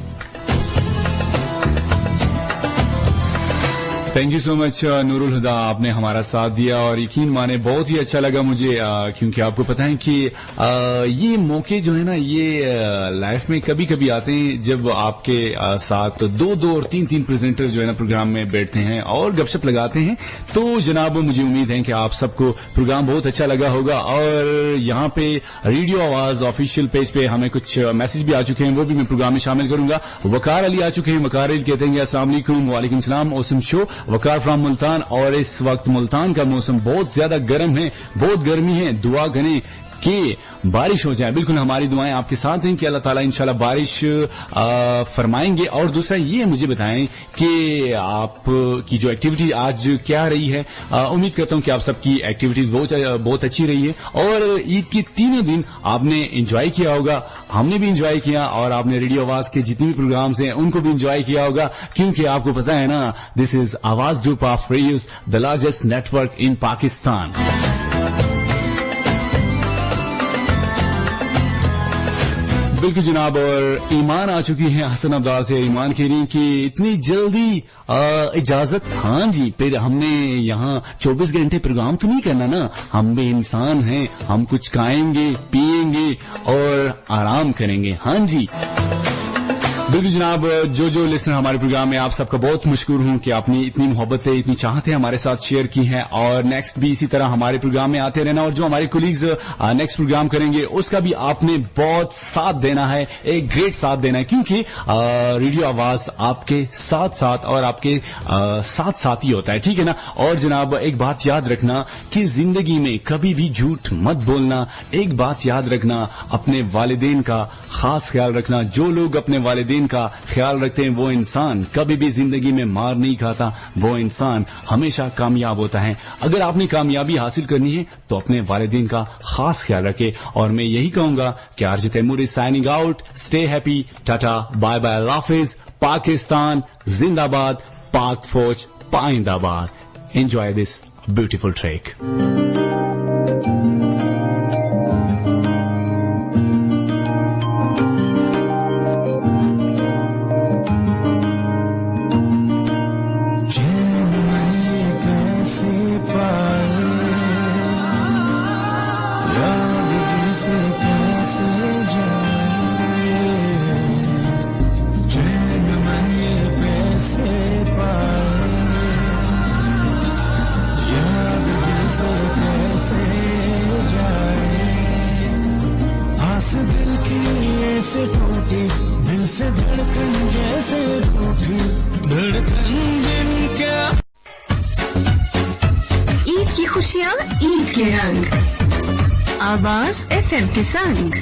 Thank you so much Nurul Huda, आपने हमारा साथ दिया और यकीन माने बहुत ही अच्छा लगा मुझे, क्योंकि आपको पता है कि ये मौके जो है ना ये लाइफ में कभी कभी आते हैं जब आपके साथ दो और तीन प्रेजेंटर जो है ना प्रोग्राम में बैठते हैं और गपशप लगाते हैं। तो जनाब मुझे उम्मीद है कि आप सबको प्रोग्राम बहुत अच्छा लगा होगा। और यहाँ पे रेडियो आवाज ऑफिशियल पेज पे हमें कुछ मैसेज भी आ चुके हैं, वो भी मैं प्रोग्राम में शामिल करूंगा। वकार अली आ चुके हैं, वकार अली कहते हैं अस्सलाम वालेकुम। वालेकुम सलाम, awesome show, Waqar from Multan. और इस वक्त मुल्तान का मौसम बहुत ज्यादा गर्म है, बहुत गर्मी है, दुआ करें कि बारिश हो जाए। बिल्कुल हमारी दुआएं आपके साथ हैं कि अल्लाह ताला इंशाल्लाह बारिश फरमाएंगे। और दूसरा ये मुझे बताएं कि आप की जो एक्टिविटी आज क्या रही है। उम्मीद करता हूं कि आप सबकी एक्टिविटीज बहुत अच्छी रही है और ईद की तीनों दिन आपने एंजॉय किया होगा, हमने भी एंजॉय किया और आपने रेडियो आवाज के जितने भी प्रोग्राम्स हैं उनको भी एंजॉय किया होगा, क्योंकि आपको पता है ना, दिस इज आवाज group of radios, the largest network in Pakistan. बिल्कुल जनाब। और ईमान आ चुकी है हसन अब्दाल से। ईमान कह रही कि इतनी जल्दी इजाजत? हाँ जी, फिर हमने यहाँ 24 घंटे प्रोग्राम तो नहीं करना ना, हम भी इंसान हैं, हम कुछ खाएंगे पिएंगे और आराम करेंगे। हाँ जी बिल्कुल जनाब। जो लिसनर हमारे प्रोग्राम में, आप सबका बहुत मशकूर हूं कि आपने इतनी मोहब्बतें, इतनी चाहतें हमारे साथ शेयर की हैं और नेक्स्ट भी इसी तरह हमारे प्रोग्राम में आते रहना। और जो हमारे कोलीग्स नेक्स्ट प्रोग्राम करेंगे उसका भी आपने बहुत साथ देना है, एक ग्रेट साथ देना है, क्योंकि रेडियो आवाज आपके साथ साथ और आपके साथ साथ ही होता है, ठीक है ना। और जनाब एक बात याद रखना कि जिंदगी में कभी भी झूठ मत बोलना। एक बात याद रखना, अपने वालिदैन का खास ख्याल रखना। जो लोग अपने वालिदैन का ख्याल रखते हैं वो इंसान कभी भी जिंदगी में मार नहीं खाता, वो इंसान हमेशा कामयाब होता है। अगर आपने कामयाबी हासिल करनी है तो अपने वालिदैन का खास ख्याल रखें। और मैं यही कहूंगा कि RJ Taimur is signing out. Stay happy, tata, bye bye, अल्लाह हाफिज। पाकिस्तान जिंदाबाद, पाक फौज पाइंदाबाद। Enjoy this beautiful track. Eid की खुशियाँ, ईद के रंग, आवाज FM के संग।